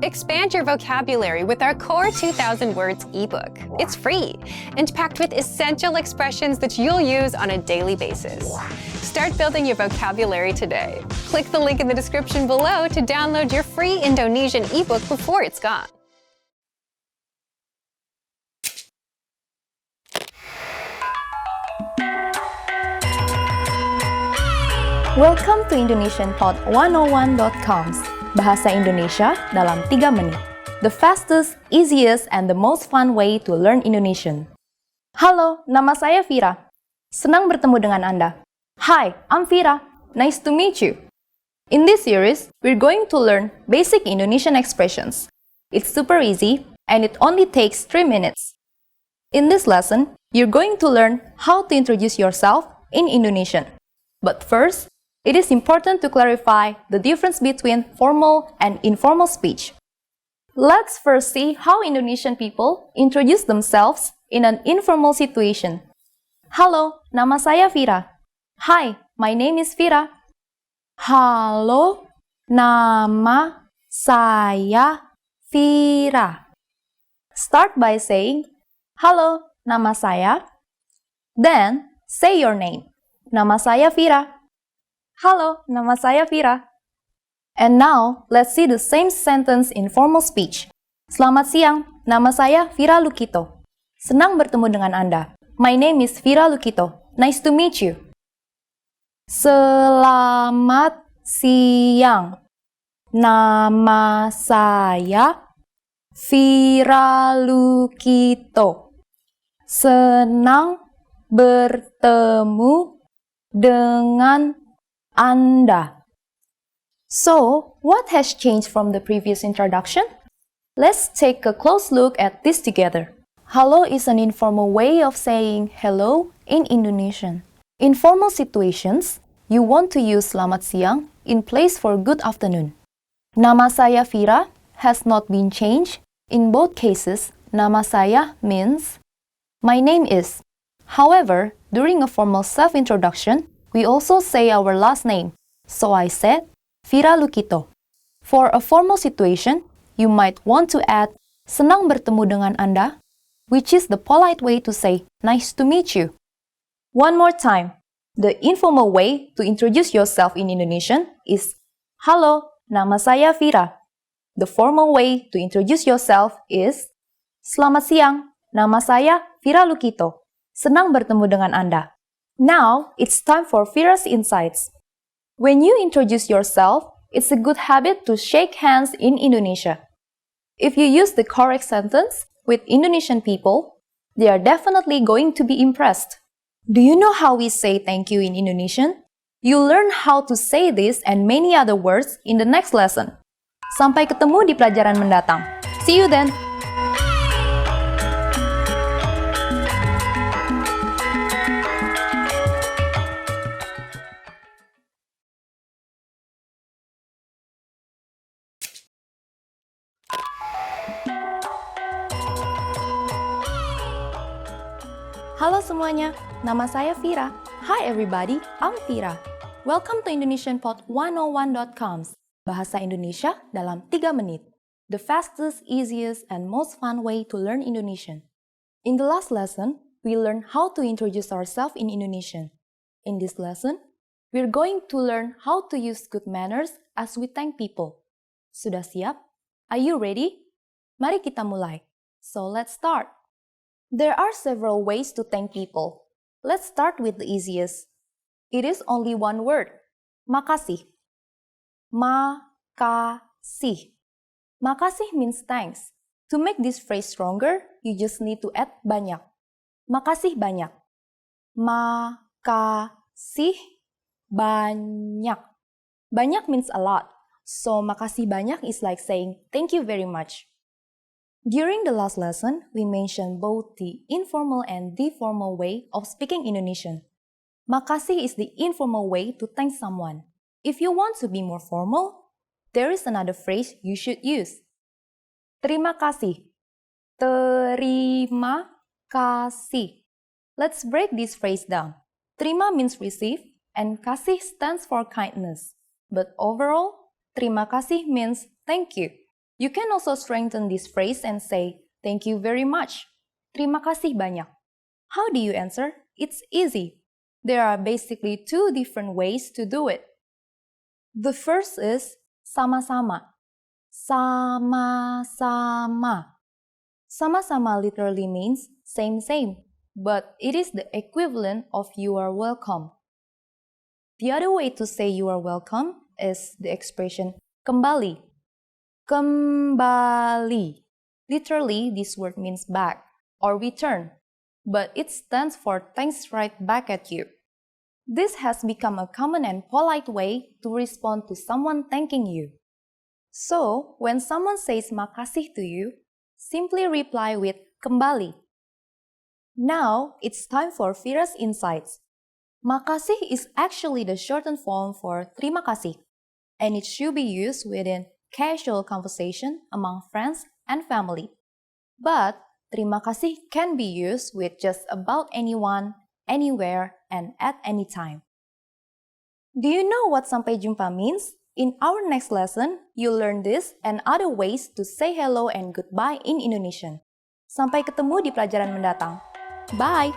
Expand your vocabulary with our Core 2000 Words ebook. It's free and packed with essential expressions that you'll use on a daily basis. Start building your vocabulary today. Click the link in the description below to download your free Indonesian ebook before it's gone. Welcome to IndonesianPod101.coms. Bahasa Indonesia dalam 3 menit. The fastest, easiest, and the most fun way to learn Indonesian. Halo, nama saya Vira. Senang bertemu dengan Anda. Hi, I'm Vira. Nice to meet you. In this series, we're going to learn basic Indonesian expressions. It's super easy, and it only takes 3 minutes. In this lesson, you're going to learn how to introduce yourself in Indonesian. But first, it is important to clarify the difference between formal and informal speech. Let's first see how Indonesian people introduce themselves in an informal situation. Halo, nama saya Vira. Hi, my name is Vira. Halo, nama saya Vira. Start by saying, halo, nama saya. Then, say your name. Nama saya Vira. Halo, nama saya Vira. And now, let's see the same sentence in formal speech. Selamat siang, nama saya Vira Lukito. Senang bertemu dengan Anda. My name is Vira Lukito. Nice to meet you. Selamat siang, nama saya Vira Lukito. Senang bertemu dengan Anda. So, what has changed from the previous introduction? Let's take a close look at this together. Halo is an informal way of saying hello in Indonesian. In formal situations, you want to use selamat siang in place for good afternoon. Nama saya Vira has not been changed. In both cases, nama saya means my name is. However, during a formal self-introduction, we also say our last name. So I said, Vira Lukito. For a formal situation, you might want to add, senang bertemu dengan Anda, which is the polite way to say, nice to meet you. One more time. The informal way to introduce yourself in Indonesian is, halo, nama saya Vira. The formal way to introduce yourself is, selamat siang, nama saya Vira Lukito. Senang bertemu dengan Anda. Now, it's time for Vira's insights. When you introduce yourself, it's a good habit to shake hands in Indonesia. If you use the correct sentence with Indonesian people, they are definitely going to be impressed. Do you know how we say thank you in Indonesian? You'll learn how to say this and many other words in the next lesson. Sampai ketemu di pelajaran mendatang. See you then! Halo semuanya, nama saya Vira. Hi everybody, I'm Vira. Welcome to IndonesianPod101.coms. Bahasa Indonesia dalam 3 menit. The fastest, easiest, and most fun way to learn Indonesian. In the last lesson, we learned how to introduce ourselves in Indonesian. In this lesson, we're going to learn how to use good manners as we thank people. Sudah siap? Are you ready? Mari kita mulai. So let's start. There are several ways to thank people. Let's start with the easiest. It is only one word. Makasih. Makasih. Makasih means thanks. To make this phrase stronger, you just need to add banyak. Makasih banyak. Makasih banyak. Banyak means a lot. So, makasih banyak is like saying thank you very much. During the last lesson, we mentioned both the informal and the formal way of speaking Indonesian. Makasih is the informal way to thank someone. If you want to be more formal, there is another phrase you should use. Terima kasih. Terima kasih. Let's break this phrase down. Terima means receive, and kasih stands for kindness. But overall, terima kasih means thank you. You can also strengthen this phrase and say, thank you very much. Terima kasih banyak. How do you answer? It's easy. There are basically two different ways to do it. The first is sama-sama. Sama-sama. Sama-sama literally means same, but it is the equivalent of you are welcome. The other way to say you are welcome is the expression kembali. Kembali. Literally, this word means back or return, but it stands for thanks right back at you. This has become a common and polite way to respond to someone thanking you. So, when someone says makasih to you, simply reply with kembali. Now, it's time for Vira's Insights. Makasih is actually the shortened form for terima kasih, and it should be used within casual conversation among friends and family. But terima kasih can be used with just about anyone, anywhere, and at any time. Do you know what sampai jumpa means? In our next lesson, you'll learn this and other ways to say hello and goodbye in Indonesian. Sampai ketemu di pelajaran mendatang. Bye!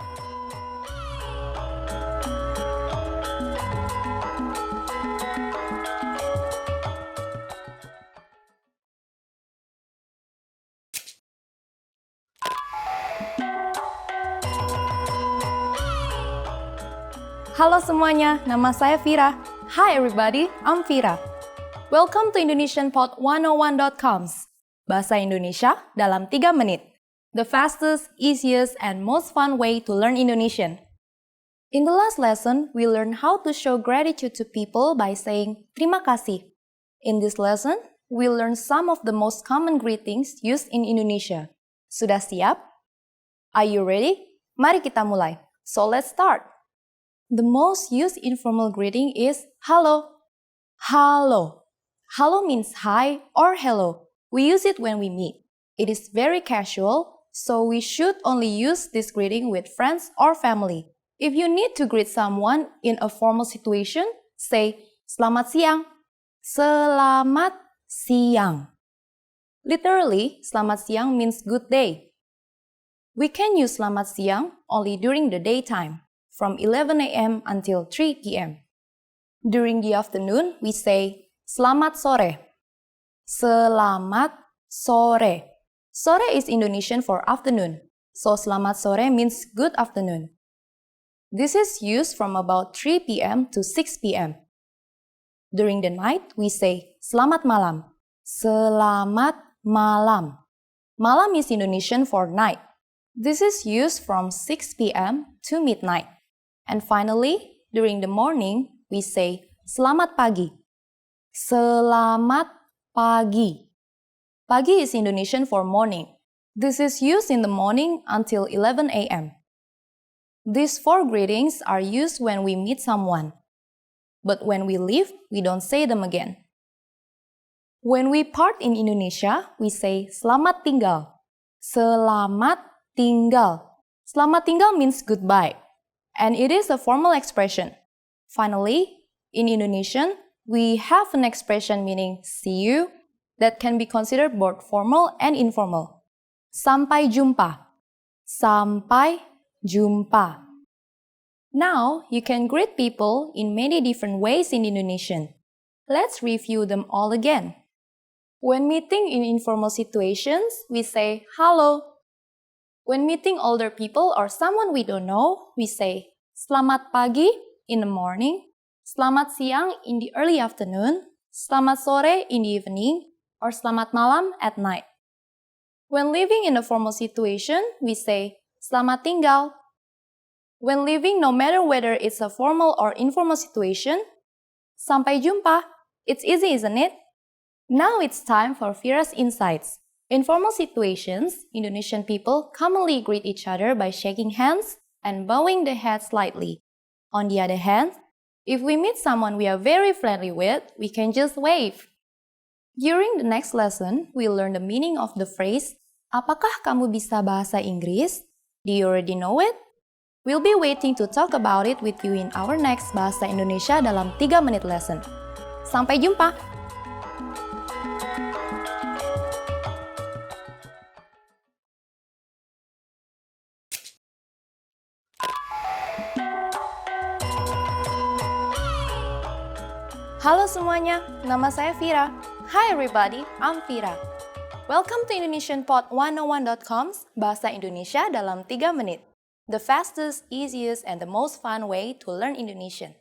Halo semuanya, nama saya Vira. Hi everybody, I'm Vira. Welcome to IndonesianPod101.coms. Bahasa Indonesia dalam 3 menit. The fastest, easiest, and most fun way to learn Indonesian. In the last lesson, we learned how to show gratitude to people by saying terima kasih. In this lesson, we'll learn some of the most common greetings used in Indonesia. Sudah siap? Are you ready? Mari kita mulai. So let's start. The most used informal greeting is halo. Halo. Halo means hi or hello. We use it when we meet. It is very casual, so we should only use this greeting with friends or family. If you need to greet someone in a formal situation, say selamat siang. Selamat siang. Literally, selamat siang means good day. We can use selamat siang only during the daytime, from 11 a.m. until 3 p.m. During the afternoon, we say selamat sore. Selamat sore. Sore is Indonesian for afternoon, so selamat sore means good afternoon. This is used from about 3 p.m. to 6 p.m. During the night, we say selamat malam. Selamat malam. Malam is Indonesian for night. This is used from 6 p.m. to midnight. And finally, during the morning, we say selamat pagi. Selamat pagi. Pagi is Indonesian for morning. This is used in the morning until 11 a.m. These 4 greetings are used when we meet someone. But when we leave, we don't say them again. When we part in Indonesia, we say selamat tinggal. Selamat tinggal. Selamat tinggal means goodbye, and it is a formal expression. Finally, in Indonesian, we have an expression meaning see you that can be considered both formal and informal. Sampai jumpa. Sampai jumpa. Now, you can greet people in many different ways in Indonesian. Let's review them all again. When meeting in informal situations, we say halo. When meeting older people or someone we don't know, we say selamat pagi in the morning, selamat siang in the early afternoon, selamat sore in the evening, or selamat malam at night. When living in a formal situation, we say selamat tinggal. When living, no matter whether it's a formal or informal situation, sampai jumpa. It's easy, isn't it? Now it's time for Vira's Insights. In formal situations, Indonesian people commonly greet each other by shaking hands and bowing the head slightly. On the other hand, if we meet someone we are very friendly with, we can just wave. During the next lesson, we'll learn the meaning of the phrase, apakah kamu bisa bahasa Inggris? Do you already know it? We'll be waiting to talk about it with you in our next Bahasa Indonesia dalam 3 menit lesson. Sampai jumpa! Halo semuanya, nama saya Vira. Hi everybody, I'm Vira. Welcome to IndonesianPod101.com's Bahasa Indonesia dalam 3 menit. The fastest, easiest, and the most fun way to learn Indonesian.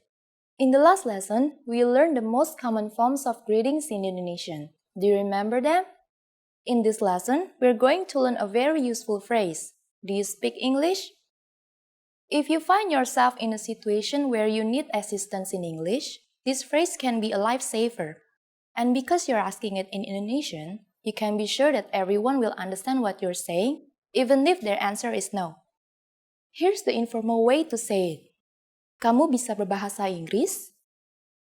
In the last lesson, we learned the most common forms of greetings in Indonesian. Do you remember them? In this lesson, we're going to learn a very useful phrase. Do you speak English? If you find yourself in a situation where you need assistance in English, this phrase can be a lifesaver. And because you're asking it in Indonesian, you can be sure that everyone will understand what you're saying, even if their answer is no. Here's the informal way to say it. Kamu bisa berbahasa Inggris?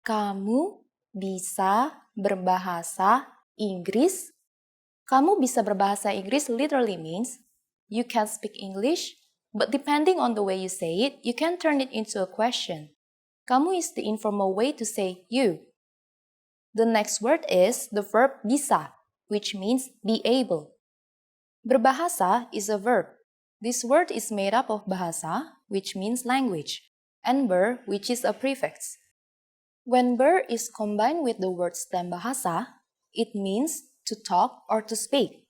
Kamu bisa berbahasa Inggris? Kamu bisa berbahasa Inggris literally means you can speak English, but depending on the way you say it, you can turn it into a question. Kamu is the informal way to say you. The next word is the verb bisa, which means be able. Berbahasa is a verb. This word is made up of bahasa, which means language, and ber, which is a prefix. When ber is combined with the word stem bahasa, it means to talk or to speak.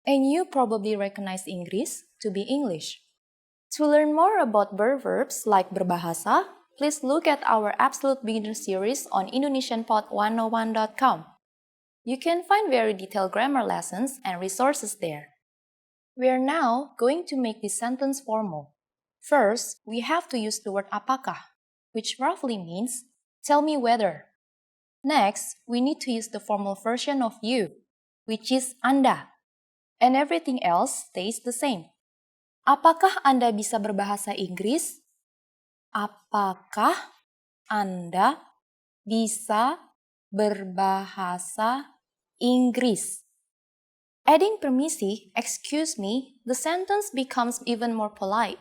And you probably recognize English to be English. To learn more about ber verbs like berbahasa, please look at our Absolute Beginner series on IndonesianPod101.com. You can find very detailed grammar lessons and resources there. We are now going to make this sentence formal. First, we have to use the word apakah, which roughly means tell me whether. Next, we need to use the formal version of you, which is Anda. And everything else stays the same. Apakah Anda bisa berbahasa Inggris? Apakah Anda bisa berbahasa Inggris? Adding permisi, excuse me, the sentence becomes even more polite.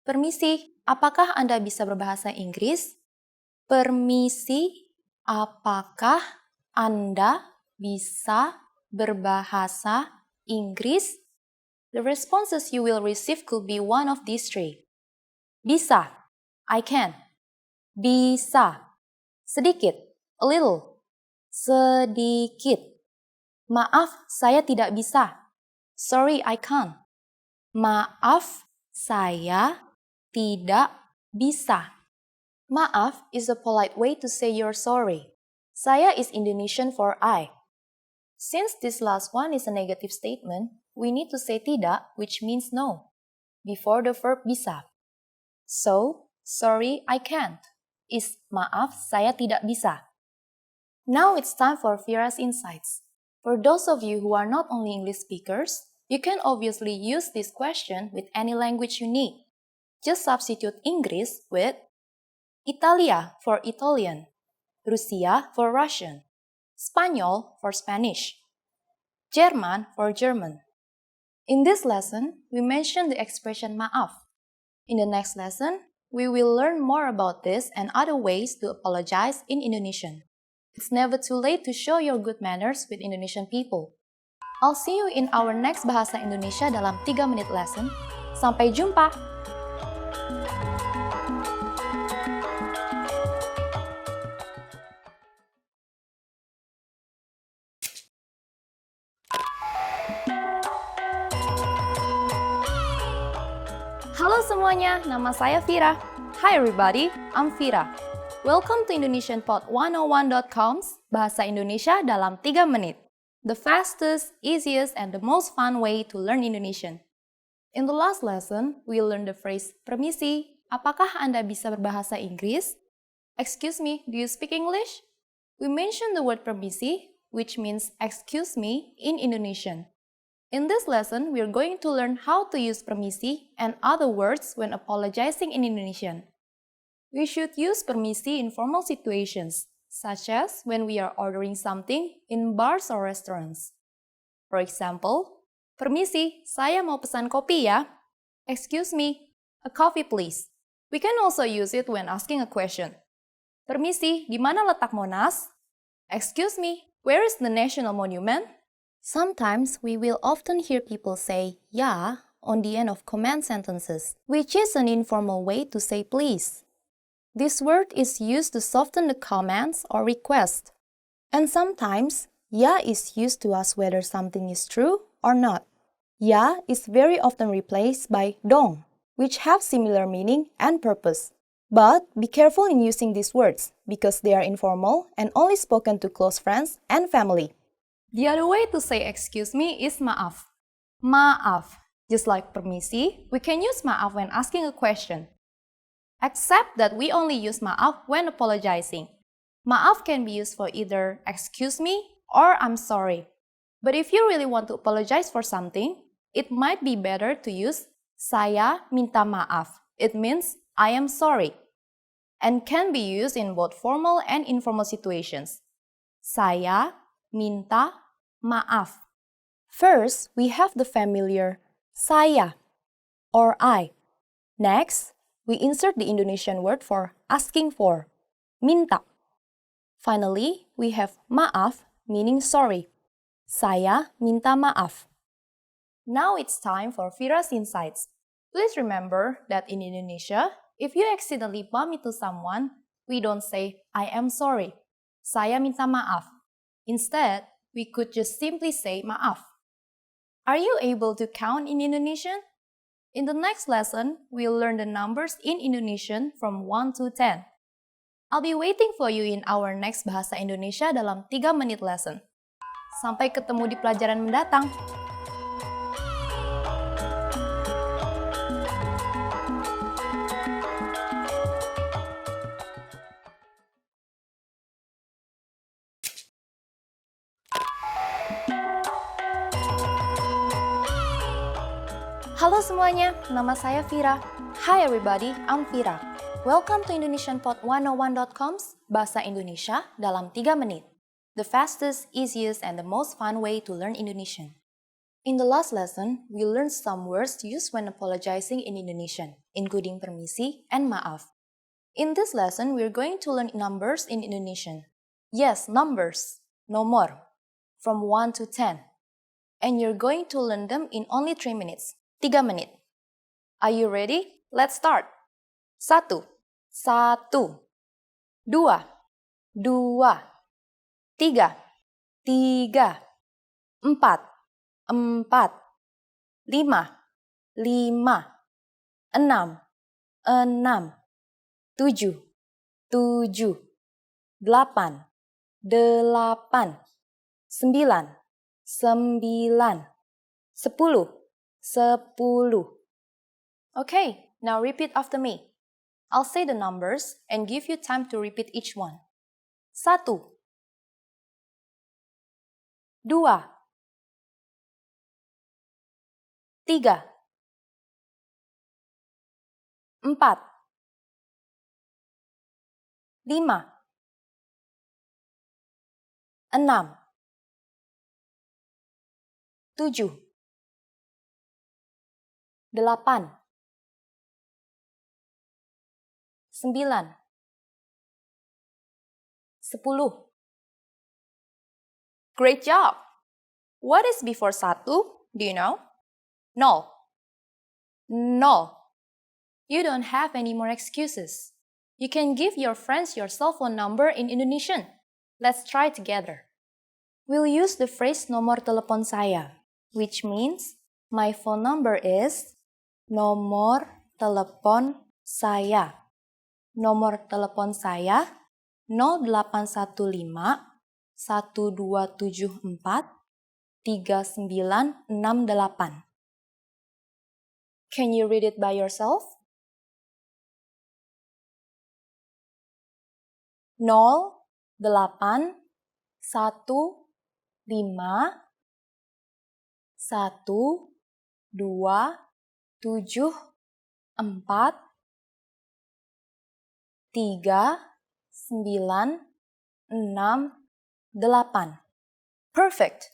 Permisi, apakah Anda bisa berbahasa Inggris? Permisi, apakah Anda bisa berbahasa Inggris? The responses you will receive could be one of these three. Bisa, I can. Bisa. Sedikit, a little. Sedikit. Maaf, saya tidak bisa. Sorry, I can't. Maaf, saya tidak bisa. Maaf is a polite way to say you're sorry. Saya is Indonesian for I. Since this last one is a negative statement, we need to say tidak, which means no, before the verb bisa. So, sorry, I can't is maaf, saya tidak bisa. Now it's time for Vira's insights. For those of you who are not only English speakers, you can obviously use this question with any language you need. Just substitute English with Italia for Italian, Rusia for Russian, Spanish for Spanish, German for German. In this lesson, we mentioned the expression maaf. In the next lesson, we will learn more about this and other ways to apologize in Indonesian. It's never too late to show your good manners with Indonesian people. I'll see you in our next Bahasa Indonesia dalam 3 menit lesson. Sampai jumpa! Halo semuanya, nama saya Vira. Hi everybody, I'm Vira. Welcome to IndonesianPod101.com's Bahasa Indonesia dalam 3 menit. The fastest, easiest, and the most fun way to learn Indonesian. In the last lesson, we learned the phrase permisi, apakah Anda bisa berbahasa Inggris? Excuse me, do you speak English? We mentioned the word permisi, which means excuse me in Indonesian. In this lesson, we are going to learn how to use permisi and other words when apologizing in Indonesian. We should use permisi in formal situations, such as when we are ordering something in bars or restaurants. For example, permisi, saya mau pesan kopi ya. Excuse me, a coffee please. We can also use it when asking a question. Permisi, di mana letak Monas? Excuse me, where is the National Monument? Sometimes we will often hear people say ya on the end of command sentences, which is an informal way to say please. This word is used to soften the commands or request. And sometimes, ya is used to ask whether something is true or not. Ya is very often replaced by dong, which have similar meaning and purpose. But be careful in using these words because they are informal and only spoken to close friends and family. The other way to say excuse me is maaf. Maaf. Just like permisi, we can use maaf when asking a question. Except that we only use maaf when apologizing. Maaf can be used for either excuse me or I'm sorry. But if you really want to apologize for something, it might be better to use saya minta maaf. It means I am sorry. And can be used in both formal and informal situations. Saya minta maaf. First, we have the familiar saya or I. Next, we insert the Indonesian word for asking for, minta. Finally, we have maaf, meaning sorry. Saya minta maaf. Now it's time for Vira's Insights. Please remember that in Indonesia, if you accidentally bump into someone, we don't say, I am sorry. Saya minta maaf. Instead, we could just simply say maaf. Are you able to count in Indonesian? In the next lesson, we'll learn the numbers in Indonesian from 1 to 10. I'll be waiting for you in our next Bahasa Indonesia dalam 3 menit lesson. Sampai ketemu di pelajaran mendatang. Halo semuanya, nama saya Vira. Hi everybody, I'm Vira. Welcome to IndonesianPod101.com's Bahasa Indonesia dalam 3 menit. The fastest, easiest, and the most fun way to learn Indonesian. In the last lesson, we learned some words used when apologizing in Indonesian, including permisi and maaf. In this lesson, we're going to learn numbers in Indonesian. Yes, numbers, nomor, from 1 to 10. And you're going to learn them in only 3 minutes. 3 menit. Are you ready? Let's start. 1, 1, 2, 2, 3, 3, 4, 4, 5, 5, 6, 6, 7, 7, 8, 8, 9, 9, 10, 10. Okay, now repeat after me. I'll say the numbers and give you time to repeat each one. 1, 2, 3, 4, 5, 6, 7, 8, 9, 10. Great job! What is before 1? Do you know? Nol. Nol. You don't have any more excuses. You can give your friends your cell phone number in Indonesian. Let's try together. We'll use the phrase nomor telepon saya, which means my phone number is nomor telepon saya. Nomor telepon saya 0815 1274 3968. Can you read it by yourself? 0815 1274 3968. Perfect!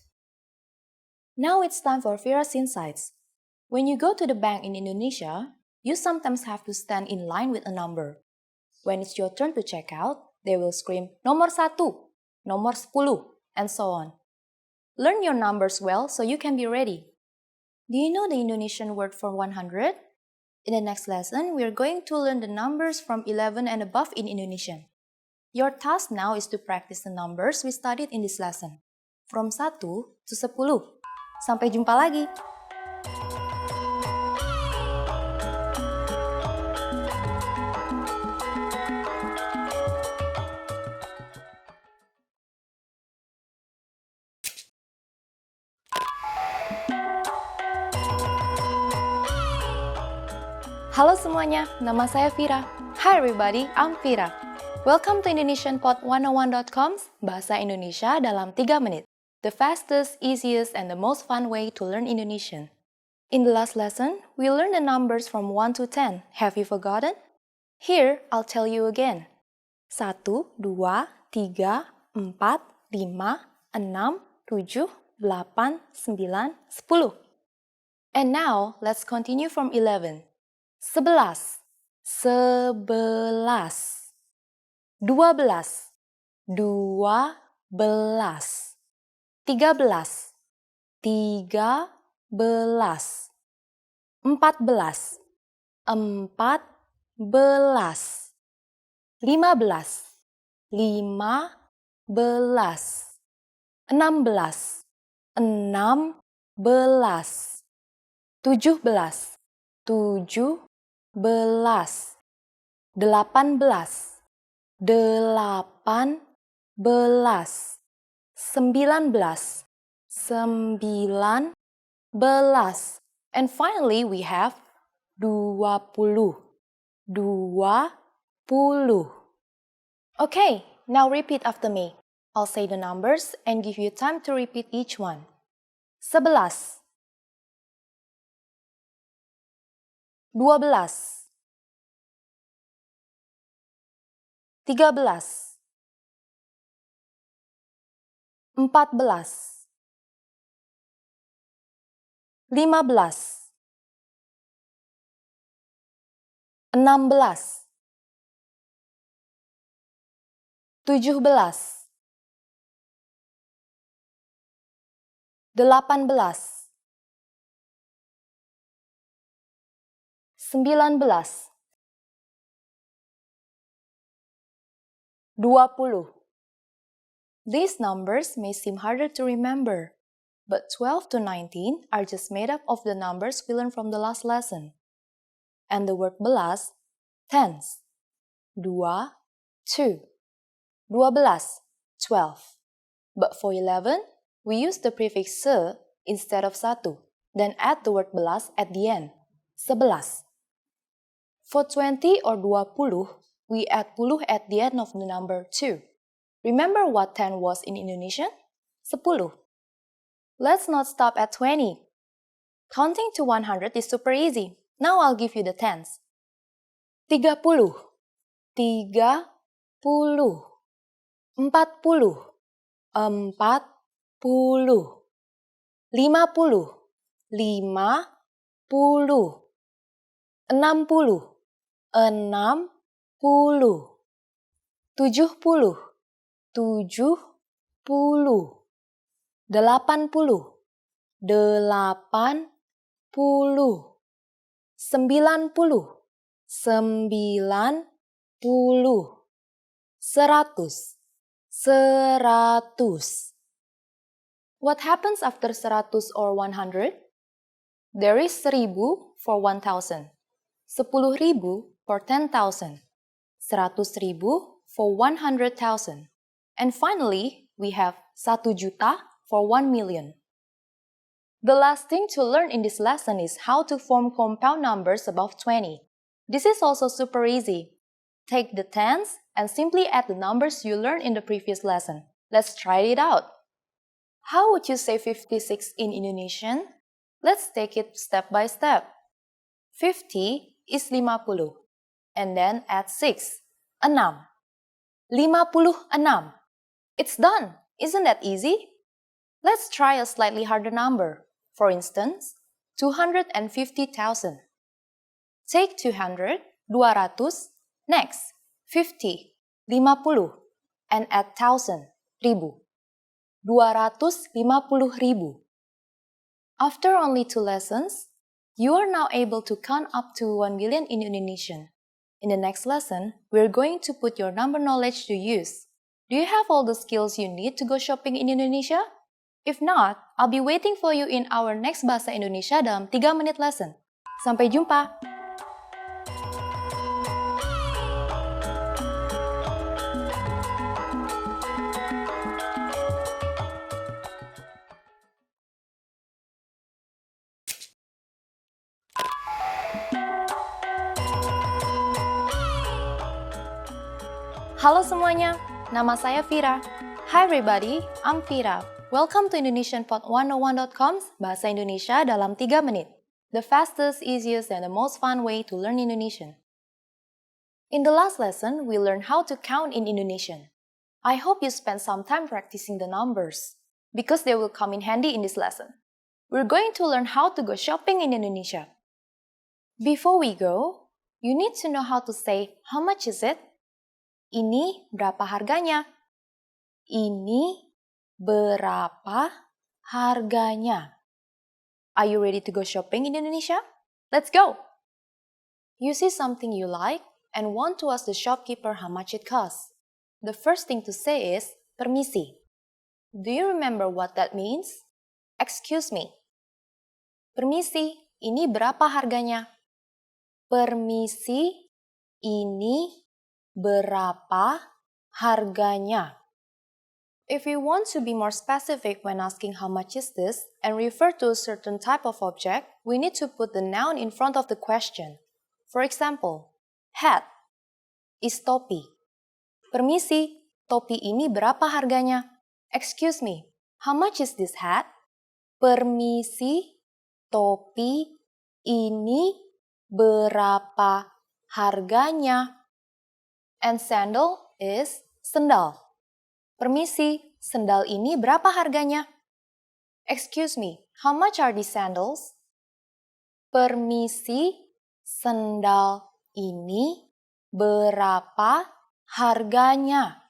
Now it's time for Vira's Insights. When you go to the bank in Indonesia, you sometimes have to stand in line with a number. When it's your turn to check out, they will scream nomor 1, nomor 10, and so on. Learn your numbers well so you can be ready. Do you know the Indonesian word for 100? In the next lesson, we are going to learn the numbers from 11 and above in Indonesian. Your task now is to practice the numbers we studied in this lesson, from 1 to 10. Sampai jumpa lagi! Halo semuanya, nama saya Vira. Hi everybody, I'm Vira. Welcome to IndonesianPod101.com's Bahasa Indonesia dalam 3 menit. The fastest, easiest, and the most fun way to learn Indonesian. In the last lesson, we learned the numbers from 1 to 10. Have you forgotten? Here, I'll tell you again. 1, 2, 3, 4, 5, 6, 7, 8, 9, 10. And now, let's continue from 11. 11, 11, 12, 12, 13, 13, 14, 14, 15, 15, 16, 16, 17, 17, 18, 18, 19, 19, and finally we have 20, 20. Okay, now repeat after me. I'll say the numbers and give you time to repeat each one. 11, 12, 13, 14, 15, 16, 17, 18, 19, 20. These numbers may seem harder to remember, but 12 to 19 are just made up of the numbers we learned from the last lesson. And the word belas, tens. 2, 2. 12, 12. But for 11, we use the prefix se instead of satu, then add the word belas at the end, 11. For 20 or 20, we add puluh at the end of the number 2. Remember what 10 was in Indonesian? 10. Let's not stop at 20. Counting to 100 is super easy. Now I'll give you the tens. 30, 30, 40, 50, 50, 60, 60, 70, 70, 80, 80, 90, 90, 100, 100. What happens after 100 or 100? There is 1000 for 1000, 10.000 for 10,000, 100.000 for 100,000, and finally, we have 1 juta for 1 million. The last thing to learn in this lesson is how to form compound numbers above 20. This is also super easy. Take the tens and simply add the numbers you learned in the previous lesson. Let's try it out. How would you say 56 in Indonesian? Let's take it step by step. 50 is 50, and then add 6, 6. 56. It's done! Isn't that easy? Let's try a slightly harder number. For instance, 250,000. Take 200, 200, next, 50, 50, and add 1,000, 1000. 250,000. After only 2 lessons, You are now able to count up to 1 billion in Indonesian. In the next lesson, we're going to put your number knowledge to use. Do you have all the skills you need to go shopping in Indonesia? If not, I'll be waiting for you in our next Bahasa Indonesia dalam 3 menit lesson. Sampai jumpa! Halo semuanya, nama saya Vira. Hi everybody, I'm Vira. Welcome to IndonesianPod101.com's Bahasa Indonesia dalam 3 menit. The fastest, easiest, and the most fun way to learn Indonesian. In the last lesson, we learned how to count in Indonesian. I hope you spend some time practicing the numbers, because they will come in handy in this lesson. We're going to learn how to go shopping in Indonesia. Before we go, you need to know how to say, how much is it? Ini berapa harganya? Ini berapa harganya? Are you ready to go shopping in Indonesia? Let's go! You see something you like and want to ask the shopkeeper how much it costs. The first thing to say is, permisi. Do you remember what that means? Excuse me. Permisi, ini berapa harganya? Permisi, ini berapa harganya? If you want to be more specific when asking how much is this and refer to a certain type of object, we need to put the noun in front of the question. For example, hat is topi. Permisi, topi ini berapa harganya? Excuse me, how much is this hat? Permisi, topi ini berapa harganya? And sandal is sendal. Permisi, sendal ini berapa harganya? Excuse me, how much are these sandals? Permisi, sendal ini berapa harganya?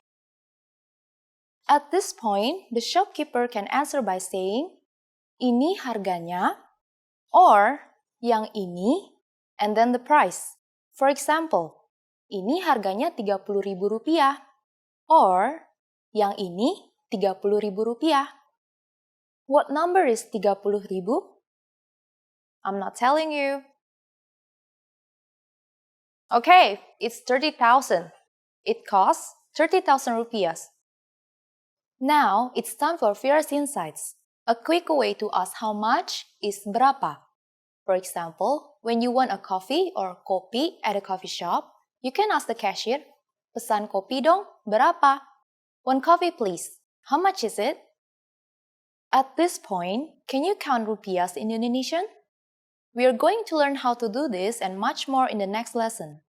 At this point, the shopkeeper can answer by saying, ini harganya, or yang ini, and then the price. For example, ini harganya Rp30.000, or yang ini Rp30.000. What number is 30.000? I'm not telling you. Okay, it's 30,000. It costs 30,000 rupiahs. Now, it's time for Vira's Insights. A quick way to ask how much is berapa. For example, when you want a coffee or kopi at a coffee shop, you can ask the cashier, pesan kopi dong, berapa? One coffee please. How much is it? At this point, can you count rupiahs in Indonesian? We are going to learn how to do this and much more in the next lesson.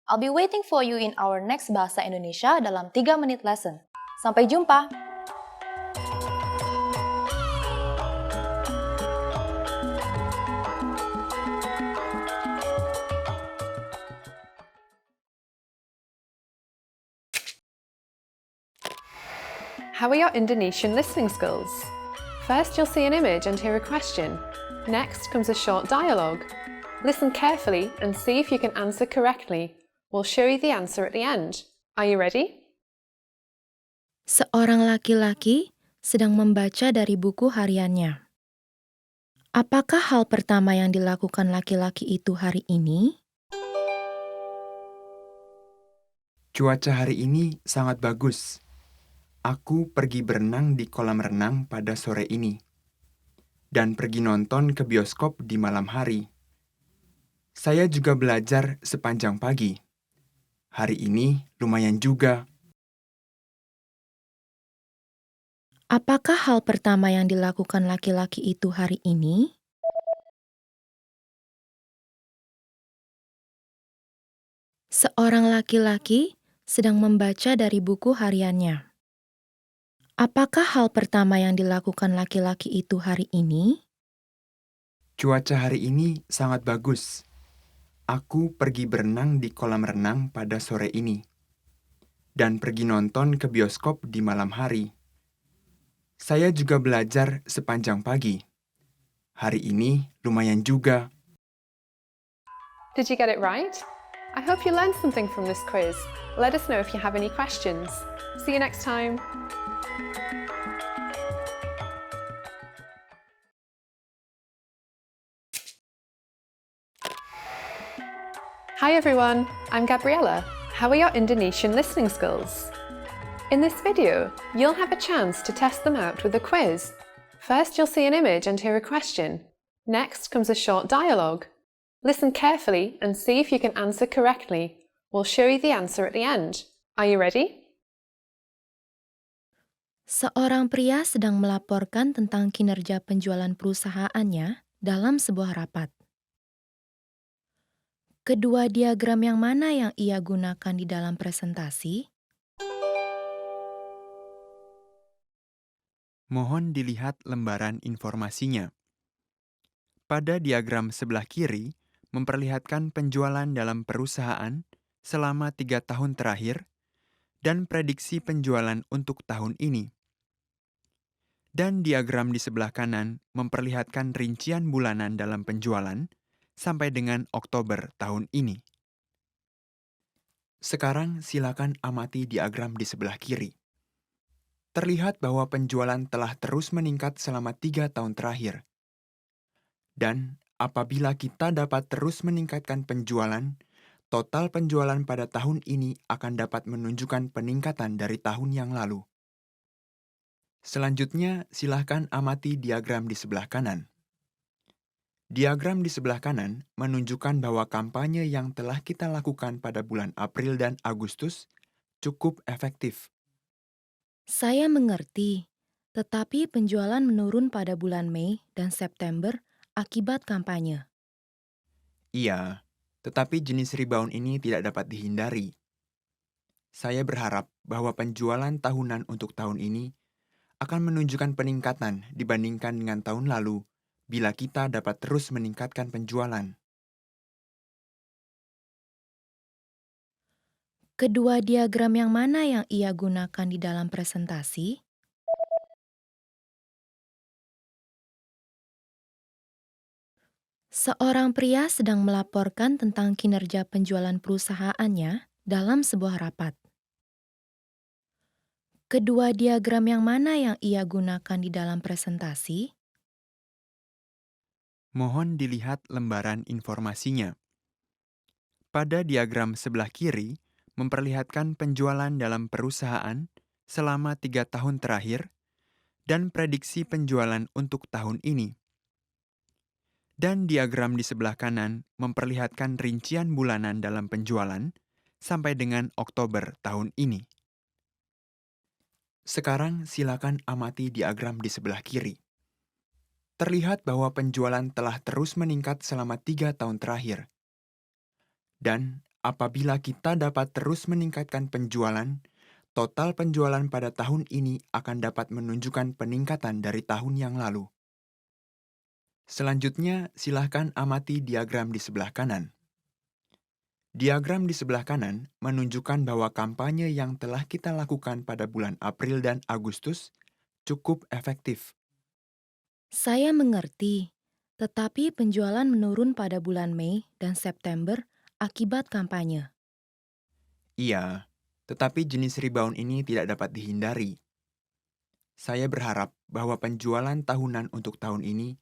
I'll be waiting for you in our next Bahasa Indonesia dalam 3 menit lesson. Sampai jumpa! How are your Indonesian listening skills? First, you'll see an image and hear a question. Next comes a short dialogue. Listen carefully and see if you can answer correctly. We'll show you the answer at the end. Are you ready? Seorang laki-laki sedang membaca dari buku hariannya. Apakah hal pertama yang dilakukan laki-laki itu hari ini? Cuaca hari ini sangat bagus. Aku pergi berenang di kolam renang pada sore ini, dan pergi nonton ke bioskop di malam hari. Saya juga belajar sepanjang pagi. Hari ini lumayan juga. Apakah hal pertama yang dilakukan laki-laki itu hari ini? Seorang laki-laki sedang membaca dari buku hariannya. Apakah hal pertama yang dilakukan laki-laki itu hari ini? Cuaca hari ini sangat bagus. Aku pergi berenang di kolam renang pada sore ini, dan pergi nonton ke bioskop di malam hari. Saya juga belajar sepanjang pagi. Hari ini lumayan juga. Did you get it right? I hope you learned something from this quiz. Let us know if you have any questions. See you next time. Hi everyone, I'm Gabriella. How are your Indonesian listening skills? In this video, you'll have a chance to test them out with a quiz. First, you'll see an image and hear a question. Next comes a short dialogue. Listen carefully and see if you can answer correctly. We'll show you the answer at the end. Are you ready? Seorang pria sedang melaporkan tentang kinerja penjualan perusahaannya dalam sebuah rapat. Kedua diagram yang mana yang ia gunakan di dalam presentasi? Mohon dilihat lembaran informasinya. Pada diagram sebelah kiri, memperlihatkan penjualan dalam perusahaan selama 3 tahun terakhir dan prediksi penjualan untuk tahun ini. Dan diagram di sebelah kanan memperlihatkan rincian bulanan dalam penjualan sampai dengan Oktober tahun ini. Sekarang silakan amati diagram di sebelah kiri. Terlihat bahwa penjualan telah terus meningkat selama 3 tahun terakhir. Dan apabila kita dapat terus meningkatkan penjualan, total penjualan pada tahun ini akan dapat menunjukkan peningkatan dari tahun yang lalu. Selanjutnya, silakan amati diagram di sebelah kanan. Diagram di sebelah kanan menunjukkan bahwa kampanye yang telah kita lakukan pada bulan April dan Agustus cukup efektif. Saya mengerti, tetapi penjualan menurun pada bulan Mei dan September akibat kampanye. Iya, tetapi jenis rebound ini tidak dapat dihindari. Saya berharap bahwa penjualan tahunan untuk tahun ini akan menunjukkan peningkatan dibandingkan dengan tahun lalu bila kita dapat terus meningkatkan penjualan. Kedua diagram yang mana yang ia gunakan di dalam presentasi? Seorang pria sedang melaporkan tentang kinerja penjualan perusahaannya dalam sebuah rapat. Kedua diagram yang mana yang ia gunakan di dalam presentasi? Mohon dilihat lembaran informasinya. Pada diagram sebelah kiri, memperlihatkan penjualan dalam perusahaan selama 3 tahun terakhir dan prediksi penjualan untuk tahun ini. Dan diagram di sebelah kanan memperlihatkan rincian bulanan dalam penjualan sampai dengan Oktober tahun ini. Sekarang silakan amati diagram di sebelah kiri. Terlihat bahwa penjualan telah terus meningkat selama 3 tahun terakhir. Dan apabila kita dapat terus meningkatkan penjualan, total penjualan pada tahun ini akan dapat menunjukkan peningkatan dari tahun yang lalu. Selanjutnya, silakan amati diagram di sebelah kanan. Diagram di sebelah kanan menunjukkan bahwa kampanye yang telah kita lakukan pada bulan April dan Agustus cukup efektif. Saya mengerti, tetapi penjualan menurun pada bulan Mei dan September akibat kampanye. Iya, tetapi jenis rebound ini tidak dapat dihindari. Saya berharap bahwa penjualan tahunan untuk tahun ini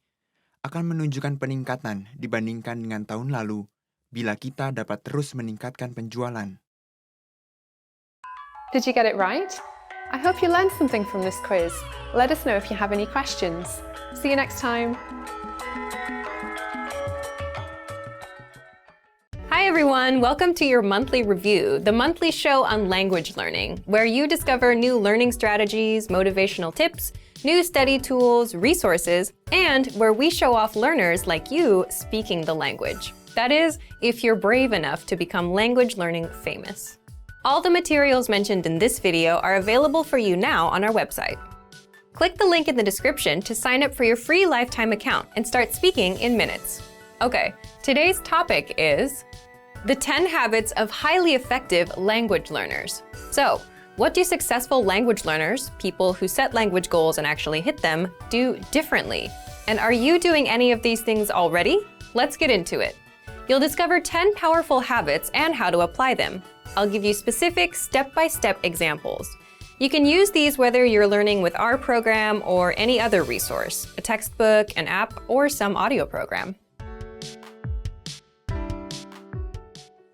akan menunjukkan peningkatan dibandingkan dengan tahun lalu bila kita dapat terus meningkatkan penjualan. Did you get it right? I hope you learned something from this quiz. Let us know if you have any questions. See you next time. Hi everyone, welcome to your monthly review, the monthly show on language learning, where you discover new learning strategies, motivational tips, new study tools, resources, and where we show off learners like you speaking the language. That is, if you're brave enough to become language learning famous. All the materials mentioned in this video are available for you now on our website. Click the link in the description to sign up for your free lifetime account and start speaking in minutes. Okay, today's topic is the 10 habits of highly effective language learners. So, what do successful language learners, people who set language goals and actually hit them, do differently? And are you doing any of these things already? Let's get into it. You'll discover 10 powerful habits and how to apply them. I'll give you specific step-by-step examples. You can use these whether you're learning with our program or any other resource, a textbook, an app, or some audio program.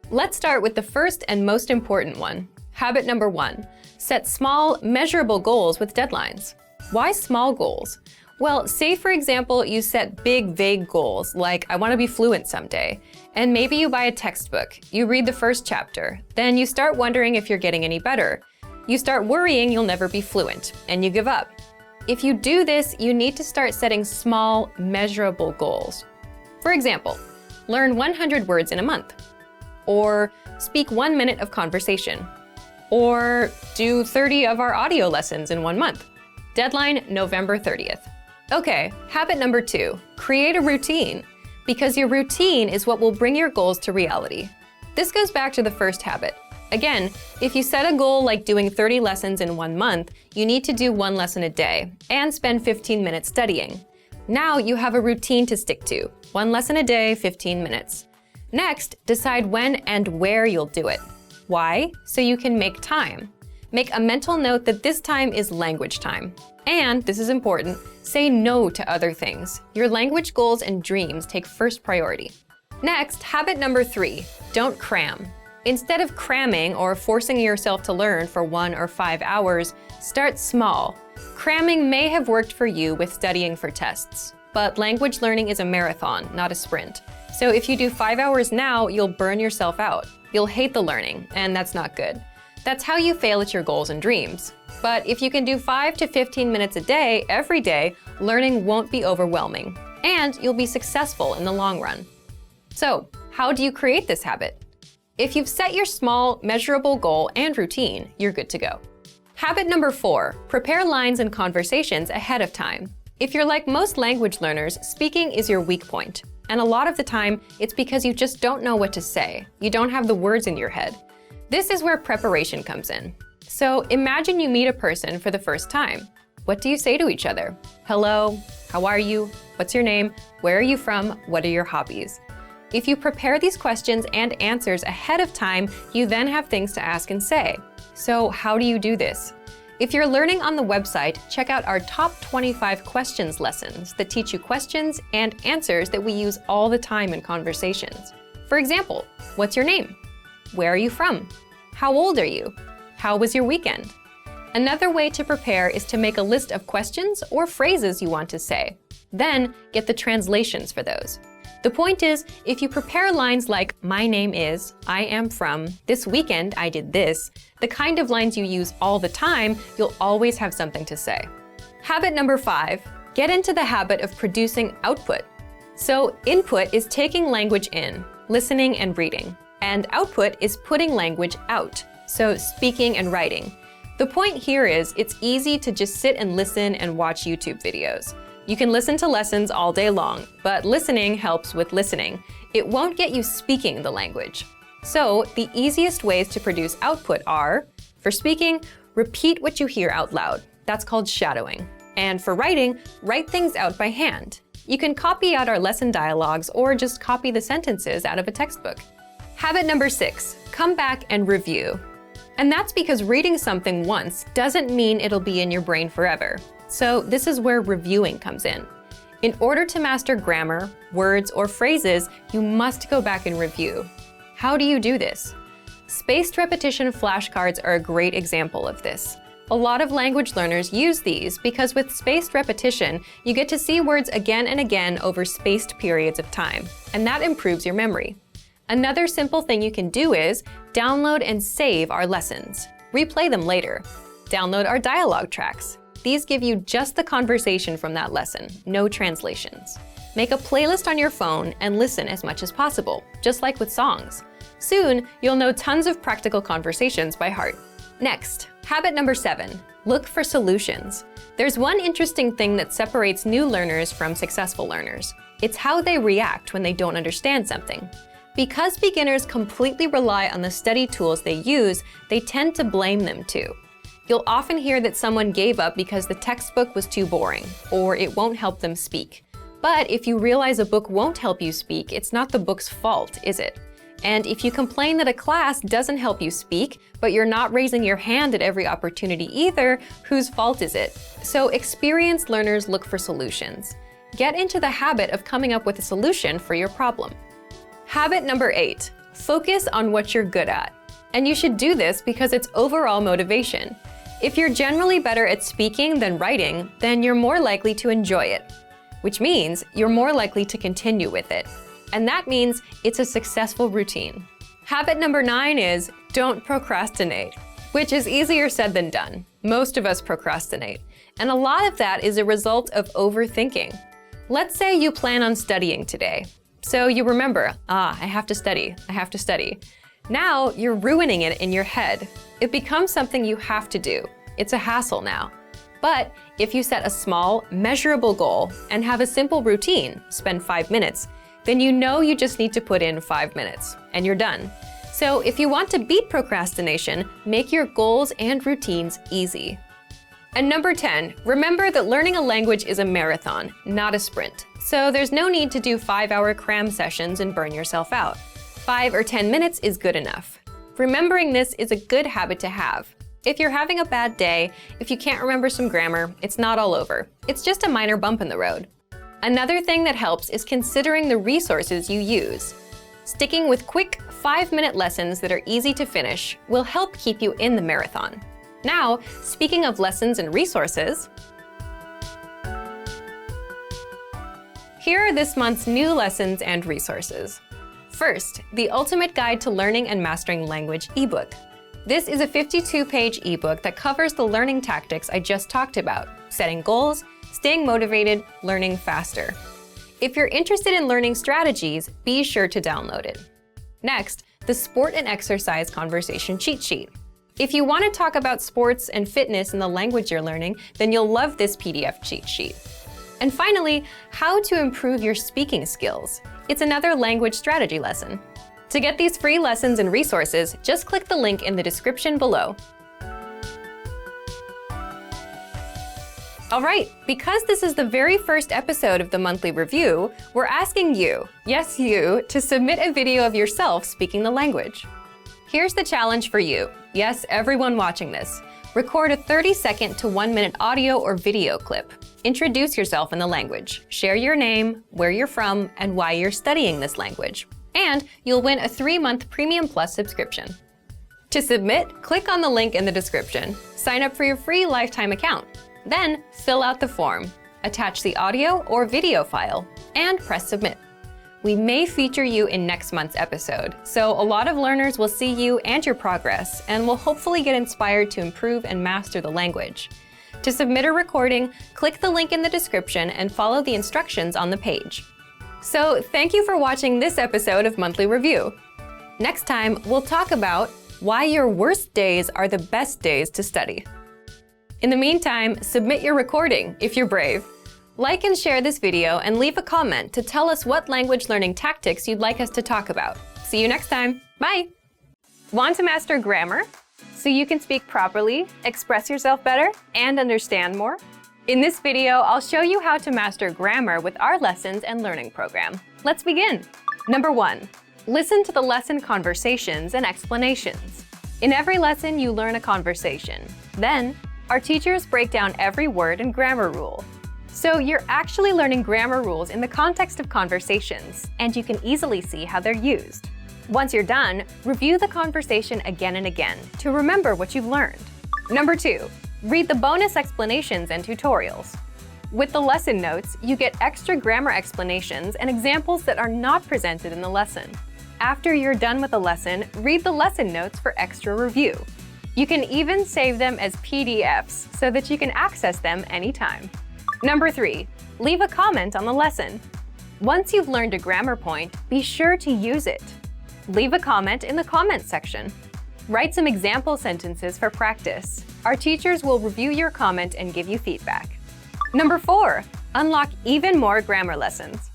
Let's start with the first and most important one. Habit number 1, set small, measurable goals with deadlines. Why small goals? Well, say for example, you set big, vague goals like I want to be fluent someday, and maybe you buy a textbook, you read the first chapter, then you start wondering if you're getting any better. You start worrying you'll never be fluent, and you give up. If you do this, you need to start setting small, measurable goals. For example, learn 100 words in a month, or speak 1 minute of conversation, or do 30 of our audio lessons in 1 month. Deadline, November 30th. Okay, habit number 2, create a routine, because your routine is what will bring your goals to reality. This goes back to the first habit. Again, if you set a goal like doing 30 lessons in 1 month, you need to do 1 lesson a day and spend 15 minutes studying. Now you have a routine to stick to, 1 lesson a day, 15 minutes. Next, decide when and where you'll do it. Why? So you can make time. Make a mental note that this time is language time. And, this is important, say no to other things. Your language goals and dreams take first priority. Next, habit number 3, don't cram. Instead of cramming or forcing yourself to learn for 1 or 5 hours, start small. Cramming may have worked for you with studying for tests, but language learning is a marathon, not a sprint. So if you do 5 hours now, you'll burn yourself out. You'll hate the learning, and that's not good. That's how you fail at your goals and dreams. But if you can do 5 to 15 minutes a day, every day, learning won't be overwhelming, and you'll be successful in the long run. So, how do you create this habit? If you've set your small, measurable goal and routine, you're good to go. Habit number 4, prepare lines and conversations ahead of time. If you're like most language learners, speaking is your weak point. And a lot of the time, it's because you just don't know what to say. You don't have the words in your head. This is where preparation comes in. So imagine you meet a person for the first time. What do you say to each other? Hello, how are you? What's your name? Where are you from? What are your hobbies? If you prepare these questions and answers ahead of time, you then have things to ask and say. So how do you do this? If you're learning on the website, check out our top 25 questions lessons that teach you questions and answers that we use all the time in conversations. For example, what's your name? Where are you from? How old are you? How was your weekend? Another way to prepare is to make a list of questions or phrases you want to say. Then get the translations for those. The point is, if you prepare lines like, my name is, I am from, this weekend I did this, the kind of lines you use all the time, you'll always have something to say. Habit number 5, get into the habit of producing output. So input is taking language in, listening and reading, and output is putting language out, so speaking and writing. The point here is, it's easy to just sit and listen and watch YouTube videos. You can listen to lessons all day long, but listening helps with listening. It won't get you speaking the language. So, the easiest ways to produce output are, for speaking, repeat what you hear out loud. That's called shadowing. And for writing, write things out by hand. You can copy out our lesson dialogues or just copy the sentences out of a textbook. Habit number 6, come back and review. And that's because reading something once doesn't mean it'll be in your brain forever. So this is where reviewing comes in. In order to master grammar, words, or phrases, you must go back and review. How do you do this? Spaced repetition flashcards are a great example of this. A lot of language learners use these because with spaced repetition, you get to see words again and again over spaced periods of time, and that improves your memory. Another simple thing you can do is download and save our lessons. Replay them later. Download our dialogue tracks. These give you just the conversation from that lesson, no translations. Make a playlist on your phone and listen as much as possible, just like with songs. Soon, you'll know tons of practical conversations by heart. Next, habit number 7, look for solutions. There's one interesting thing that separates new learners from successful learners. It's how they react when they don't understand something. Because beginners completely rely on the study tools they use, they tend to blame them too. You'll often hear that someone gave up because the textbook was too boring, or it won't help them speak. But if you realize a book won't help you speak, it's not the book's fault, is it? And if you complain that a class doesn't help you speak, but you're not raising your hand at every opportunity either, whose fault is it? So experienced learners look for solutions. Get into the habit of coming up with a solution for your problem. Habit number 8, focus on what you're good at. And you should do this because it's overall motivation. If you're generally better at speaking than writing, then you're more likely to enjoy it, which means you're more likely to continue with it. And that means it's a successful routine. Habit number 9 is don't procrastinate, which is easier said than done. Most of us procrastinate, and a lot of that is a result of overthinking. Let's say you plan on studying today. So you remember, I have to study. Now you're ruining it in your head. It becomes something you have to do. It's a hassle now. But if you set a small, measurable goal and have a simple routine, spend 5 minutes, then you know you just need to put in 5 minutes and you're done. So if you want to beat procrastination, make your goals and routines easy. And number 10, remember that learning a language is a marathon, not a sprint. So there's no need to do 5-hour cram sessions and burn yourself out. 5 or 10 minutes is good enough. Remembering this is a good habit to have. If you're having a bad day, if you can't remember some grammar, it's not all over. It's just a minor bump in the road. Another thing that helps is considering the resources you use. Sticking with quick 5-minute lessons that are easy to finish will help keep you in the marathon. Now, speaking of lessons and resources, here are this month's new lessons and resources. First, the Ultimate Guide to Learning and Mastering Language ebook. This is a 52-page ebook that covers the learning tactics I just talked about: setting goals, staying motivated, learning faster. If you're interested in learning strategies, be sure to download it. Next, the Sport and Exercise Conversation Cheat Sheet. If you want to talk about sports and fitness in the language you're learning, then you'll love this PDF cheat sheet. And finally, How to Improve Your Speaking Skills. It's another language strategy lesson. To get these free lessons and resources, just click the link in the description below. All right, because this is the very first episode of the monthly review, we're asking you, yes you, to submit a video of yourself speaking the language. Here's the challenge for you. Yes, everyone watching this. Record a 30-second to 1-minute audio or video clip. Introduce yourself in the language. Share your name, where you're from, and why you're studying this language. And you'll win a 3-month Premium Plus subscription. To submit, click on the link in the description. Sign up for your free lifetime account. Then, fill out the form, attach the audio or video file, and press submit. We may feature you in next month's episode, so a lot of learners will see you and your progress, and will hopefully get inspired to improve and master the language. To submit a recording, click the link in the description and follow the instructions on the page. So, thank you for watching this episode of Monthly Review. Next time, we'll talk about why your worst days are the best days to study. In the meantime, submit your recording if you're brave. Like and share this video and leave a comment to tell us what language learning tactics you'd like us to talk about. See you next time. Bye! Want to master grammar so you can speak properly, express yourself better, and understand more? In this video, I'll show you how to master grammar with our lessons and learning program. Let's begin. Number 1. Listen to the lesson conversations and explanations. In every lesson, you learn a conversation. Then, our teachers break down every word and grammar rule. So you're actually learning grammar rules in the context of conversations, and you can easily see how they're used. Once you're done, review the conversation again and again to remember what you've learned. Number 2. Read the bonus explanations and tutorials. With the lesson notes, you get extra grammar explanations and examples that are not presented in the lesson. After you're done with the lesson, read the lesson notes for extra review. You can even save them as PDFs so that you can access them anytime. Number 3. Leave a comment on the lesson. Once you've learned a grammar point, be sure to use it. Leave a comment in the comments section. Write some example sentences for practice. Our teachers will review your comment and give you feedback. Number 4. Unlock even more grammar lessons.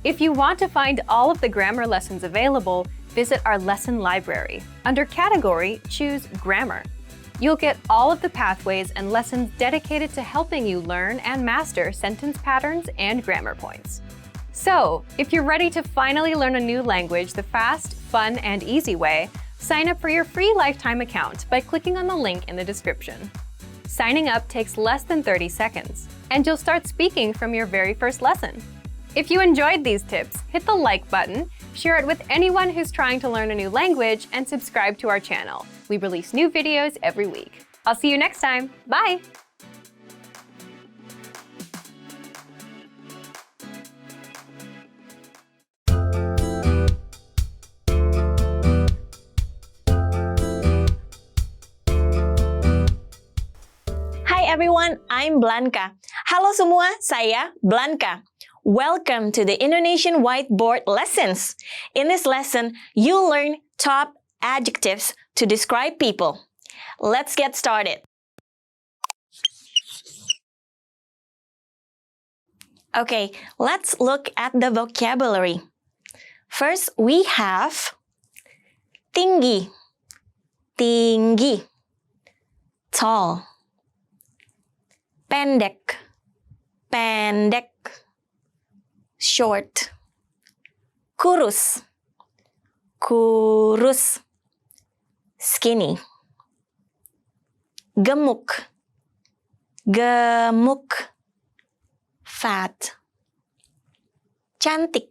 If you want to find all of the grammar lessons available, visit our lesson library. Under Category, choose Grammar. You'll get all of the pathways and lessons dedicated to helping you learn and master sentence patterns and grammar points. So, if you're ready to finally learn a new language the fast, fun, and easy way, sign up for your free lifetime account by clicking on the link in the description. Signing up takes less than 30 seconds, and you'll start speaking from your very first lesson. If you enjoyed these tips, hit the like button, share it with anyone who's trying to learn a new language, and subscribe to our channel. We release new videos every week. I'll see you next time. Bye! Hi everyone, I'm Blanca. Halo semua, saya Blanca. Welcome to the Indonesian Whiteboard Lessons. In this lesson, you'll learn top adjectives to describe people. Let's get started. Okay, let's look at the vocabulary. First, we have tinggi, tinggi, tall, pendek, pendek, short, kurus, kurus, skinny, gemuk, gemuk, fat, cantik,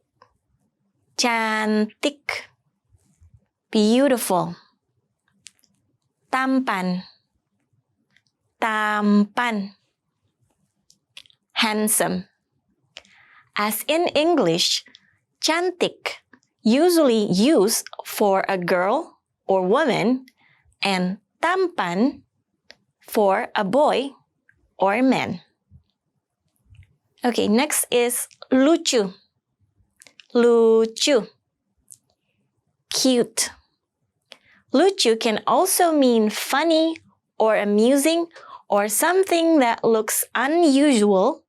cantik, beautiful, tampan, tampan, handsome. As in English, cantik usually used for a girl or woman and tampan for a boy or man. Okay, next is lucu, lucu, cute. Lucu can also mean funny or amusing or something that looks unusual,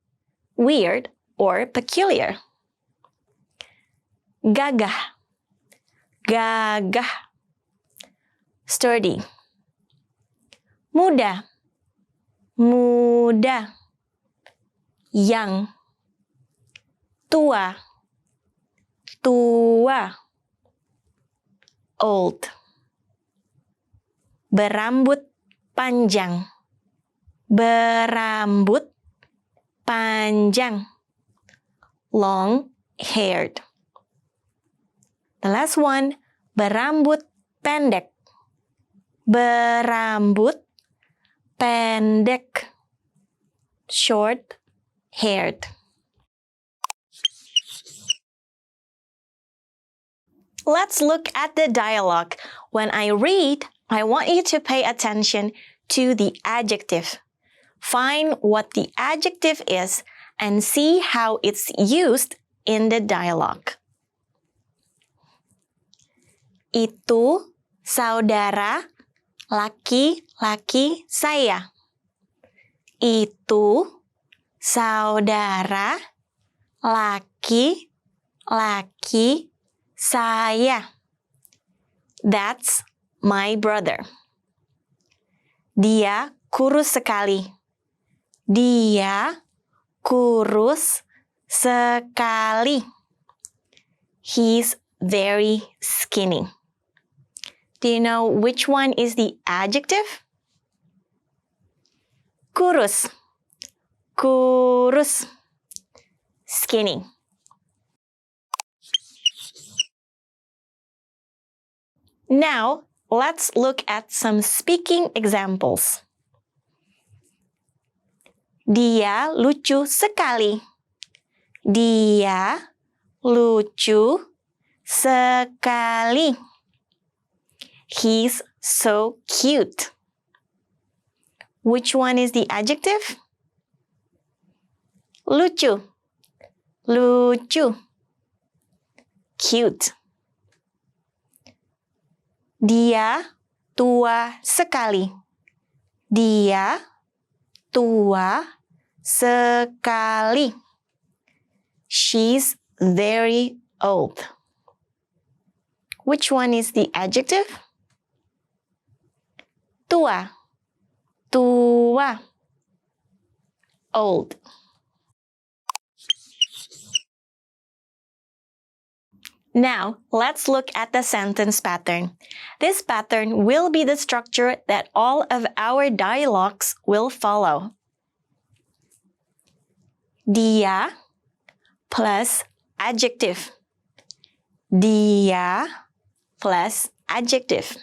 weird, or peculiar. Gagah, gagah, sturdy. Muda, muda, young. Tua, tua, old. Berambut panjang, berambut panjang, long-haired. The last one, berambut pendek, berambut pendek, short-haired. Let's look at the dialogue. When I read, I want you to pay attention to the adjective. Find what the adjective is and see how it's used in the dialogue. Itu saudara laki-laki saya. Itu saudara laki-laki saya. That's my brother. Dia kurus sekali. Dia kurus sekali. He's very skinny. Do you know which one is the adjective? Kurus, kurus, skinny. Now, let's look at some speaking examples. Dia lucu sekali. Dia lucu sekali. He's so cute. Which one is the adjective? Lucu, lucu, cute. Dia tua sekali. Dia tua sekali. She's very old. Which one is the adjective? Tua, tua, old. Now, let's look at the sentence pattern. This pattern will be the structure that all of our dialogues will follow. Dia plus adjective. Dia plus adjective.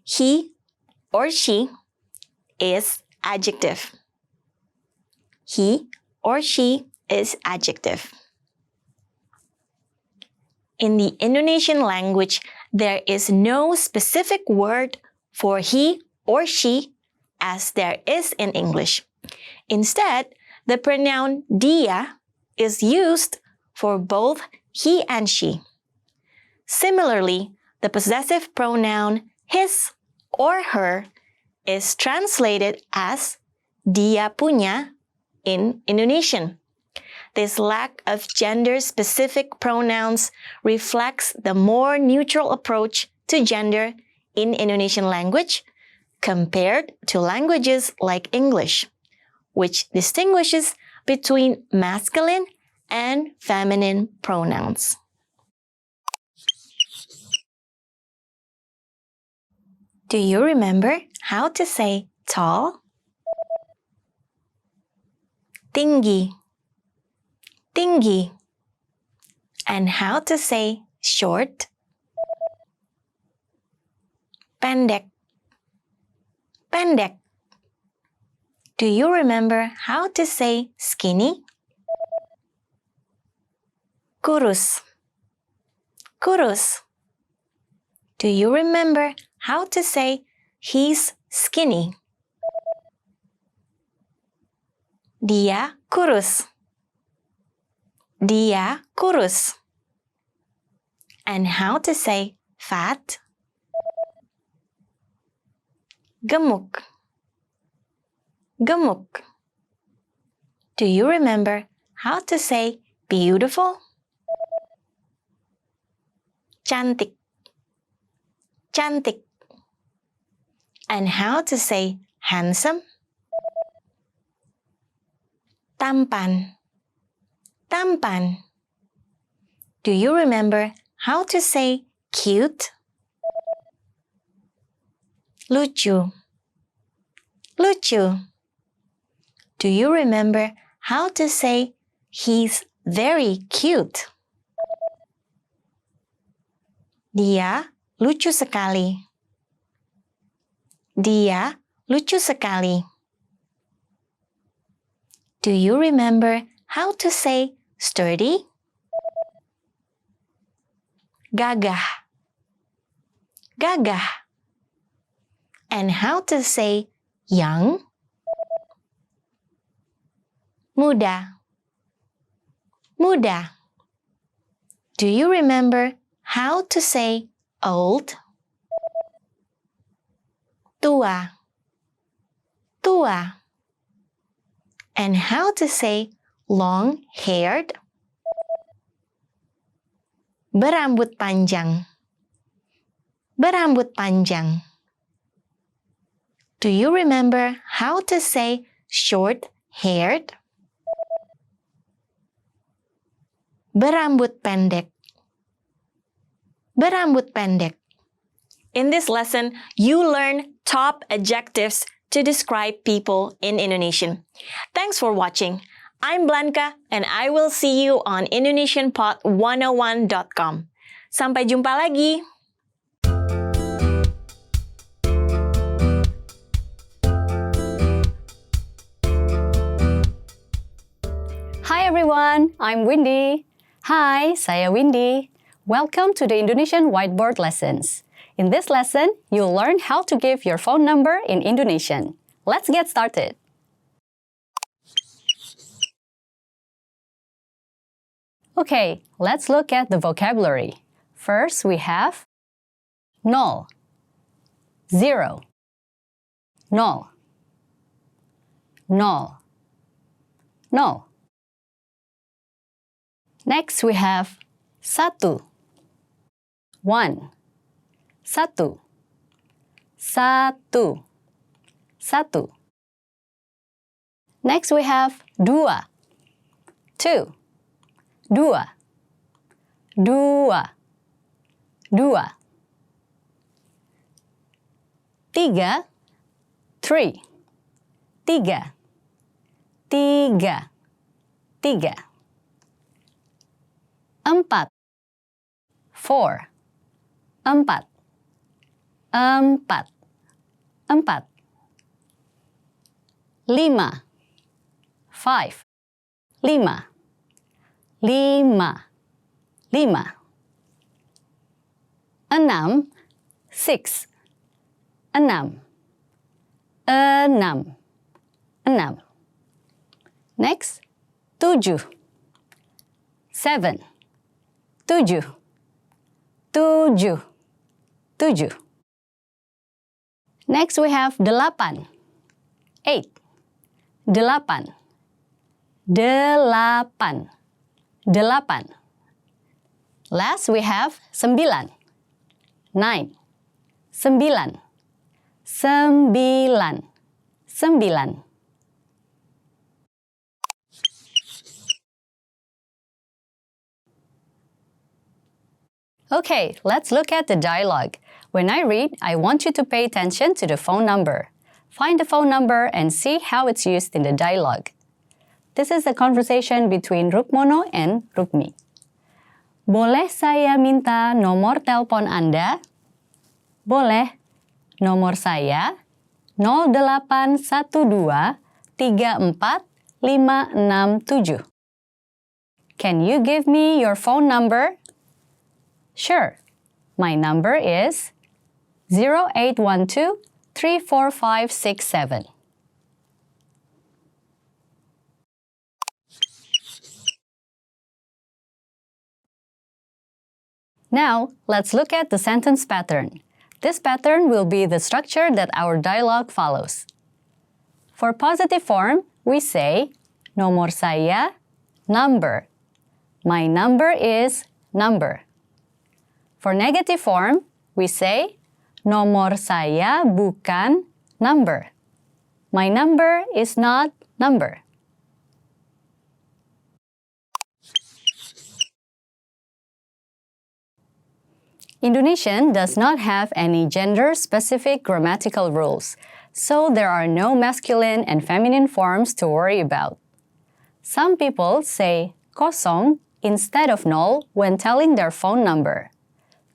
He or she is adjective. He or she is adjective. In the Indonesian language, there is no specific word for he or she as there is in English. Instead, the pronoun dia is used for both he and she. Similarly, the possessive pronoun his or her is translated as dia punya in Indonesian. This lack of gender-specific pronouns reflects the more neutral approach to gender in Indonesian language compared to languages like English, which distinguishes between masculine and feminine pronouns. Do you remember how to say tall? Tinggi. Tinggi. And how to say short? Pendek. Pendek. Do you remember how to say skinny? Kurus. Kurus. Do you remember how to say he's skinny? Dia kurus. Dia kurus. And how to say fat? Gemuk. Gemuk. Do you remember how to say beautiful? Cantik. Cantik. And how to say handsome? Tampan. Tampan. Do you remember how to say cute? Lucu. Lucu. Do you remember how to say he's very cute? Dia lucu sekali. Dia lucu sekali. Do you remember how to say sturdy? Gagah. Gagah. And how to say young? Muda. Muda. Do you remember how to say old? Tua. Tua. And how to say long-haired? Berambut panjang. Berambut panjang. Do you remember how to say short-haired? Berambut pendek. Berambut pendek. In this lesson, you learn top adjectives to describe people in Indonesian. Thanks for watching. I'm Blanca, and I will see you on IndonesianPod101.com. Sampai jumpa lagi! Hi everyone, I'm Windy. Hi, saya Windy. Welcome to the Indonesian Whiteboard Lessons. In this lesson, you'll learn how to give your phone number in Indonesian. Let's get started. Okay, let's look at the vocabulary. First, we have nol, 0, nol, nol, nol. Next, we have satu, 1, satu, satu, satu. Next, we have dua, 2, dua, Dua. Dua. 3. 3. 3. 3. 3. 4. 4. 4. 4. 4. 5. 5. 5. 5. 5. 6. 6. 6. 6. 6. Next, 7. 7. 7. 7. 7. Next we have 8. 8. 8. 8. 8. Last we have 9. 9. 9. 9. 9. Okay, let's look at the dialogue. When I read, I want you to pay attention to the phone number. Find the phone number and see how it's used in the dialogue. This is a conversation between Rukmono and Rukmi. Boleh saya minta nomor telepon Anda? Boleh. Nomor saya 0812 34 567. Can you give me your phone number? Sure. My number is 0812 34567. Now, let's look at the sentence pattern. This pattern will be the structure that our dialogue follows. For positive form, we say, nomor saya, number. My number is number. For negative form, we say, nomor saya bukan number. My number is not number. Indonesian does not have any gender-specific grammatical rules, so there are no masculine and feminine forms to worry about. Some people say kosong instead of nol when telling their phone number.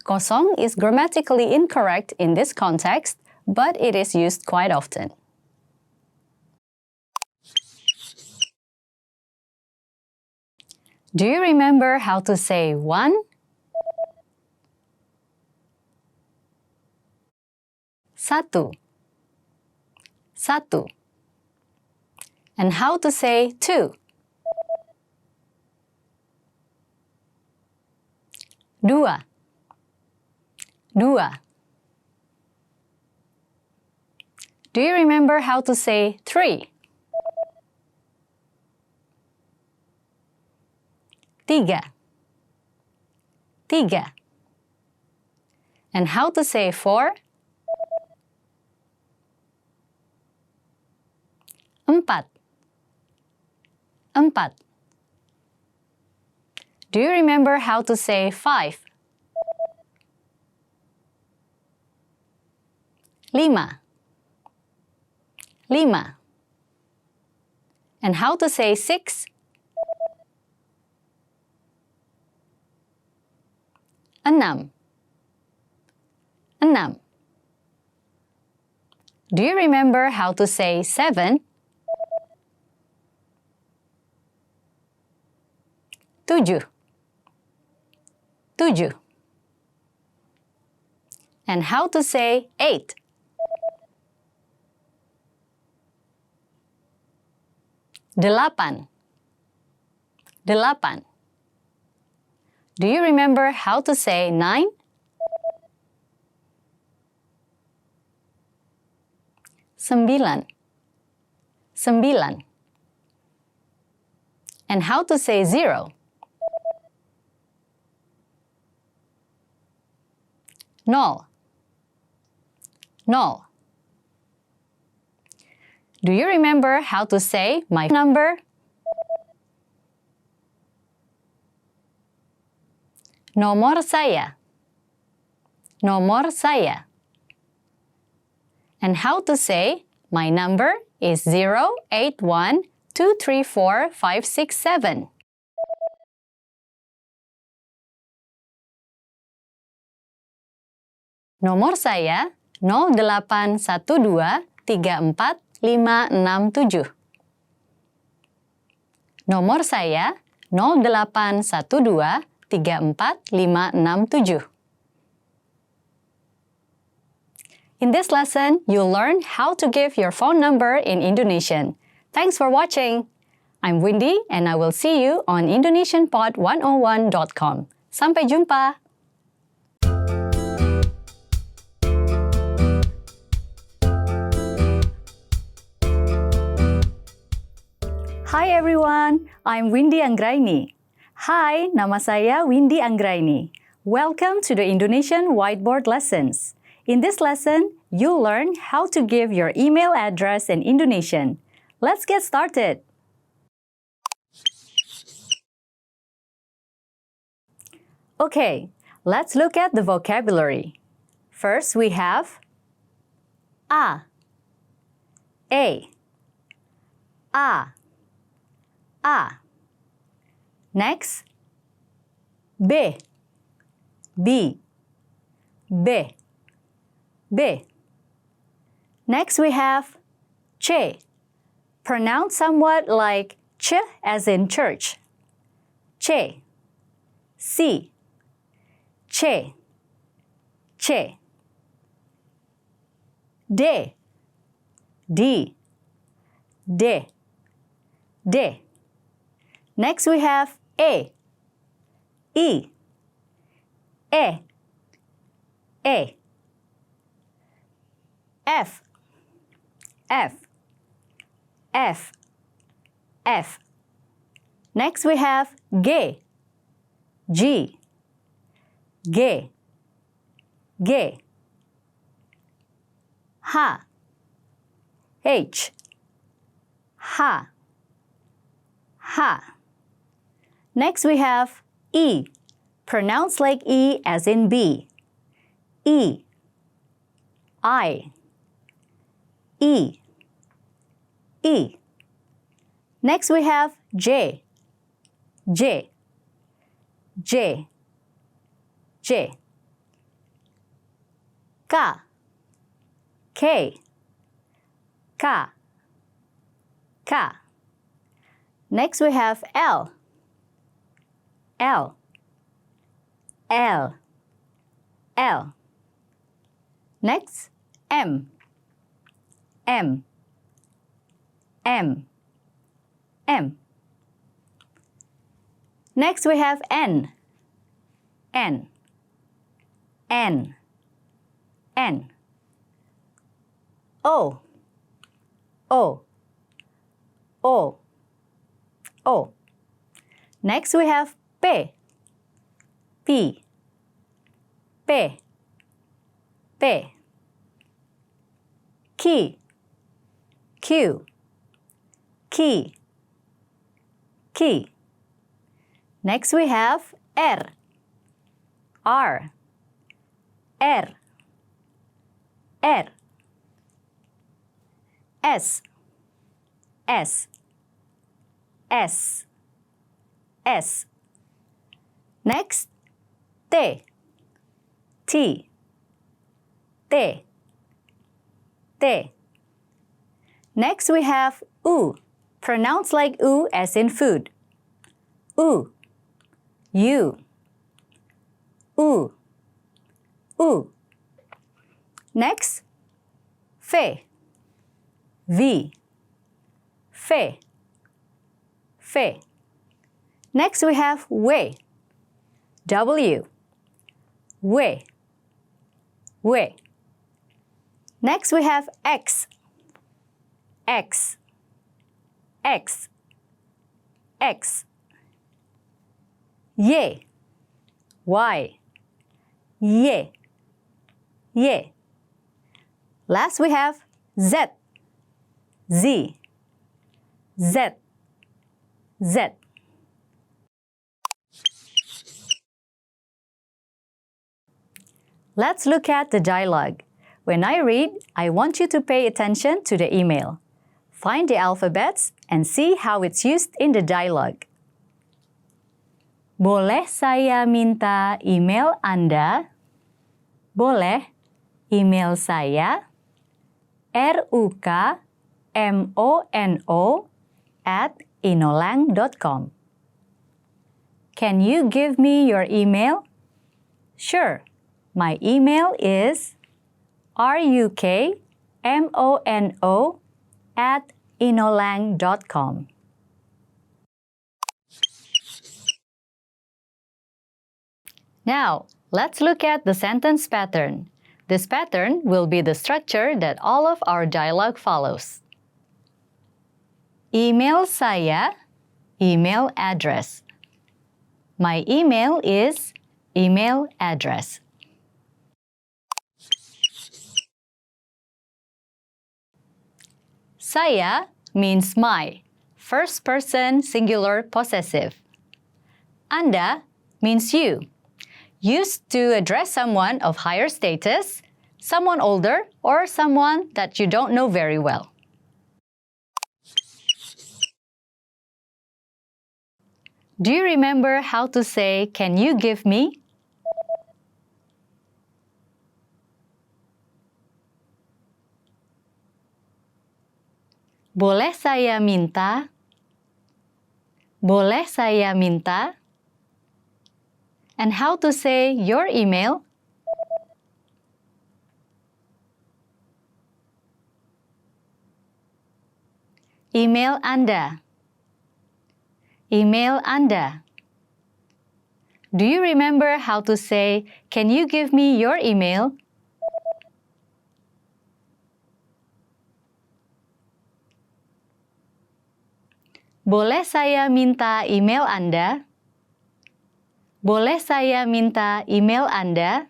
Kosong is grammatically incorrect in this context, but it is used quite often. Do you remember how to say one? Satu. Satu. And how to say two? Dua. Dua. Do you remember how to say three? Tiga. Tiga. And how to say four? Empat. Empat. Do you remember how to say five? Lima. Lima. And how to say six? Enam. Enam. Do you remember how to say seven? Tujuh. Tujuh. And how to say eight? Delapan. Delapan. Do you remember how to say nine? Sembilan. Sembilan. And how to say zero? Nol. Nol. Do you remember how to say my number? Nomor saya. Nomor saya. And how to say, my number is 081234567. Nomor saya 081234567. Nomor saya 081234567. In this lesson, you'll learn how to give your phone number in Indonesian. Thanks for watching. I'm Windy and I will see you on indonesianpod101.com. Sampai jumpa! Hi everyone, I'm Windy Anggraini. Hi, nama saya Windy Anggraini. Welcome to the Indonesian Whiteboard Lessons. In this lesson, you'll learn how to give your email address in Indonesian. Let's get started. Okay, let's look at the vocabulary. First, we have A, A, A. Next, B, B, B, B. Next we have Ch, pronounced somewhat like ch as in church. Che, C, che, che. D, D, D, D. Next we have E, E, E, E. F, F, F, F. Next we have G, G, G, G. H, H, H, H. Next we have E, pronounced like E as in B. E, I, E, E. Next we have J, J, J, J. K, K, K, K. Next we have L, L, L, L. Next, M, M, M, M. Next we have N, N, N, N. O, O, O, O. Next we have P, P, P, P. Key, Q, key, key. Next we have R, R, R, R. S, S, S, S. Next, T, T, T, T. Next we have U, pronounced like U as in food. U, U, U, U. Next, Fe, V, Fe, Fe. Next we have We, W, We, We. Next we have X, X, X, X. Y, Y, Y, Y. Last we have Z, Z, Z, Z. Let's look at the dialogue. When I read, I want you to pay attention to the email. Find the alphabets and see how it's used in the dialogue. Boleh saya minta email Anda? Boleh. Email saya rukmono@inolang.com. Can you give me your email? Sure. My email is rukmono@inolang.com. Now, let's look at the sentence pattern. This pattern will be the structure that all of our dialogue follows. Email saya, email address. My email is email address. Saya means my, first person singular possessive. Anda means you, used to address someone of higher status, someone older, or someone that you don't know very well. Do you remember how to say, "Can you give me"? Boleh saya minta? Boleh saya minta? And how to say your email? Email Anda. Email Anda. Do you remember how to say, "Can you give me your email"? Boleh saya minta email Anda? Boleh saya minta email Anda?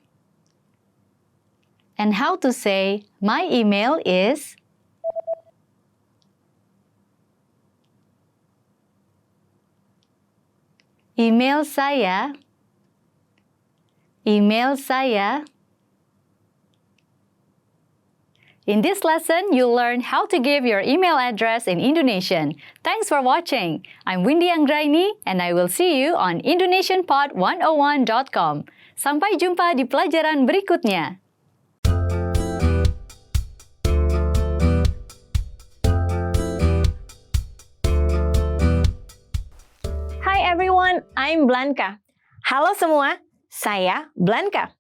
And how to say, my email is? Email saya. Email saya. In this lesson, you'll learn how to give your email address in Indonesian. Thanks for watching. I'm Windy Anggraini, and I will see you on IndonesianPod101.com. Sampai jumpa di pelajaran berikutnya. Hi everyone, I'm Blanca. Halo semua, saya Blanca.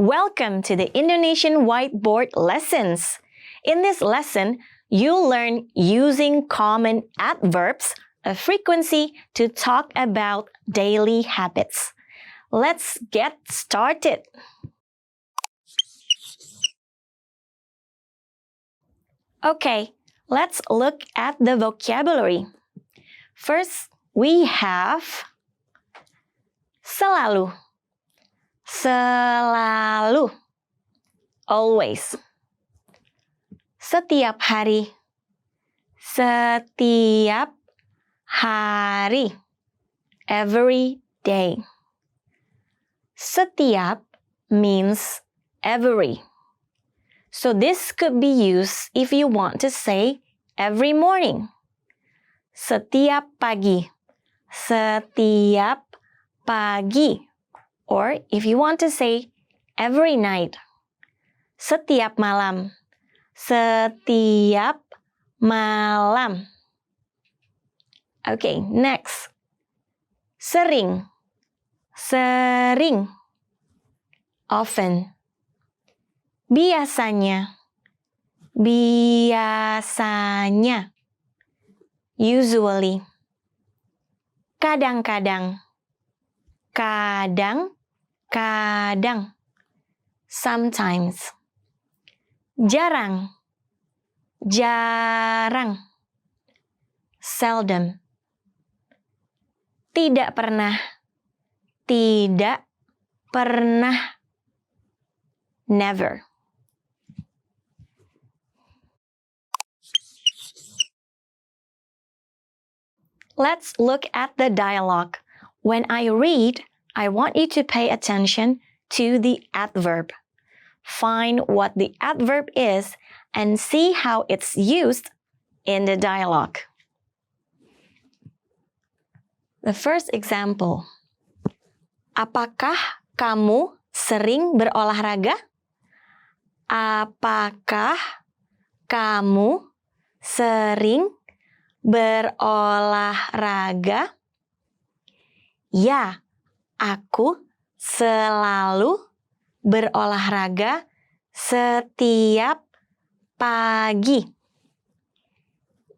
Welcome to the Indonesian Whiteboard Lessons. In this lesson, you'll learn using common adverbs of frequency to talk about daily habits. Let's get started. Okay, let's look at the vocabulary. First, we have selalu. Selalu. Always. Setiap hari. Setiap hari. Every day. Setiap means every. So this could be used if you want to say every morning. Setiap pagi. Setiap pagi. Or if you want to say every night. Setiap malam. Setiap malam. Okay, next. Sering. Sering. Often. Biasanya. Biasanya. Usually. Kadang-kadang. Kadang-kadang. Sometimes. Jarang. Jarang. Seldom. Tidak pernah. Tidak pernah. Never. Let's look at the dialogue. When I read, I want you to pay attention to the adverb. find what the adverb is and see how it's used in the dialogue. The first example. Apakah kamu sering berolahraga? Apakah kamu sering berolahraga? Ya, aku selalu berolahraga setiap pagi.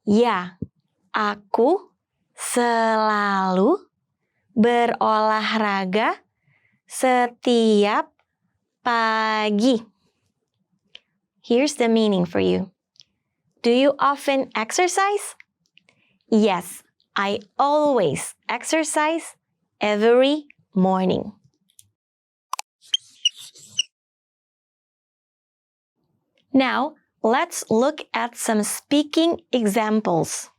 Ya, aku selalu berolahraga setiap pagi. Here's the meaning for you. Do you often exercise? Yes, I always exercise every morning. Now, let's look at some speaking examples.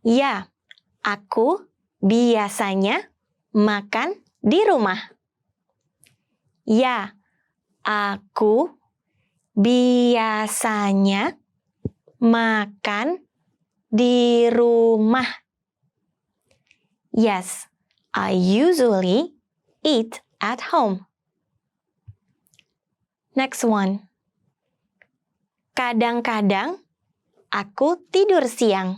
Ya, aku biasanya makan di rumah. Ya, aku biasanya makan di rumah. Yes, I usually eat at home. Next one. Kadang-kadang aku tidur siang.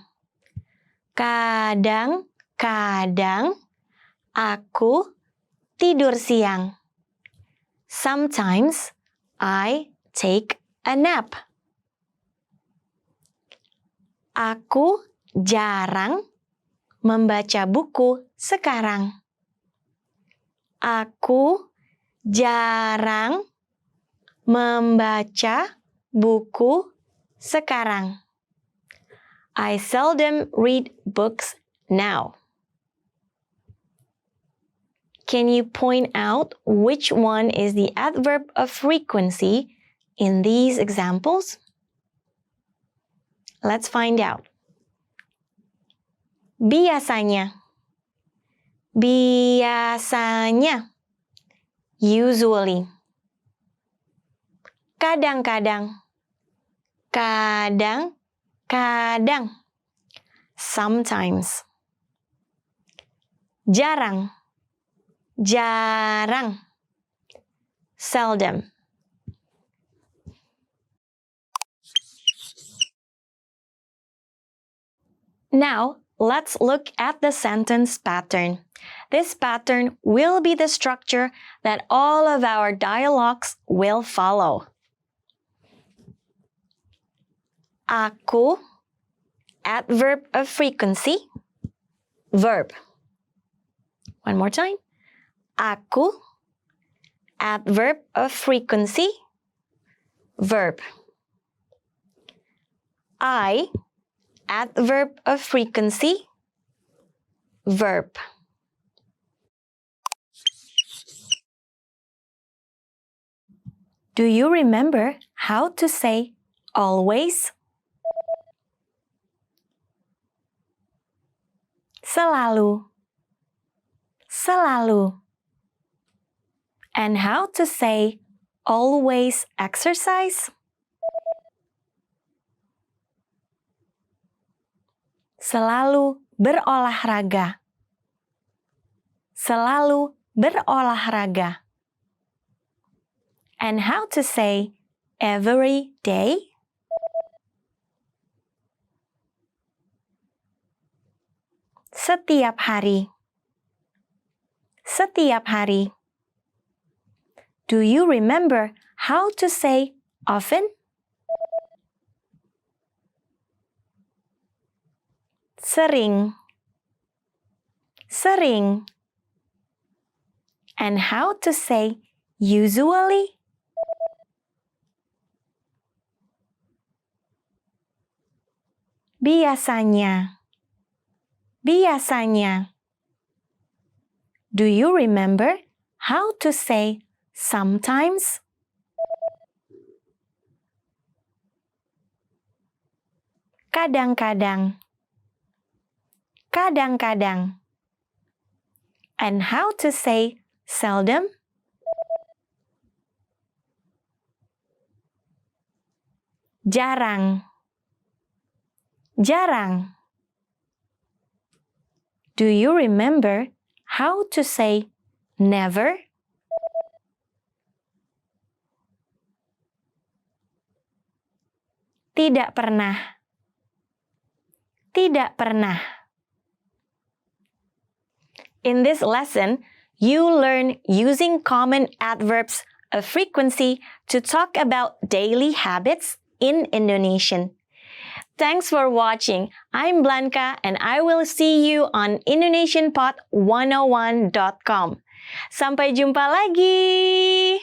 Kadang-kadang aku tidur siang. Sometimes I take a nap. Aku jarang membaca buku sekarang. Aku jarang membaca buku sekarang. I seldom read books now. Can you point out which one is the adverb of frequency in these examples? Let's find out. Biasanya. Biasanya. Usually. Kadang-kadang. Kadang-kadang. Sometimes. Jarang. Jarang. Seldom. Now, let's look at the sentence pattern. This pattern will be the structure that all of our dialogues will follow. Aku, adverb of frequency, verb. One more time. Aku, adverb of frequency, verb. I, adverb of frequency, verb. Do you remember how to say always? Selalu. Selalu. And how to say always exercise? Selalu berolahraga. Selalu berolahraga. And how to say every day? Setiap hari. Setiap hari. Do you remember how to say often? Sering. Sering. And how to say usually? Biasanya. Biasanya. Do you remember how to say sometimes? Kadang-kadang. Kadang-kadang. And how to say seldom, jarang, jarang. Do you remember how to say never? Tidak pernah. Tidak pernah. In this lesson, you learn using common adverbs of frequency to talk about daily habits in Indonesian. Thanks for watching. I'm Blanca and I will see you on indonesianpod101.com. Sampai jumpa lagi!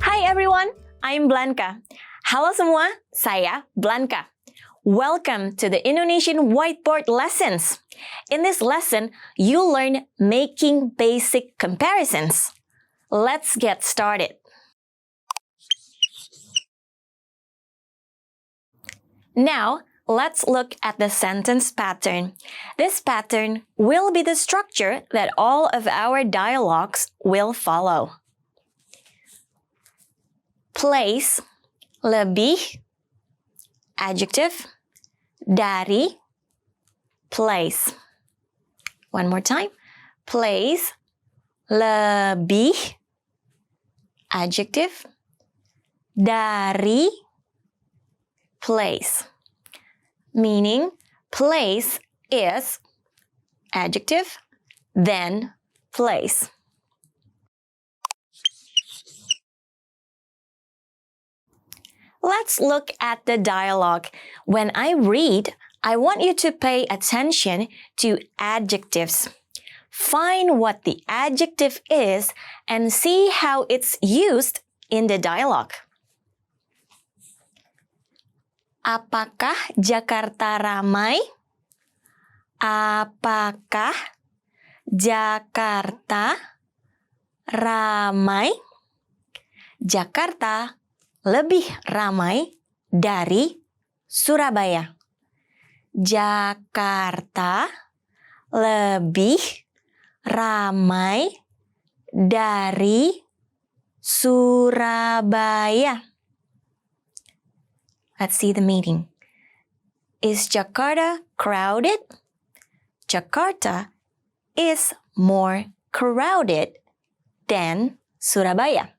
Hi everyone, I'm Blanca. Halo semua, saya Blanca. Welcome to the Indonesian Whiteboard Lessons. In this lesson, you'll learn making basic comparisons. Let's get started. Now, let's look at the sentence pattern. This pattern will be the structure that all of our dialogues will follow. Place, lebih, adjective, dari, place. One more time. Place, lebih, adjective, dari, place. Meaning, place is adjective, then place. Let's look at the dialogue. When I read, I want you to pay attention to adjectives. Find what the adjective is and see how it's used in the dialogue. Apakah Jakarta ramai? Apakah Jakarta ramai? Jakarta lebih ramai dari Surabaya. Jakarta lebih ramai dari Surabaya. Let's see the meaning. Is Jakarta crowded? Jakarta is more crowded than Surabaya.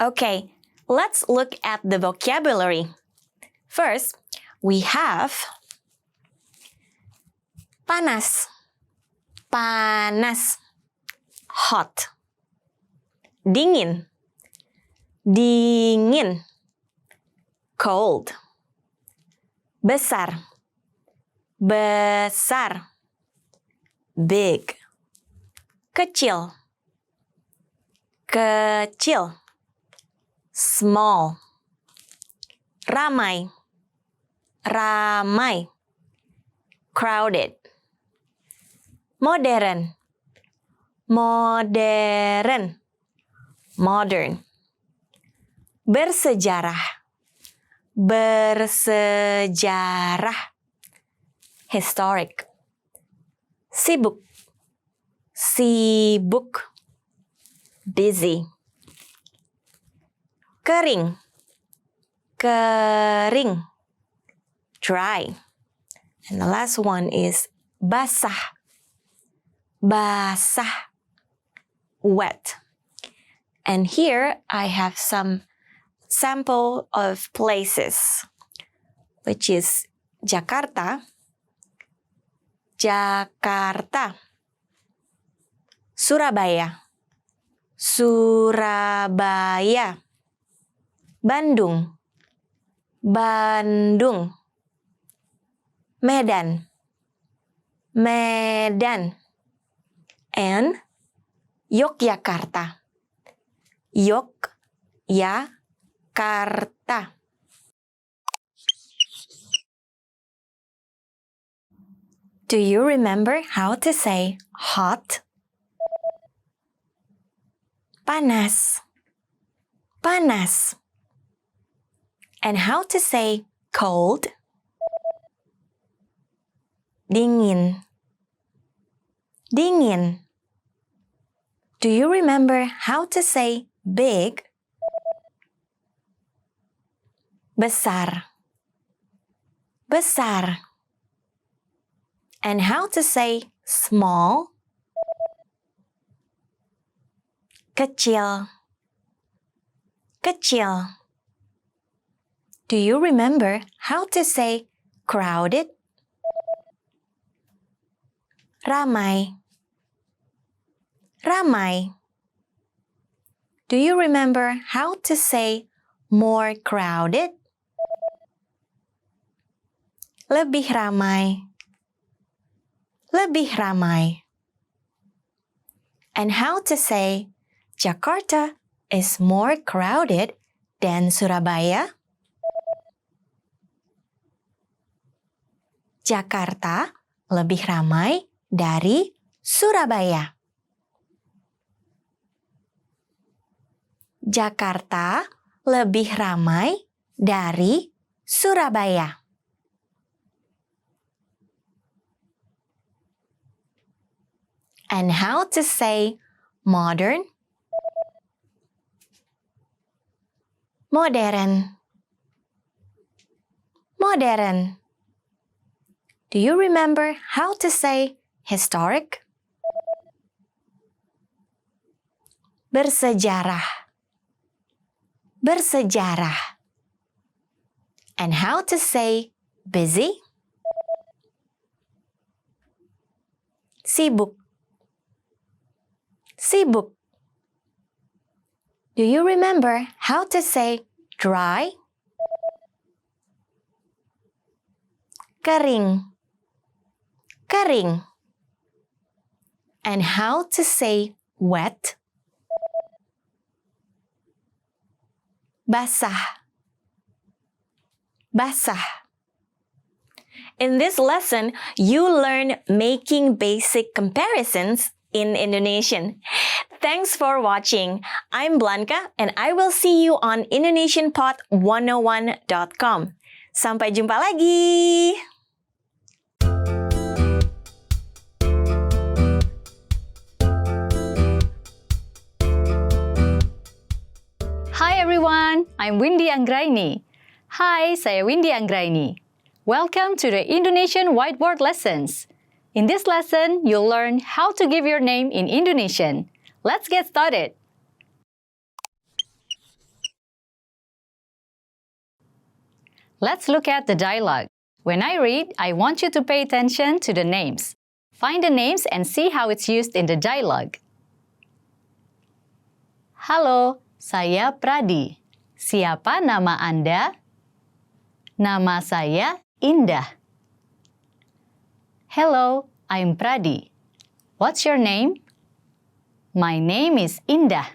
Okay, let's look at the vocabulary. First, we have panas, panas, hot. Dingin, dingin, cold. Besar, besar, big. Kecil, kecil, small. Ramai, ramai, crowded. Modern, modern, modern. Bersejarah, bersejarah, historic. Sibuk, sibuk, busy. Kering, kering, dry. And the last one is basah, basah, wet. And here I have some sample of places, which is Jakarta, Jakarta, Surabaya, Surabaya, Bandung, Bandung, Medan, Medan, and Yogyakarta, Yogyakarta. Do you remember how to say hot? Panas, panas. And how to say cold? Dingin. Dingin. Do you remember how to say big? Besar. Besar. And how to say small? Kecil. Kecil. Do you remember how to say crowded? Ramai. Ramai. Do you remember how to say more crowded? Lebih ramai. Lebih ramai. And how to say Jakarta is more crowded than Surabaya? Jakarta lebih ramai dari Surabaya. Jakarta lebih ramai dari Surabaya. And how to say modern? Modern. Modern. Do you remember how to say historic? Bersejarah. Bersejarah. And how to say busy? Sibuk. Sibuk. Do you remember how to say dry? Kering. Kering. And how to say wet? Basah. Basah. In this lesson, you learn making basic comparisons in Indonesian. Thanks for watching. I'm Blanca and I will see you on IndonesianPod101.com. Sampai jumpa lagi! Hi everyone, I'm Windy Anggraini. Hai, saya Windy Anggraini. Welcome to the Indonesian Whiteboard Lessons. In this lesson, you'll learn how to give your name in Indonesian. Let's get started. Let's look at the dialogue. When I read, I want you to pay attention to the names. Find the names and see how it's used in the dialogue. Halo, saya Pradi. Siapa nama Anda? Nama saya Indah. Hello, I'm Pradi. What's your name? My name is Indah.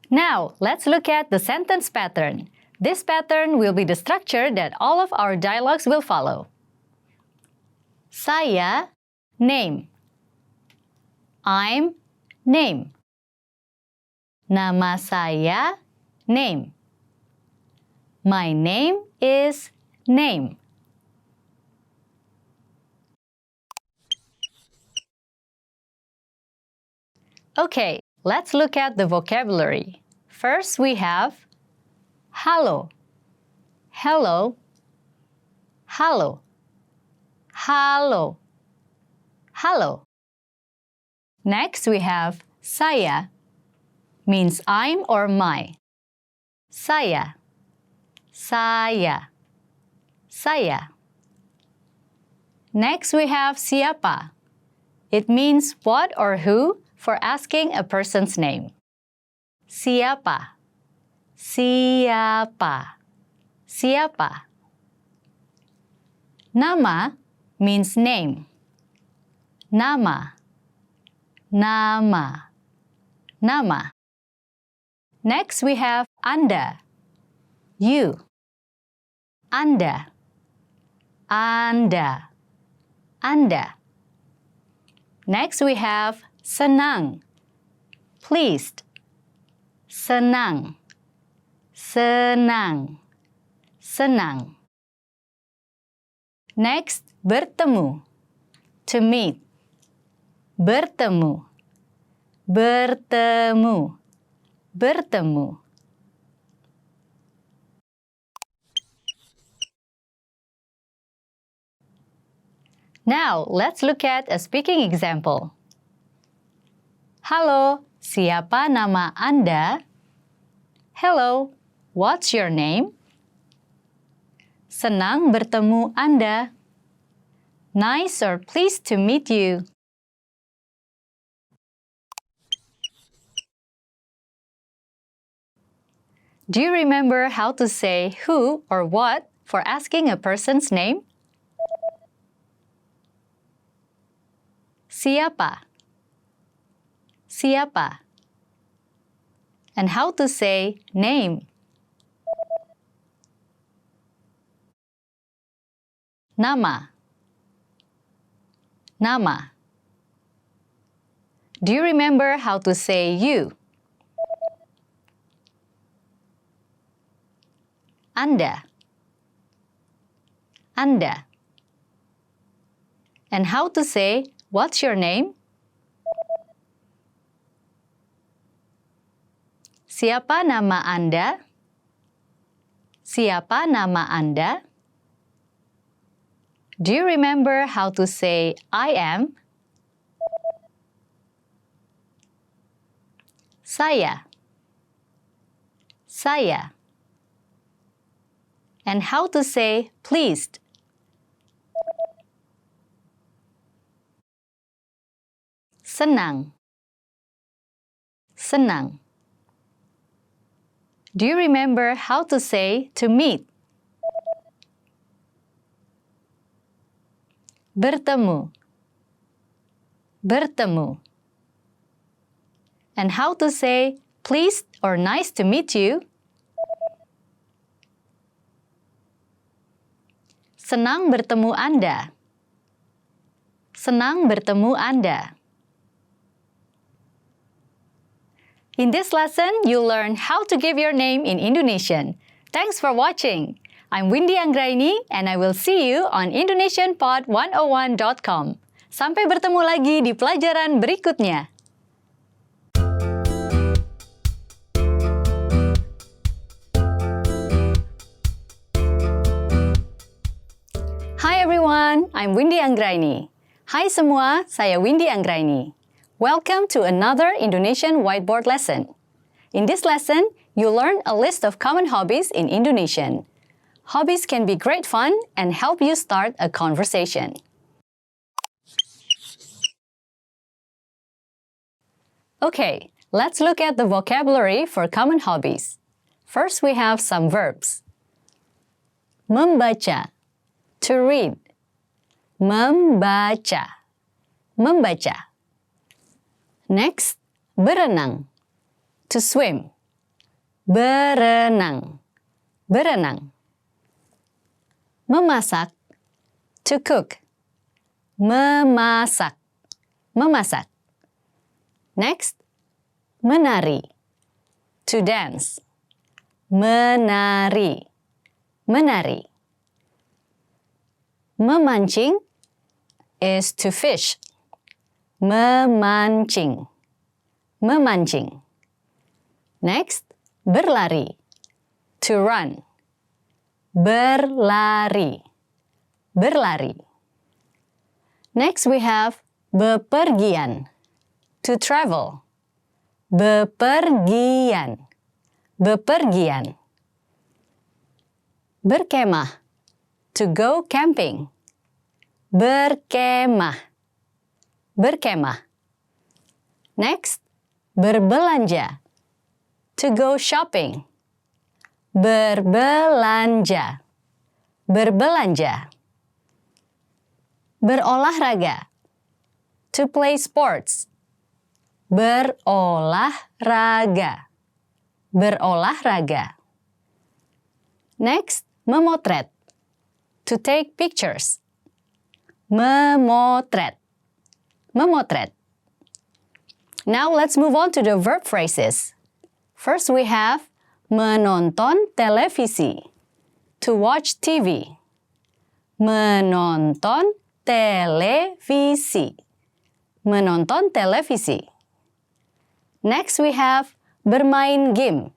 Now, let's look at the sentence pattern. This pattern will be the structure that all of our dialogues will follow. Saya, name. I'm, name. Nama saya, name. My name is name. Okay, let's look at the vocabulary. First, we have halo, hello, halo, halo, halo. Next, we have saya, means I'm or my. Saya, saya, saya. Next, we have siapa. It means what or who for asking a person's name. Siapa, siapa, siapa. Nama means name. Nama, nama, nama. Next, we have Anda, you. Anda, Anda, Anda. Next we have senang. Pleased. Senang. Senang. Senang. Next, bertemu. To meet. Bertemu. Bertemu. Bertemu. Now, let's look at a speaking example. Halo, siapa nama Anda? Hello, what's your name? Senang bertemu Anda. Nice or pleased to meet you. Do you remember how to say who or what for asking a person's name? Siapa? Siapa? And how to say name? Nama. Nama. Do you remember how to say you? Anda. Anda. And how to say, what's your name? Siapa nama Anda? Siapa nama Anda? Do you remember how to say, I am? Saya. Saya. And how to say, pleased? Senang. Senang. Do you remember how to say to meet? Bertemu. Bertemu. And how to say pleased or nice to meet you? Senang bertemu Anda. Senang bertemu Anda. In this lesson, you'll learn how to give your name in Indonesian. Thanks for watching. I'm Windy Anggraini and I will see you on IndonesianPod101.com. Sampai bertemu lagi di pelajaran berikutnya. Hi everyone, I'm Windy Anggraini. Hai semua, saya Windy Anggraini. Welcome to another Indonesian whiteboard lesson. In this lesson, you'll learn a list of common hobbies in Indonesian. Hobbies can be great fun and help you start a conversation. Okay, let's look at the vocabulary for common hobbies. First, we have some verbs. Membaca, to read. Membaca, membaca. Next, berenang, to swim. Berenang, berenang. Memasak, to cook. Memasak, memasak. Next, menari, to dance. Menari, menari. Memancing is to fish. Memancing, memancing. Next, berlari, to run. Berlari, berlari. Next we have bepergian, to travel. Bepergian, bepergian. Berkemah, to go camping. Berkemah, berkemah. Next, berbelanja, to go shopping. Berbelanja, berbelanja. Berolahraga, to play sports. Berolahraga, berolahraga. Next, memotret, to take pictures. Memotret, memotret. Now let's move on to the verb phrases. First we have menonton televisi, to watch TV. Menonton televisi. Menonton televisi. Next we have bermain game,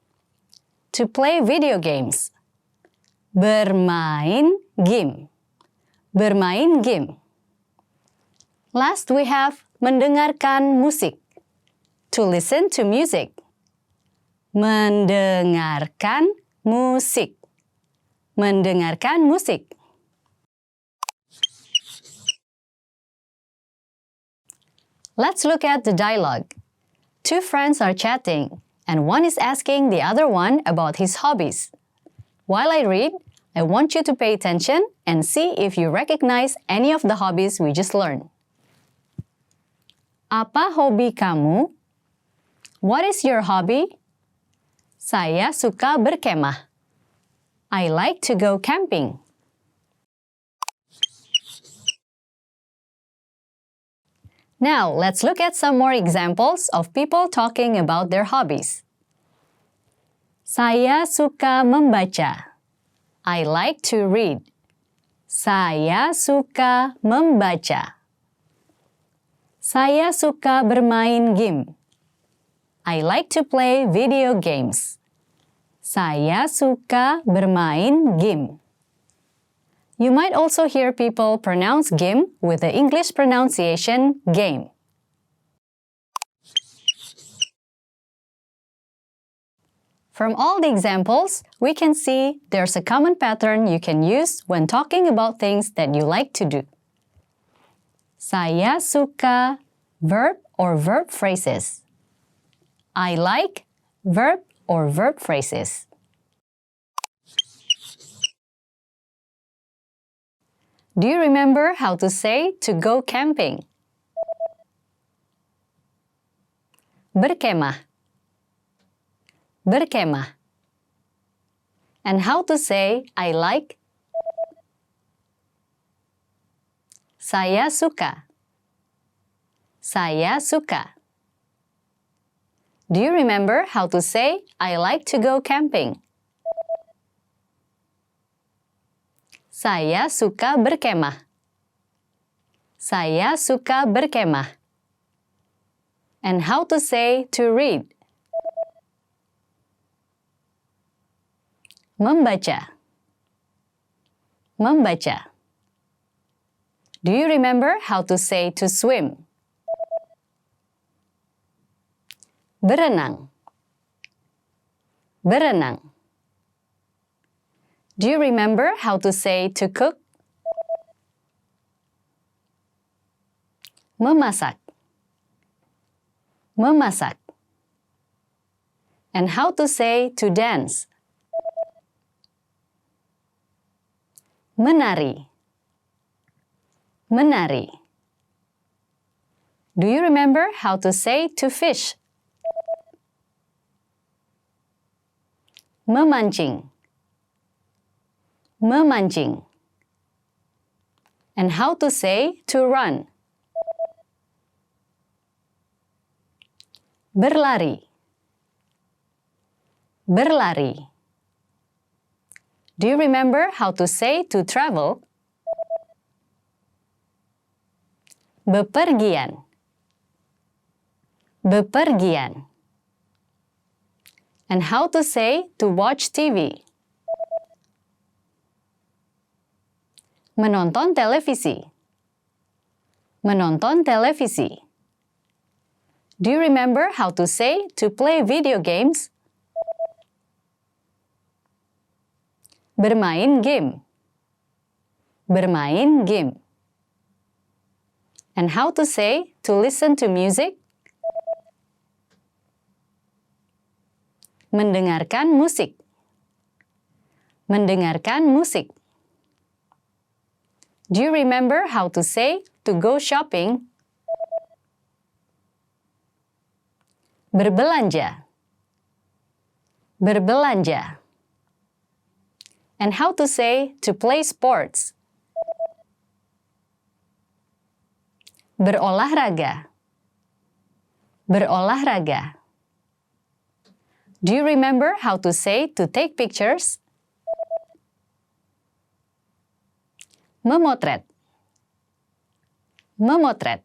to play video games. Bermain game. Bermain game. Last we have mendengarkan musik, to listen to music. Mendengarkan musik. Mendengarkan musik. Let's look at the dialogue. Two friends are chatting, and one is asking the other one about his hobbies. While I read, I want you to pay attention and see if you recognize any of the hobbies we just learned. Apa hobi kamu? What is your hobby? Saya suka berkemah. I like to go camping. Now, let's look at some more examples of people talking about their hobbies. Saya suka membaca. I like to read. Saya suka membaca. Saya suka bermain game. I like to play video games. Saya suka bermain game. You might also hear people pronounce game with the English pronunciation game. From all the examples, we can see there's a common pattern you can use when talking about things that you like to do. Saya suka verb or verb phrases. I like verb or verb phrases. Do you remember how to say to go camping? Berkemah. Berkemah. And how to say I like? Saya suka. Saya suka. Do you remember how to say I like to go camping? Saya suka berkemah. Saya suka berkemah. And how to say to read? Membaca. Membaca. Do you remember how to say to swim? Berenang. Berenang. Do you remember how to say to cook? Memasak. Memasak. And how to say to dance? Menari. Menari. Do you remember how to say to fish? Memancing. Memancing. And how to say to run? Berlari. Berlari. Do you remember how to say to travel? Bepergian. Bepergian. And how to say to watch TV? Menonton televisi. Menonton televisi. Do you remember how to say to play video games? Bermain game. Bermain game. And how to say to listen to music? Mendengarkan musik. Mendengarkan musik. Do you remember how to say to go shopping? Berbelanja. Berbelanja. And how to say to play sports? Berolahraga. Berolahraga. Do you remember how to say to take pictures? Memotret. Memotret.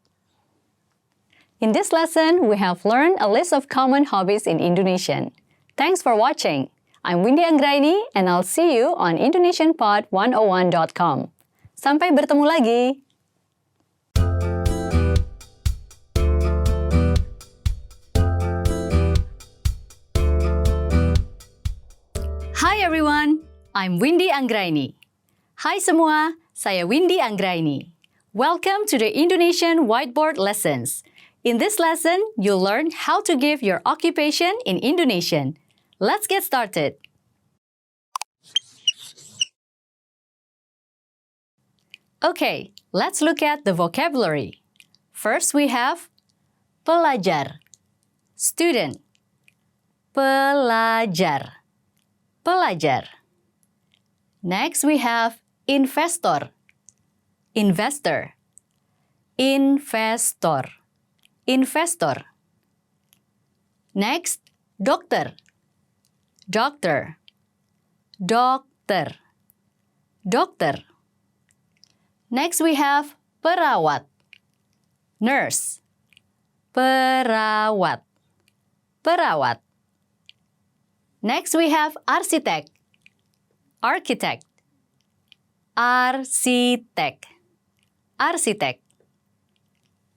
In this lesson, we have learned a list of common hobbies in Indonesian. Thanks for watching. I'm Windy Anggraini, and I'll see you on IndonesianPod101.com. Sampai bertemu lagi! Hi everyone, I'm Windy Anggraini. Hai semua, saya Windy Anggraini. Welcome to the Indonesian Whiteboard Lessons. In this lesson, you'll learn how to give your occupation in Indonesian. Let's get started. Okay, let's look at the vocabulary. First we have pelajar, student. Pelajar. Pelajar. Next we have investor. Investor. Investor. Investor. Next, dokter. Doctor. Dokter. Dokter. Next we have perawat. Nurse. Perawat. Perawat. Next we have arsitek. Architect. Arsitek. Arsitek.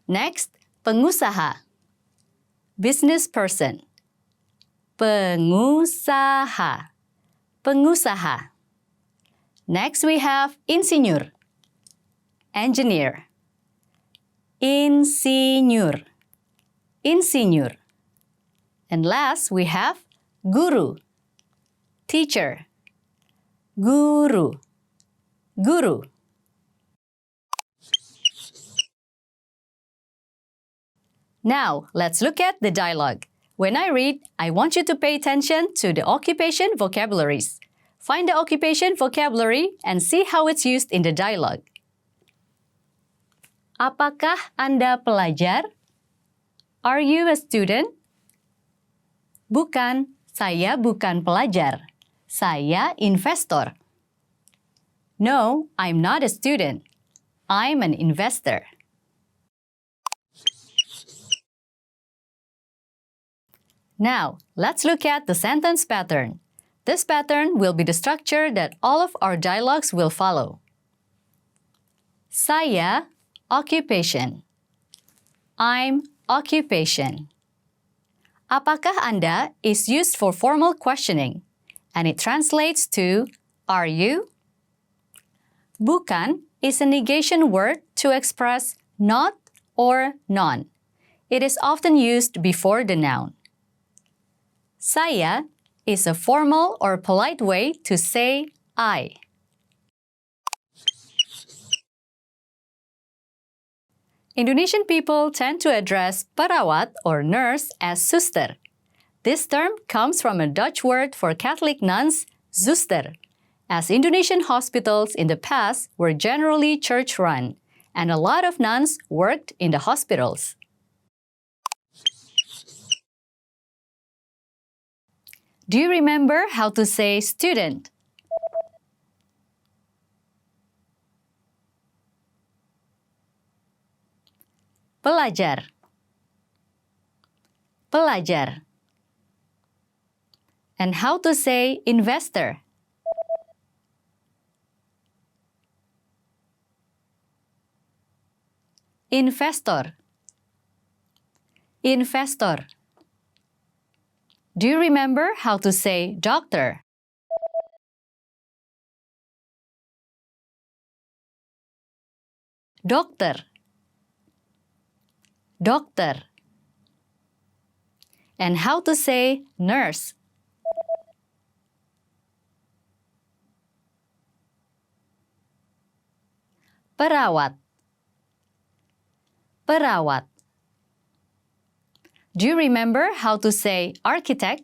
Next, pengusaha. Business person. Pengusaha. Pengusaha. Next we have insinyur. Engineer. Insinyur. Insinyur. And last we have guru. Teacher. Guru. Guru. Now, let's look at the dialogue. When I read, I want you to pay attention to the occupation vocabularies. Find the occupation vocabulary and see how it's used in the dialogue. Apakah Anda pelajar? Are you a student? Bukan, saya bukan pelajar. Saya investor. No, I'm not a student. I'm an investor. Now, let's look at the sentence pattern. This pattern will be the structure that all of our dialogues will follow. Saya, occupation. I'm, occupation. Apakah Anda is used for formal questioning, and it translates to, are you? Bukan is a negation word to express not or non. It is often used before the noun. Saya is a formal or polite way to say I. Indonesian people tend to address perawat or nurse as zuster. This term comes from a Dutch word for Catholic nuns, zuster, as Indonesian hospitals in the past were generally church-run, and a lot of nuns worked in the hospitals. Do you remember how to say student? Pelajar. Pelajar. And how to say investor? Investor. Investor. Do you remember how to say doctor? Dokter. Dokter. And how to say nurse? Perawat. Perawat. Do you remember how to say architect?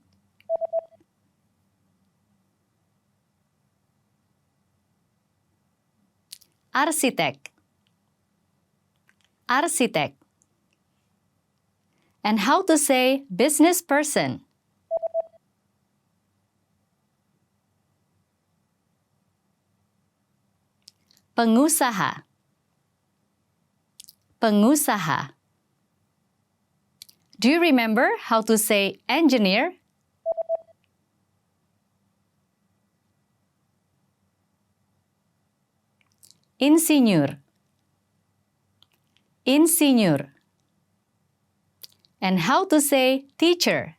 Arsitek. arsitek. And how to say business person. Pengusaha. Pengusaha. Do you remember how to say engineer? Insinyur. Insinyur. And how to say teacher?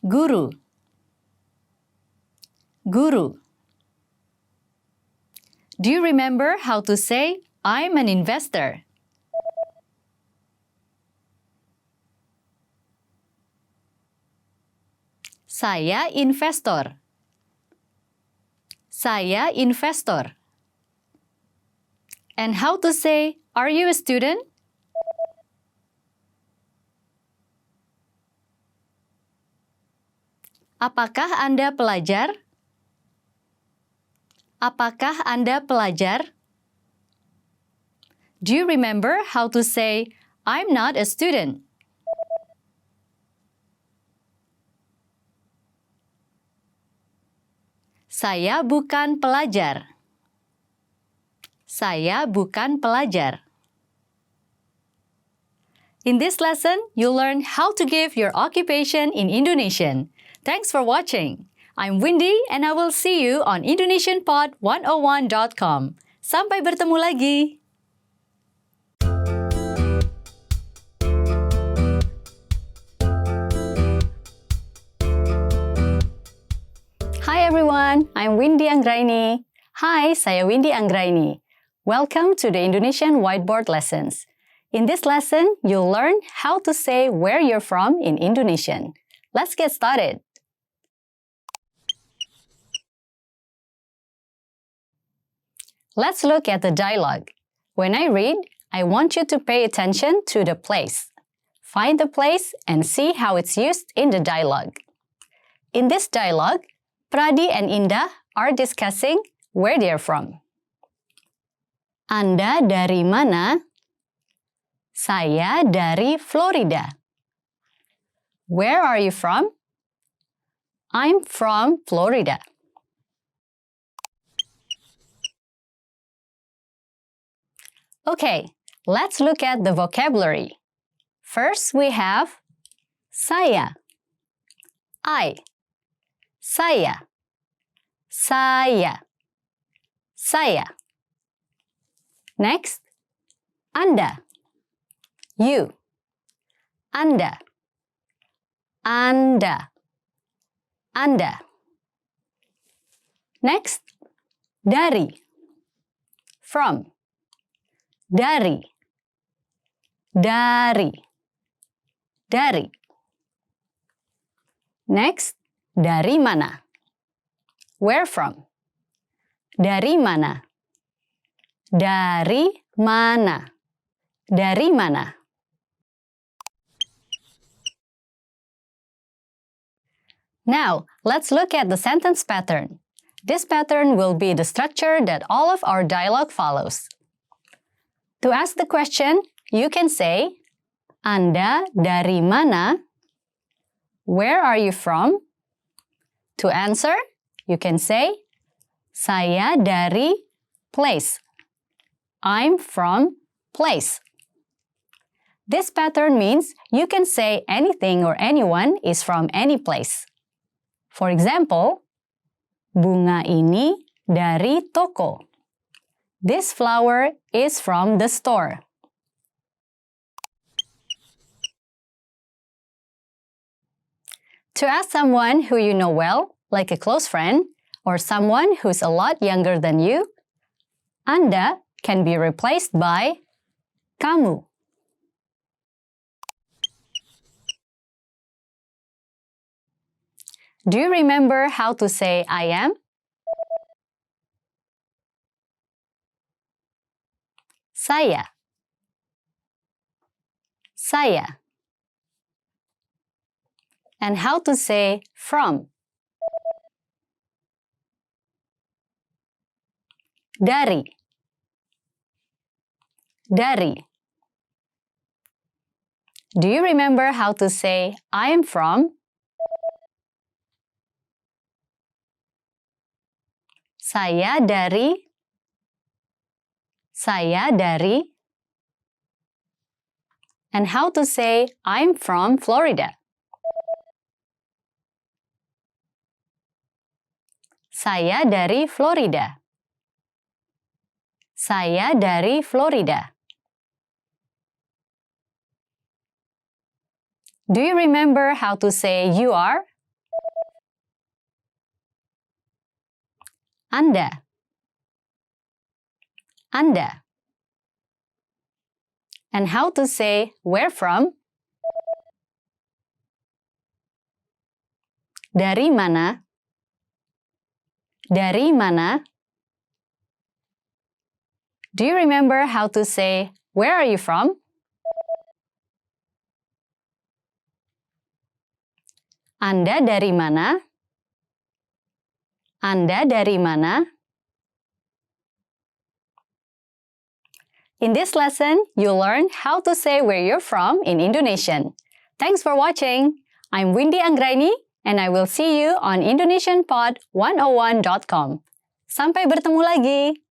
Guru. Guru. Do you remember how to say I'm an investor? Saya investor. Saya investor. And how to say, are you a student? Apakah Anda pelajar? Apakah Anda pelajar? Do you remember how to say, I'm not a student? Saya bukan pelajar. Saya bukan pelajar. In this lesson, you'll learn how to give your occupation in Indonesian. Thanks for watching. I'm Windy and I will see you on IndonesianPod101.com. Sampai bertemu lagi. Hi everyone, I'm Windy Anggraini. Hi, saya Windy Anggraini. Welcome to the Indonesian Whiteboard Lessons. In this lesson, you'll learn how to say where you're from in Indonesian. Let's get started. Let's look at the dialogue. When I read, I want you to pay attention to the place. Find the place and see how it's used in the dialogue. In this dialogue, Pradi and Indah are discussing where they are from. Anda dari mana? Saya dari Florida. Where are you from? I'm from Florida. Okay, let's look at the vocabulary. First, we have saya, I, saya, saya, saya. Next, Anda, you, Anda, Anda, Anda. Next, dari, from, dari, dari, dari. Next, dari mana? Where from? Dari mana? Dari mana? Dari mana? Now, let's look at the sentence pattern. This pattern will be the structure that all of our dialogue follows. To ask the question, you can say, Anda dari mana? Where are you from? To answer, you can say, saya dari place. I'm from place. This pattern means you can say anything or anyone is from any place. For example, bunga ini dari toko. This flower is from the store. To ask someone who you know well, like a close friend, or someone who's a lot younger than you, Anda can be replaced by kamu. Do you remember how to say I am? Saya. Saya. And how to say from? Dari. Dari. Do you remember how to say I am from? Saya dari. Saya dari. And how to say I'm from Florida? Saya dari Florida. Saya dari Florida. Do you remember how to say you are? Anda. Anda. And how to say where from? Dari mana? Dari mana? Do you remember how to say where are you from? Anda dari mana? Anda dari mana? In this lesson, you'll learn how to say where you're from in Indonesian. Thanks for watching. I'm Windy Anggraini, and I will see you on IndonesianPod101.com. Sampai bertemu lagi!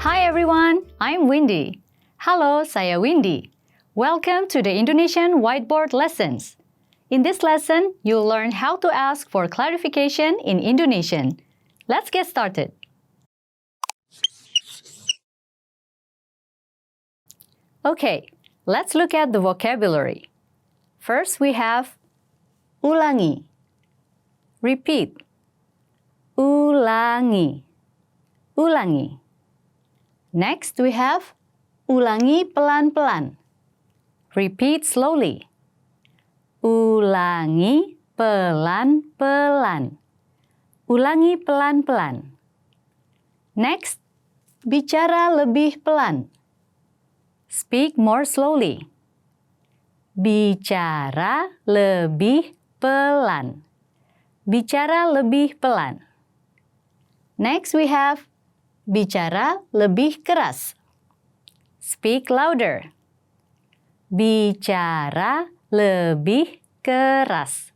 Hi everyone, I'm Windy. Halo, saya Windy. Welcome to the Indonesian Whiteboard Lessons. In this lesson, you'll learn how to ask for clarification in Indonesian. Let's get started. Okay, let's look at the vocabulary. First, we have ulangi. Repeat. Ulangi. Ulangi. Next, we have ulangi pelan-pelan. Repeat slowly. Ulangi pelan-pelan. Ulangi pelan-pelan. Next, bicara lebih pelan. Speak more slowly. Bicara lebih pelan. Bicara lebih pelan. Next, we have bicara lebih keras. Speak louder. Bicara lebih keras.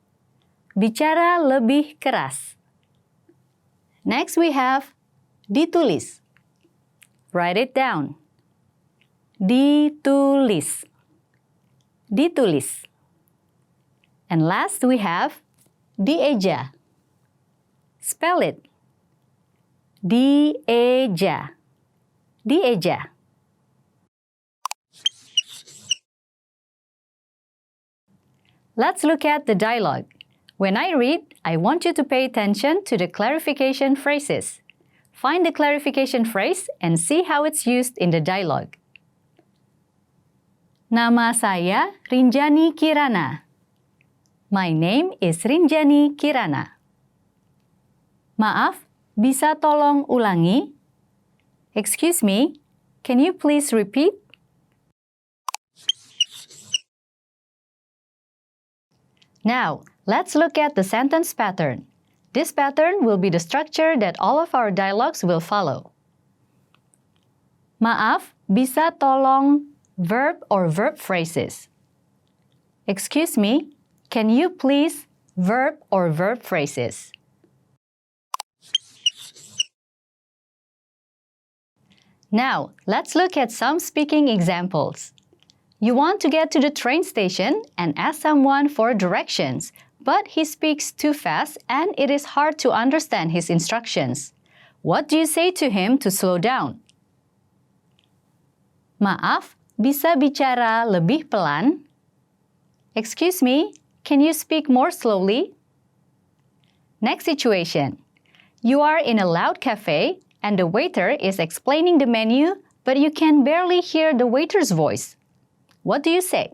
Bicara lebih keras. Next we have ditulis. Write it down. Ditulis. Ditulis. And last we have dieja. Spell it. Dieja. Dieja. Let's look at the dialogue. When I read, I want you to pay attention to the clarification phrases. Find the clarification phrase and see how it's used in the dialogue. Nama saya Rinjani Kirana. My name is Rinjani Kirana. Maaf, bisa tolong ulangi? Excuse me, can you please repeat? Now, let's look at the sentence pattern. This pattern will be the structure that all of our dialogues will follow. Maaf, bisa tolong verb or verb phrases. Excuse me, can you please verb or verb phrases? Now, let's look at some speaking examples. You want to get to the train station and ask someone for directions, but he speaks too fast and it is hard to understand his instructions. What do you say to him to slow down? Maaf, bisa bicara lebih pelan? Excuse me, can you speak more slowly? Next situation. You are in a loud cafe and the waiter is explaining the menu, but you can barely hear the waiter's voice. What do you say?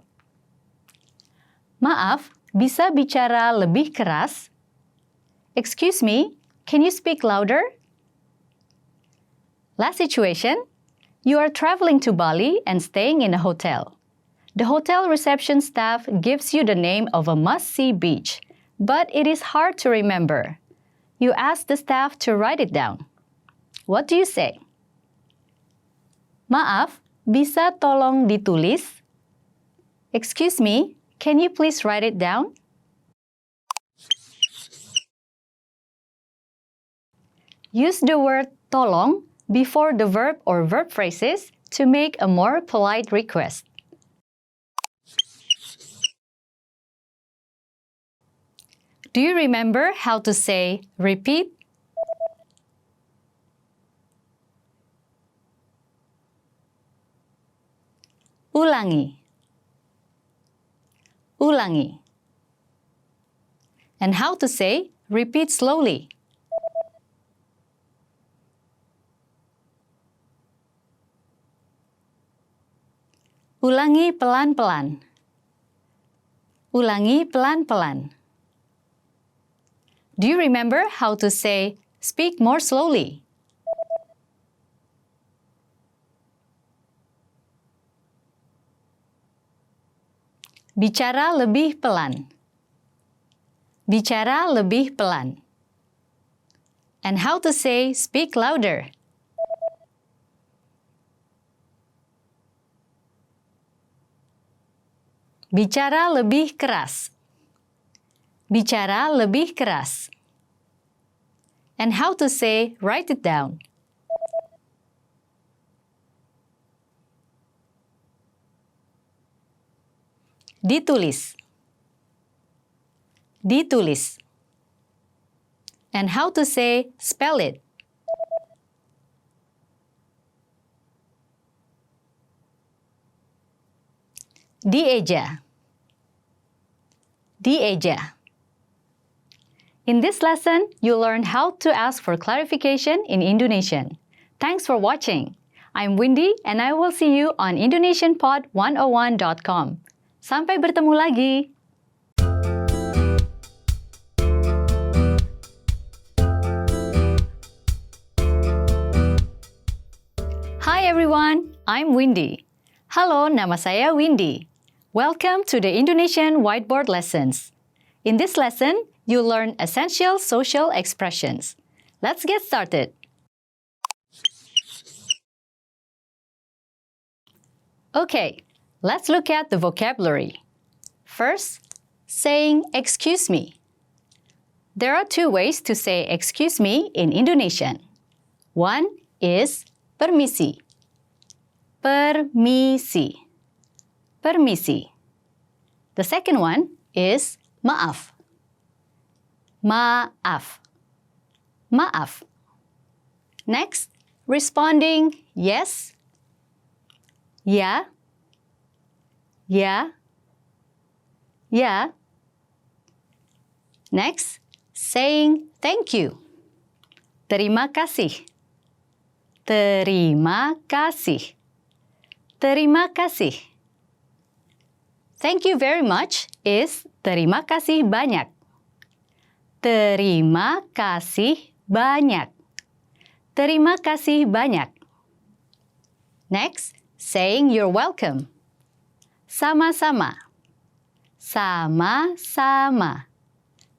Maaf, bisa bicara lebih keras? Excuse me, can you speak louder? Last situation. You are traveling to Bali and staying in a hotel. The hotel reception staff gives you the name of a must-see beach, but it is hard to remember. You ask the staff to write it down. What do you say? Maaf, bisa tolong ditulis? Excuse me, can you please write it down? Use the word tolong before the verb or verb phrases to make a more polite request. Do you remember how to say repeat? Ulangi. Ulangi. And how to say repeat slowly? Ulangi pelan-pelan. Ulangi pelan-pelan. Do you remember how to say speak more slowly? Bicara lebih pelan. Bicara lebih pelan. And how to say speak louder? Bicara lebih keras. Bicara lebih keras. And how to say write it down? Ditulis. Ditulis. And how to say spell it? Dieja. Dieja. In this lesson, you learned how to ask for clarification in Indonesian. Thanks for watching. I'm Windy and I will see you on IndonesianPod101.com. Sampai bertemu lagi. Hi everyone, I'm Windy. Halo, nama saya Windy. Welcome to the Indonesian Whiteboard Lessons. In this lesson, you'll learn essential social expressions. Let's get started. Okay, let's look at the vocabulary. First, saying excuse me. There are two ways to say excuse me in Indonesian. One is permisi. Permisi. Permisi. The second one is maaf. Maaf. Maaf. Next, responding yes, ya, ya, ya. Next, saying thank you. Terima kasih. Terima kasih. Terima kasih. Thank you very much is terima kasih banyak. Terima kasih banyak. Terima kasih banyak. Next, saying you're welcome. Sama-sama. Sama-sama.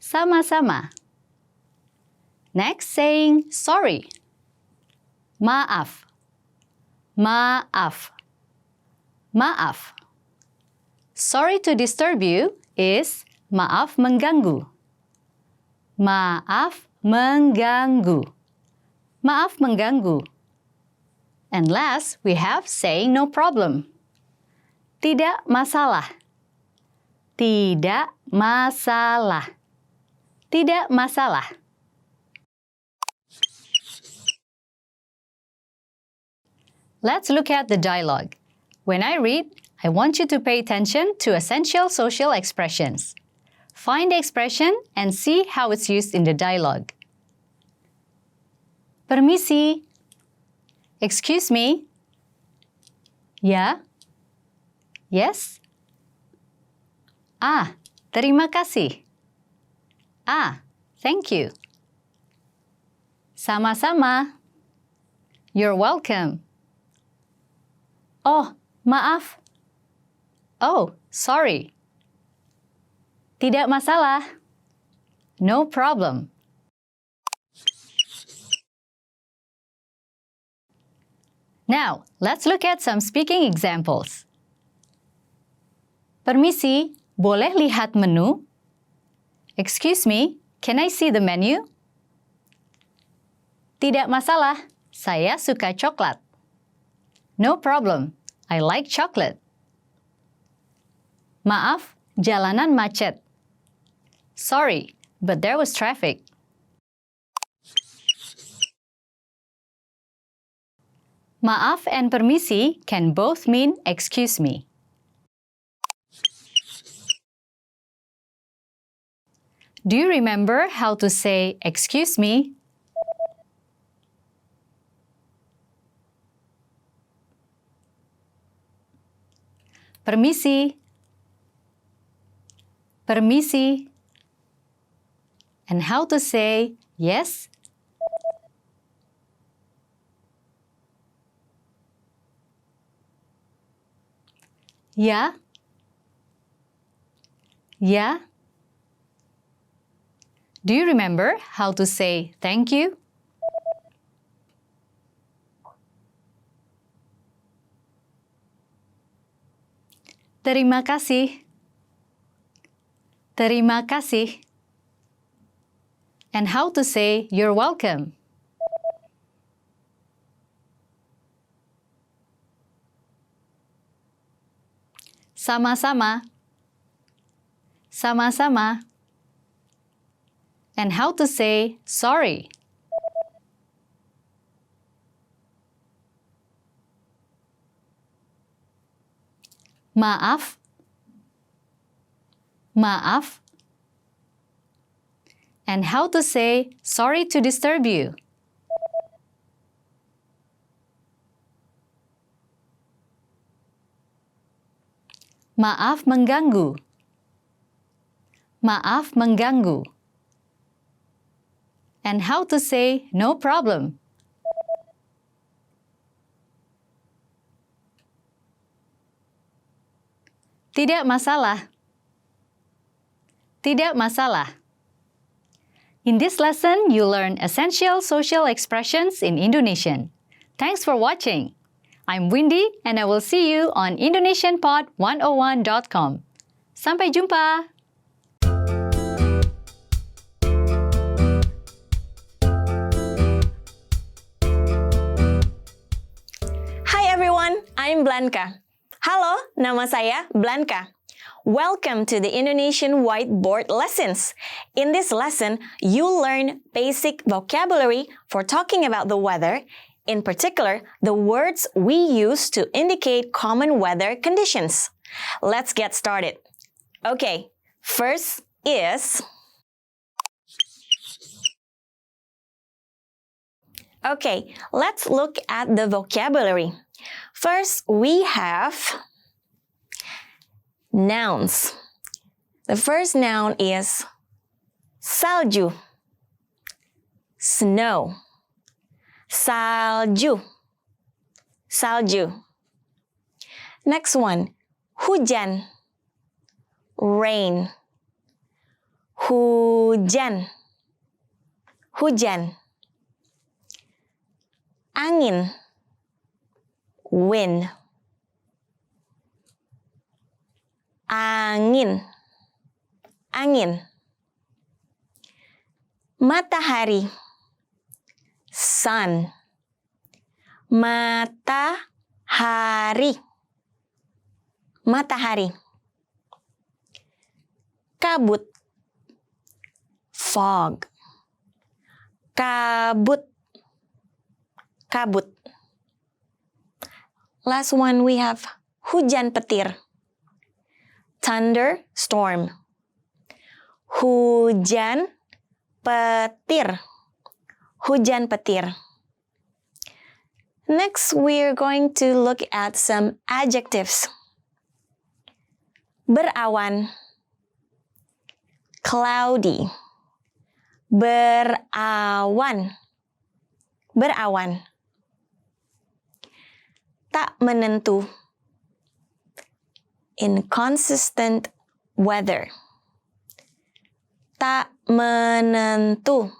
Sama-sama. Next, saying sorry. Maaf. Maaf. Maaf. Sorry to disturb you is maaf mengganggu. Maaf mengganggu. Maaf mengganggu. And last, we have saying no problem. Tidak masalah. Tidak masalah. Tidak masalah. Let's look at the dialogue. When I read, I want you to pay attention to essential social expressions. Find the expression and see how it's used in the dialogue. Permisi. Excuse me. Ya. Yes. Ah, terima kasih. Ah, thank you. Sama-sama. You're welcome. Oh, maaf. Oh, sorry. Tidak masalah. No problem. Now, let's look at some speaking examples. Permisi, boleh lihat menu? Excuse me, can I see the menu? Tidak masalah, saya suka coklat. No problem, I like chocolate. Maaf, jalanan macet. Sorry, but there was traffic. Maaf and permisi can both mean excuse me. Do you remember how to say excuse me? Permisi. Permisi. And how to say yes? Ya. Ya. Do you remember how to say thank you? Terima kasih. Terima kasih. And how to say you're welcome? Sama-sama. Sama-sama. And how to say sorry? Maaf. Maaf. And how to say sorry to disturb you? Maaf mengganggu. Maaf mengganggu. And how to say no problem? Tidak masalah. Tidak masalah. In this lesson, you learn essential social expressions in Indonesian. Thanks for watching. I'm Windy, and I will see you on IndonesianPod101.com. Sampai jumpa! Hi everyone, I'm Blanca. Halo, nama saya Blanca. Welcome to the Indonesian Whiteboard Lessons. In this lesson, you'll learn basic vocabulary for talking about the weather, in particular, the words we use to indicate common weather conditions. Let's get started. Okay, first is... Okay, let's look at the vocabulary. First, we have nouns. The first noun is salju, snow. Salju, salju. Next one, hujan, rain. Hujan, hujan. Angin, wind. Angin, angin. Matahari, sun. Matahari, matahari. Kabut, fog. Kabut, kabut. Last one we have hujan petir. Thunderstorm. Hujan petir. Hujan petir. Next, we're going to look at some adjectives. Berawan. Cloudy. Berawan. Berawan. Tak menentu. inconsistent weather. Tak menentu.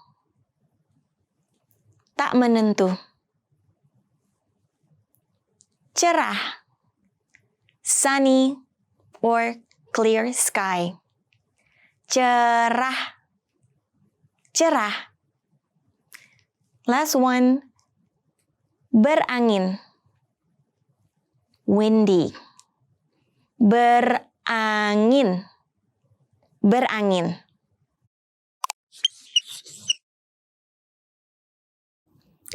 Tak menentu. Cerah. Sunny or clear sky. Cerah. Cerah. Last one. Berangin. Windy. Berangin. Berangin.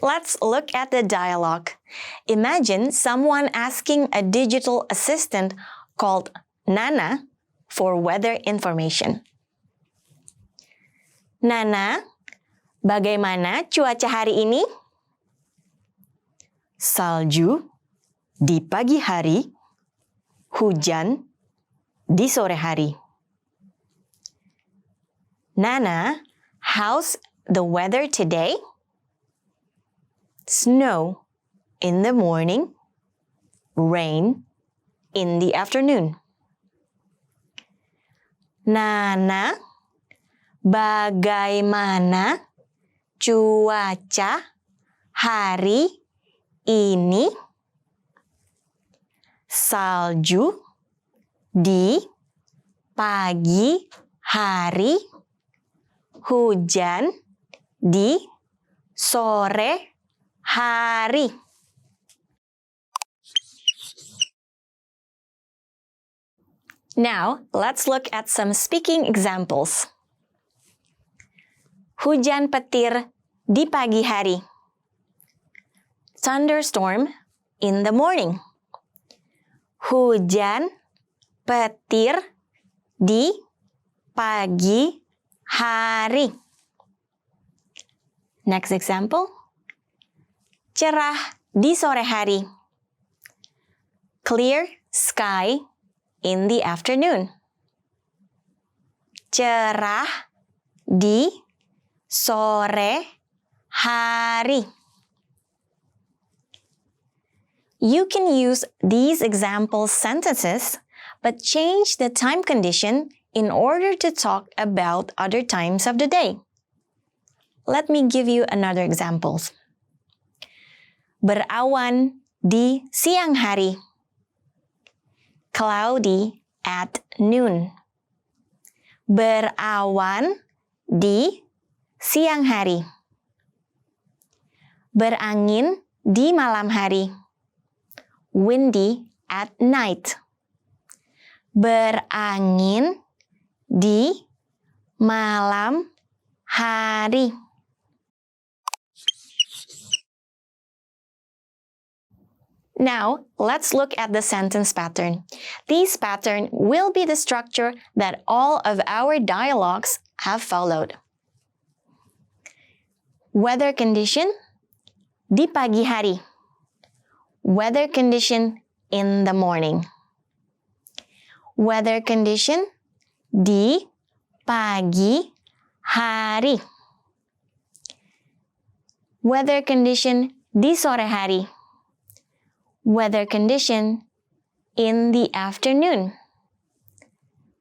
Let's look at the dialogue. Imagine someone asking a digital assistant called Nana for weather information. Nana, bagaimana cuaca hari ini? Salju di pagi hari, hujan di sore hari. Nana, how's the weather today? Snow in the morning, rain in the afternoon. Nana, bagaimana cuaca hari ini? Salju di pagi hari, hujan di sore hari. Now, let's look at some speaking examples. Hujan petir di pagi hari. Thunderstorm in the morning. Hujan petir di pagi hari. Next example. Cerah di sore hari. Clear sky in the afternoon. Cerah di sore hari. You can use these example sentences, but change the time condition in order to talk about other times of the day. Let me give you another examples. Berawan di siang hari. Cloudy at noon. Berawan di siang hari. Berangin di malam hari. Windy at night. Berangin di malam hari. Now, let's look at the sentence pattern. This pattern will be the structure that all of our dialogues have followed. Weather condition di pagi hari. Weather condition in the morning. Weather condition di pagi hari. Weather condition di sore hari. Weather condition in the afternoon.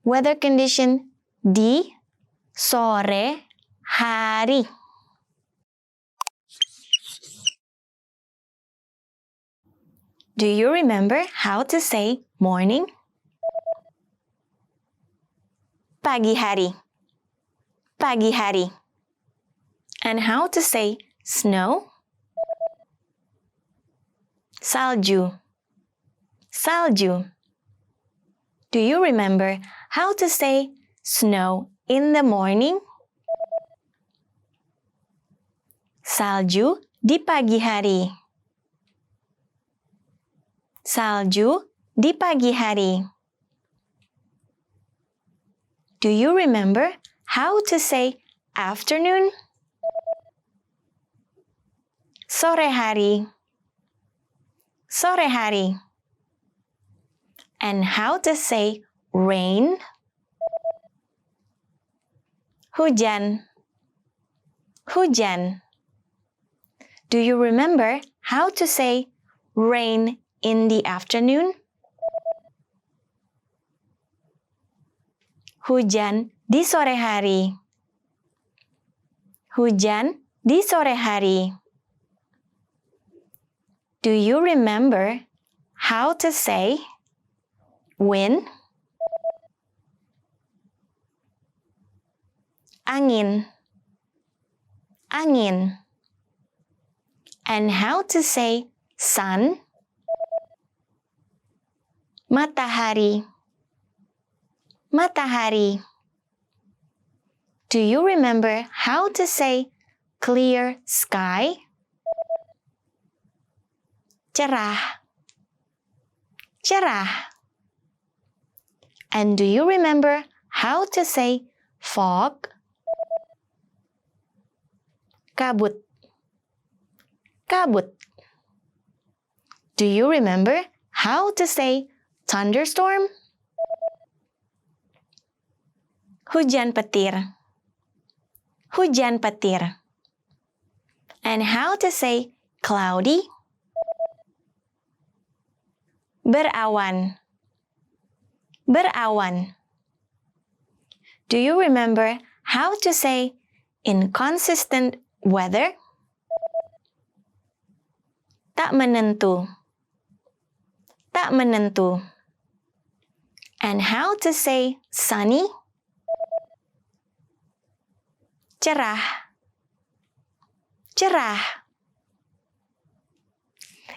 Weather condition di sore hari. Do you remember how to say morning? Pagi hari. Pagi hari. And how to say snow? Salju. Salju. Do you remember how to say snow in the morning? Salju di pagi hari. Salju di pagi hari. Do you remember how to say afternoon? Sore hari. Sore hari. And how to say rain? Hujan. Hujan. Do you remember how to say rain in the afternoon? Hujan di sore hari. Hujan di sore hari. Do you remember how to say wind? Angin. Angin. And how to say sun? Matahari. Matahari. Do you remember how to say clear sky? Cerah. Cerah. And do you remember how to say fog? Kabut. Kabut. Do you remember how to say thunderstorm? Hujan petir. Hujan petir. And how to say cloudy? Berawan. Berawan. Do you remember how to say inconsistent weather? Tak menentu. Tak menentu. And how to say sunny? Cerah. Cerah.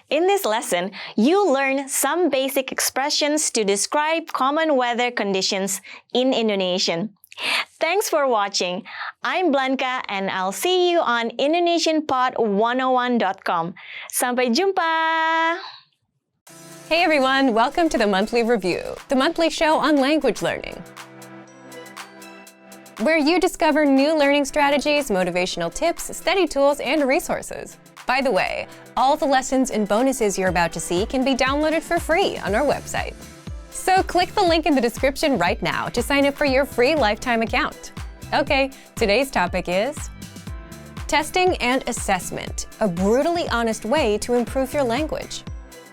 In this lesson, you learn some basic expressions to describe common weather conditions in Indonesian. Thanks for watching. I'm Blanca and I'll see you on IndonesianPod101.com. Sampai jumpa! Hey everyone, welcome to the Monthly Review, the monthly show on language learning, where you discover new learning strategies, motivational tips, study tools, and resources. By the way, all the lessons and bonuses you're about to see can be downloaded for free on our website. So click the link in the description right now to sign up for your free lifetime account. Okay, today's topic is testing and assessment, a brutally honest way to improve your language.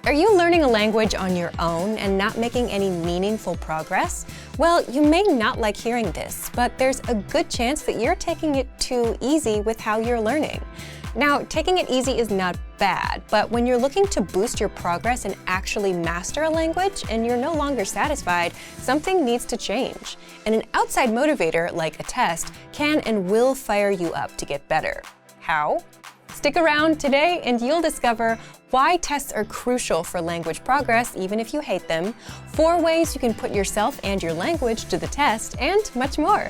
Are you learning a language on your own and not making any meaningful progress? Well, you may not like hearing this, but there's a good chance that you're taking it too easy with how you're learning. Now, taking it easy is not bad, but when you're looking to boost your progress and actually master a language and you're no longer satisfied, something needs to change. And an outside motivator, like a test, can and will fire you up to get better. How? Stick around today and you'll discover why tests are crucial for language progress even if you hate them, 4 ways you can put yourself and your language to the test, and much more.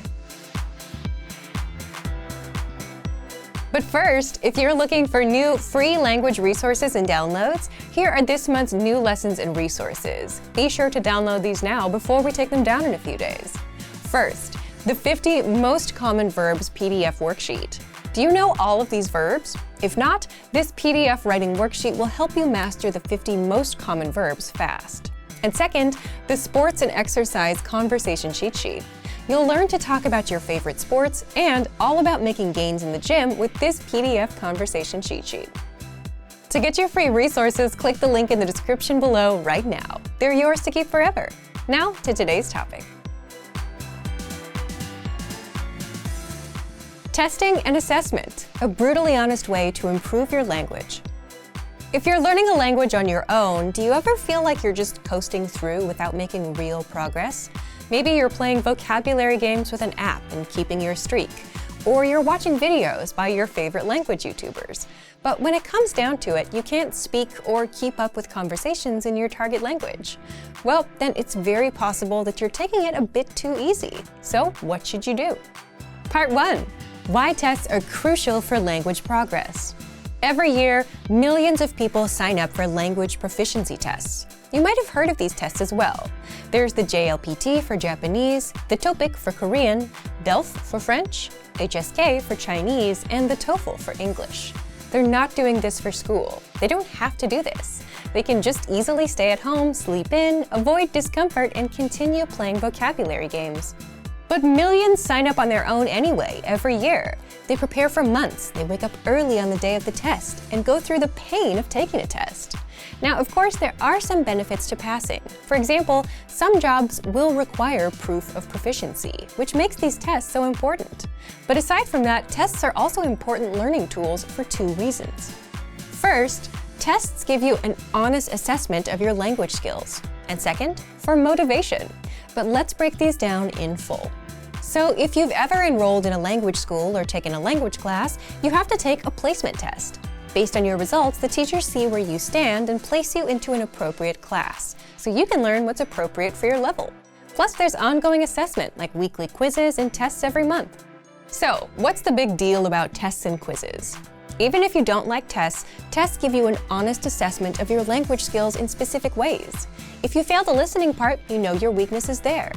But first, if you're looking for new free language resources and downloads, here are this month's new lessons and resources. Be sure to download these now before we take them down in a few days. First, the 50 most common verbs PDF worksheet. Do you know all of these verbs? If not, this PDF writing worksheet will help you master the 50 most common verbs fast. And second, the sports and exercise conversation cheat sheet. You'll learn to talk about your favorite sports and all about making gains in the gym with this PDF conversation cheat sheet. To get your free resources, click the link in the description below right now. They're yours to keep forever. Now to today's topic. Testing and assessment, a brutally honest way to improve your language. If you're learning a language on your own, do you ever feel like you're just coasting through without making real progress? Maybe you're playing vocabulary games with an app and keeping your streak, or you're watching videos by your favorite language YouTubers. But when it comes down to it, you can't speak or keep up with conversations in your target language. Well, then it's very possible that you're taking it a bit too easy. So what should you do? Part 1. Why tests are crucial for language progress. Every year, millions of people sign up for language proficiency tests. You might have heard of these tests as well. There's the JLPT for Japanese, the TOPIK for Korean, DELF for French, HSK for Chinese, and the TOEFL for English. They're not doing this for school. They don't have to do this. They can just easily stay at home, sleep in, avoid discomfort, and continue playing vocabulary games. But millions sign up on their own anyway, every year. They prepare for months, they wake up early on the day of the test, and go through the pain of taking a test. Now, of course, there are some benefits to passing. For example, some jobs will require proof of proficiency, which makes these tests so important. But aside from that, tests are also important learning tools for two reasons. First, tests give you an honest assessment of your language skills. And second, for motivation. But let's break these down in full. So if you've ever enrolled in a language school or taken a language class, you have to take a placement test. Based on your results, the teachers see where you stand and place you into an appropriate class, so you can learn what's appropriate for your level. Plus, there's ongoing assessment, like weekly quizzes and tests every month. So, what's the big deal about tests and quizzes? Even if you don't like tests, tests give you an honest assessment of your language skills in specific ways. If you fail the listening part, you know your weakness is there.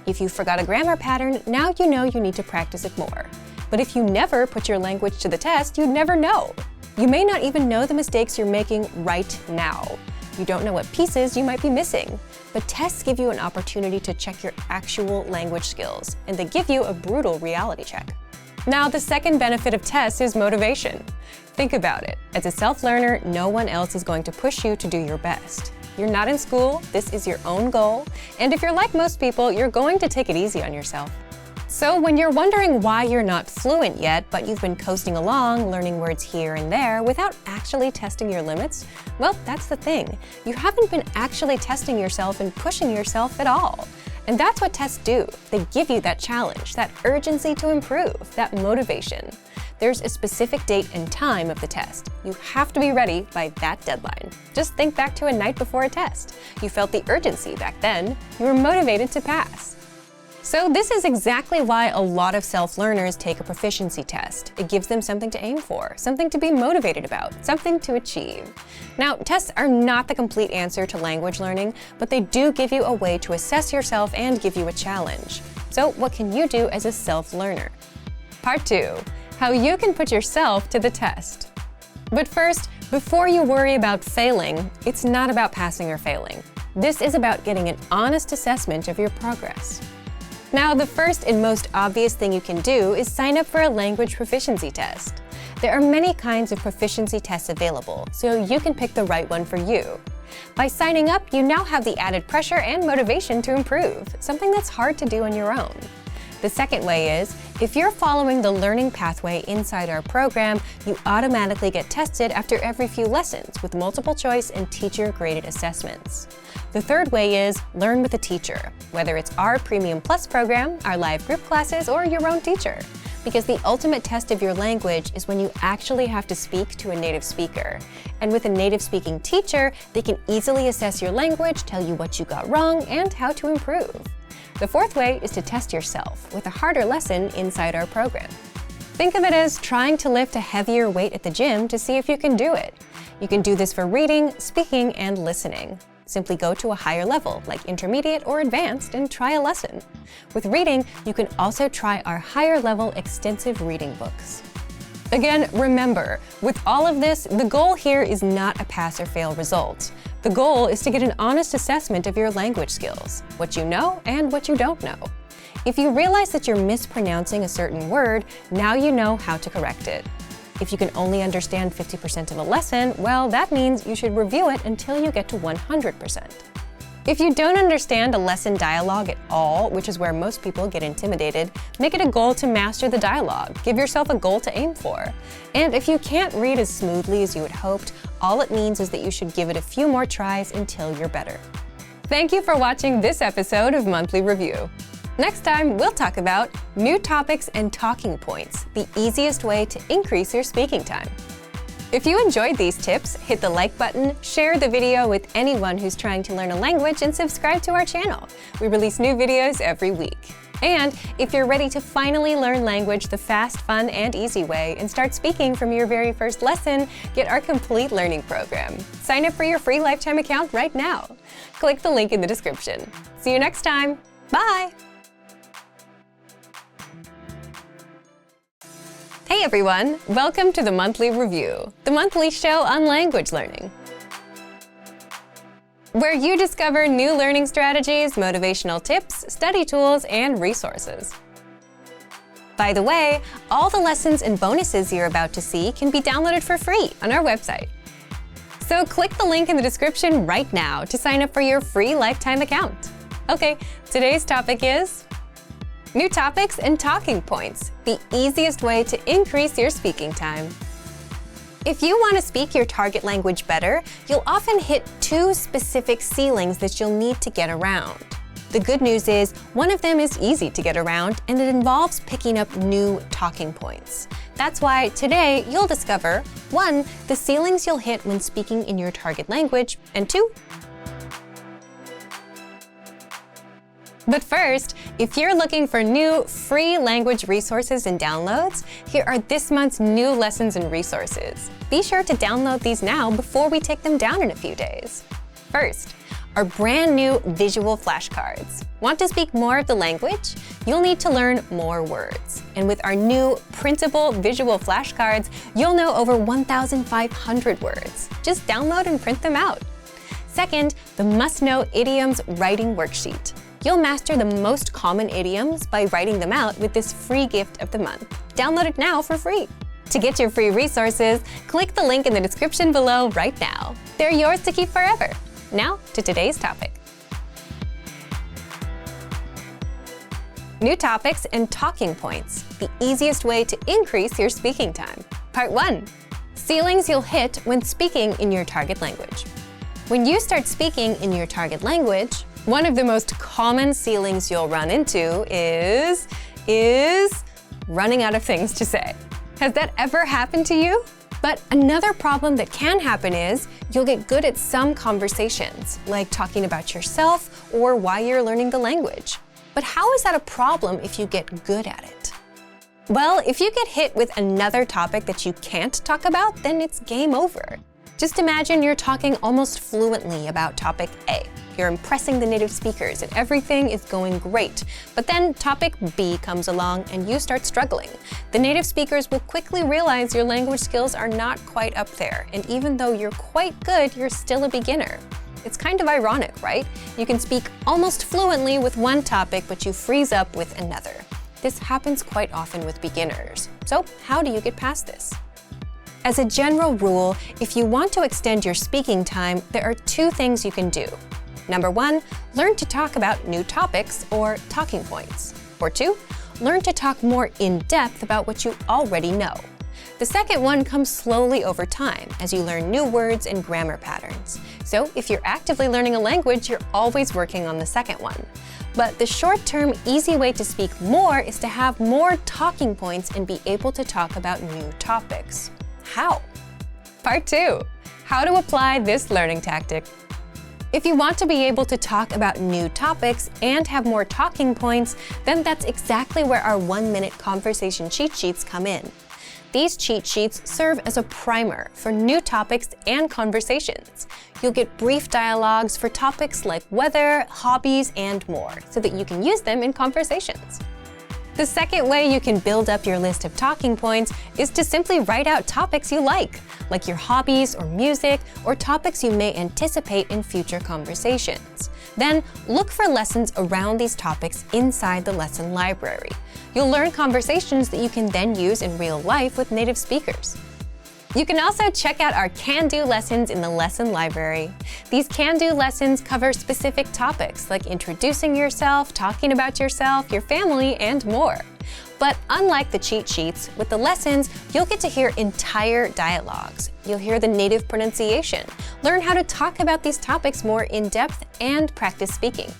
If you forgot a grammar pattern, now you know you need to practice it more. But if you never put your language to the test, you'd never know. You may not even know the mistakes you're making right now. You don't know what pieces you might be missing. But tests give you an opportunity to check your actual language skills, and they give you a brutal reality check. Now, the second benefit of tests is motivation. Think about it. As a self-learner, no one else is going to push you to do your best. You're not in school, this is your own goal, and if you're like most people, you're going to take it easy on yourself. So when you're wondering why you're not fluent yet, but you've been coasting along, learning words here and there without actually testing your limits, well, that's the thing. You haven't been actually testing yourself and pushing yourself at all. And that's what tests do. They give you that challenge, that urgency to improve, that motivation. There's a specific date and time of the test. You have to be ready by that deadline. Just think back to a night before a test. You felt the urgency back then. You were motivated to pass. So this is exactly why a lot of self-learners take a proficiency test. It gives them something to aim for, something to be motivated about, something to achieve. Now, tests are not the complete answer to language learning, but they do give you a way to assess yourself and give you a challenge. So what can you do as a self-learner? Part 2. How you can put yourself to the test. But first, before you worry about failing, it's not about passing or failing. This is about getting an honest assessment of your progress. Now, the first and most obvious thing you can do is sign up for a language proficiency test. There are many kinds of proficiency tests available, so you can pick the right one for you. By signing up, you now have the added pressure and motivation to improve, something that's hard to do on your own. The second way is, if you're following the learning pathway inside our program, you automatically get tested after every few lessons with multiple choice and teacher-graded assessments. The third way is learn with a teacher, whether it's our Premium Plus program, our live group classes, or your own teacher. Because the ultimate test of your language is when you actually have to speak to a native speaker. And with a native speaking teacher, they can easily assess your language, tell you what you got wrong, and how to improve. The fourth way is to test yourself with a harder lesson inside our program. Think of it as trying to lift a heavier weight at the gym to see if you can do it. You can do this for reading, speaking, and listening. Simply go to a higher level, like intermediate or advanced, and try a lesson. With reading, you can also try our higher level extensive reading books. Again, remember, with all of this, the goal here is not a pass or fail result. The goal is to get an honest assessment of your language skills, what you know and what you don't know. If you realize that you're mispronouncing a certain word, now you know how to correct it. If you can only understand 50% of a lesson, well, that means you should review it until you get to 100%. If you don't understand a lesson dialogue at all, which is where most people get intimidated, make it a goal to master the dialogue. Give yourself a goal to aim for. And if you can't read as smoothly as you had hoped, all it means is that you should give it a few more tries until you're better. Thank you for watching this episode of Monthly Review. Next time, we'll talk about new topics and talking points, the easiest way to increase your speaking time. If you enjoyed these tips, hit the like button, share the video with anyone who's trying to learn a language, and subscribe to our channel. We release new videos every week. And if you're ready to finally learn language the fast, fun, and easy way and start speaking from your very first lesson, get our complete learning program. Sign up for your free lifetime account right now. Click the link in the description. See you next time. Bye! Hey everyone! Welcome to the Monthly Review, the monthly show on language learning, where you discover new learning strategies, motivational tips, study tools, and resources. By the way, all the lessons and bonuses you're about to see can be downloaded for free on our website. So click the link in the description right now to sign up for your free lifetime account. Okay, today's topic is new topics and talking points, the easiest way to increase your speaking time. If you want to speak your target language better, you'll often hit two specific ceilings that you'll need to get around. The good news is, one of them is easy to get around, and it involves picking up new talking points. That's why today you'll discover 1. The ceilings you'll hit when speaking in your target language, and 2. But first, if you're looking for new free language resources and downloads, here are this month's new lessons and resources. Be sure to download these now before we take them down in a few days. First, our brand new visual flashcards. Want to speak more of the language? You'll need to learn more words. And with our new printable visual flashcards, you'll know over 1,500 words. Just download and print them out. Second, the must-know idioms writing worksheet. You'll master the most common idioms by writing them out with this free gift of the month. Download it now for free. To get your free resources, click the link in the description below right now. They're yours to keep forever. Now to today's topic. New topics and talking points, the easiest way to increase your speaking time. Part 1. Ceilings you'll hit when speaking in your target language. When you start speaking in your target language, one of the most common ceilings you'll run into is running out of things to say. Has that ever happened to you? But another problem that can happen is you'll get good at some conversations, like talking about yourself or why you're learning the language. But how is that a problem if you get good at it? Well, if you get hit with another topic that you can't talk about, then it's game over. Just imagine you're talking almost fluently about topic A. You're impressing the native speakers and everything is going great. But then topic B comes along and you start struggling. The native speakers will quickly realize your language skills are not quite up there. And even though you're quite good, you're still a beginner. It's kind of ironic, right? You can speak almost fluently with one topic, but you freeze up with another. This happens quite often with beginners. So how do you get past this? As a general rule, if you want to extend your speaking time, there are two things you can do. Number 1, learn to talk about new topics or talking points. Or 2, learn to talk more in depth about what you already know. The second one comes slowly over time as you learn new words and grammar patterns. So if you're actively learning a language, you're always working on the second one. But the short-term, easy way to speak more is to have more talking points and be able to talk about new topics. How? Part 2, how to apply this learning tactic. If you want to be able to talk about new topics and have more talking points, then that's exactly where our 1-minute conversation cheat sheets come in. These cheat sheets serve as a primer for new topics and conversations. You'll get brief dialogues for topics like weather, hobbies, and more, so that you can use them in conversations. The second way you can build up your list of talking points is to simply write out topics you like your hobbies or music, or topics you may anticipate in future conversations. Then, look for lessons around these topics inside the lesson library. You'll learn conversations that you can then use in real life with native speakers. You can also check out our can-do lessons in the lesson library. These can-do lessons cover specific topics like introducing yourself, talking about yourself, your family, and more. But unlike the cheat sheets, with the lessons, you'll get to hear entire dialogues. You'll hear the native pronunciation, learn how to talk about these topics more in depth, and practice speaking.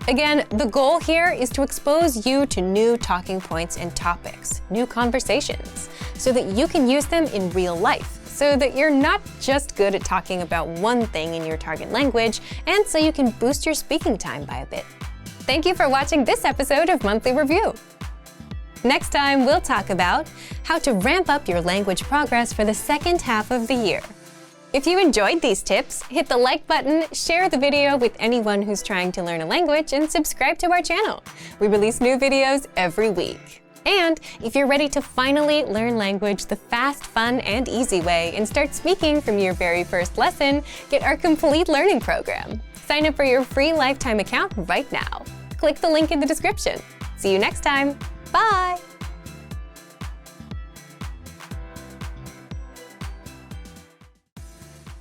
Again, the goal here is to expose you to new talking points and topics, new conversations, so that you can use them in real life, so that you're not just good at talking about one thing in your target language, and so you can boost your speaking time by a bit. Thank you for watching this episode of Monthly Review. Next time, we'll talk about how to ramp up your language progress for the second half of the year. If you enjoyed these tips, hit the like button, share the video with anyone who's trying to learn a language, and subscribe to our channel. We release new videos every week. And if you're ready to finally learn language the fast, fun, and easy way and start speaking from your very first lesson, get our complete learning program. Sign up for your free lifetime account right now. Click the link in the description. See you next time. Bye!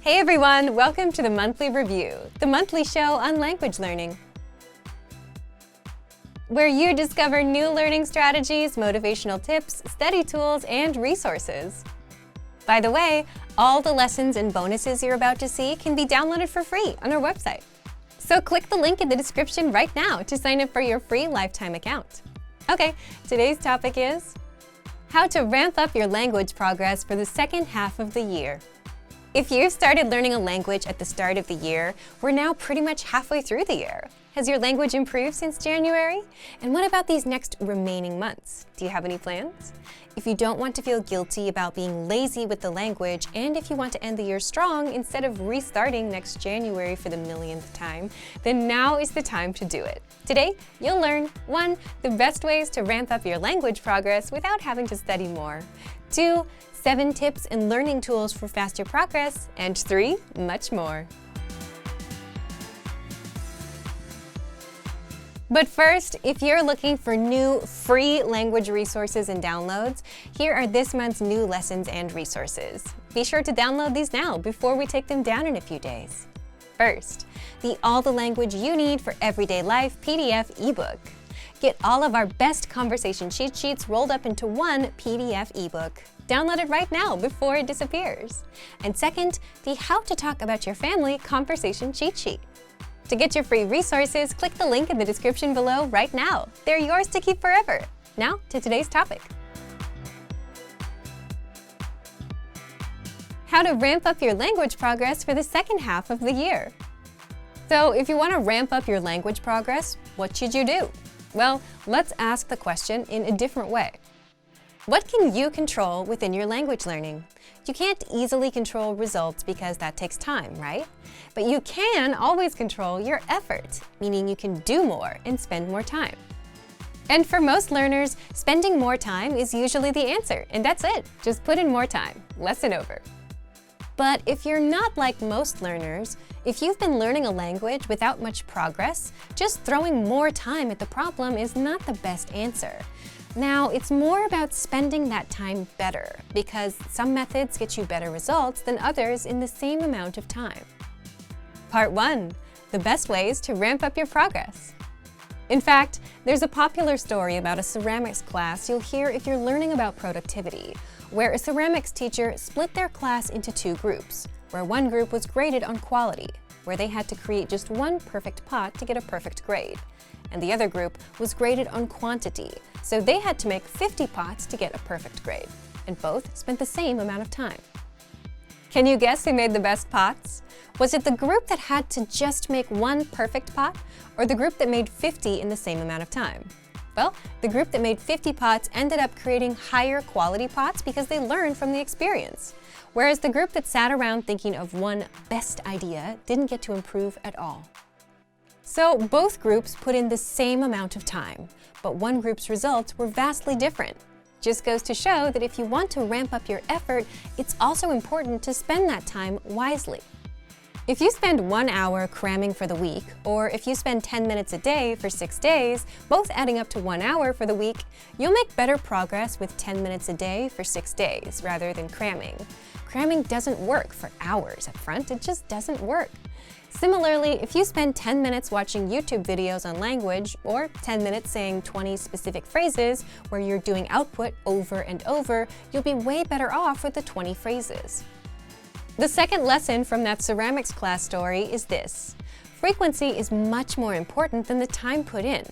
Hey everyone, welcome to the Monthly Review, the monthly show on language learning, where you discover new learning strategies, motivational tips, study tools, and resources. By the way, all the lessons and bonuses you're about to see can be downloaded for free on our website. So click the link in the description right now to sign up for your free lifetime account. Okay, today's topic is how to ramp up your language progress for the second half of the year. If you started learning a language at the start of the year, we're now pretty much halfway through the year. Has your language improved since January? And what about these next remaining months? Do you have any plans? If you don't want to feel guilty about being lazy with the language, and if you want to end the year strong instead of restarting next January for the millionth time, then now is the time to do it. Today, you'll learn 1. The best ways to ramp up your language progress without having to study more. 2. 7 tips and learning tools for faster progress. And 3. Much more. But first, if you're looking for new free language resources and downloads, here are this month's new lessons and resources. Be sure to download these now before we take them down in a few days. First, the All the Language You Need for Everyday Life PDF ebook. Get all of our best conversation cheat sheets rolled up into one PDF ebook. Download it right now before it disappears. And second, the How to Talk About Your Family conversation cheat sheet. To get your free resources, click the link in the description below right now. They're yours to keep forever. Now to today's topic. How to ramp up your language progress for the second half of the year. So if you want to ramp up your language progress, what should you do? Well, let's ask the question in a different way. What can you control within your language learning? You can't easily control results because that takes time, right? But you can always control your effort, meaning you can do more and spend more time. And for most learners, spending more time is usually the answer, and that's it. Just put in more time. Lesson over. But if you're not like most learners, if you've been learning a language without much progress, just throwing more time at the problem is not the best answer. Now, it's more about spending that time better, because some methods get you better results than others in the same amount of time. Part 1. The best ways to ramp up your progress. In fact, there's a popular story about a ceramics class you'll hear if you're learning about productivity, where a ceramics teacher split their class into 2 groups, where one group was graded on quality, where they had to create just one perfect pot to get a perfect grade, and the other group was graded on quantity, so they had to make 50 pots to get a perfect grade, and both spent the same amount of time. Can you guess who made the best pots? Was it the group that had to just make one perfect pot, or the group that made 50 in the same amount of time? Well, the group that made 50 pots ended up creating higher quality pots because they learned from the experience, whereas the group that sat around thinking of one best idea didn't get to improve at all. So both groups put in the same amount of time, but one group's results were vastly different. Just goes to show that if you want to ramp up your effort, it's also important to spend that time wisely. If you spend 1 hour cramming for the week, or if you spend 10 minutes a day for 6 days, both adding up to 1 hour for the week, you'll make better progress with 10 minutes a day for 6 days rather than cramming. Cramming doesn't work for hours up front, it just doesn't work. Similarly, if you spend 10 minutes watching YouTube videos on language, or 10 minutes saying 20 specific phrases where you're doing output over and over, you'll be way better off with the 20 phrases. The second lesson from that ceramics class story is this. Frequency is much more important than the time put in.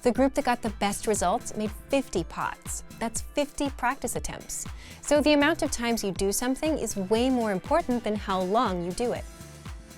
The group that got the best results made 50 pots. That's 50 practice attempts. So the amount of times you do something is way more important than how long you do it.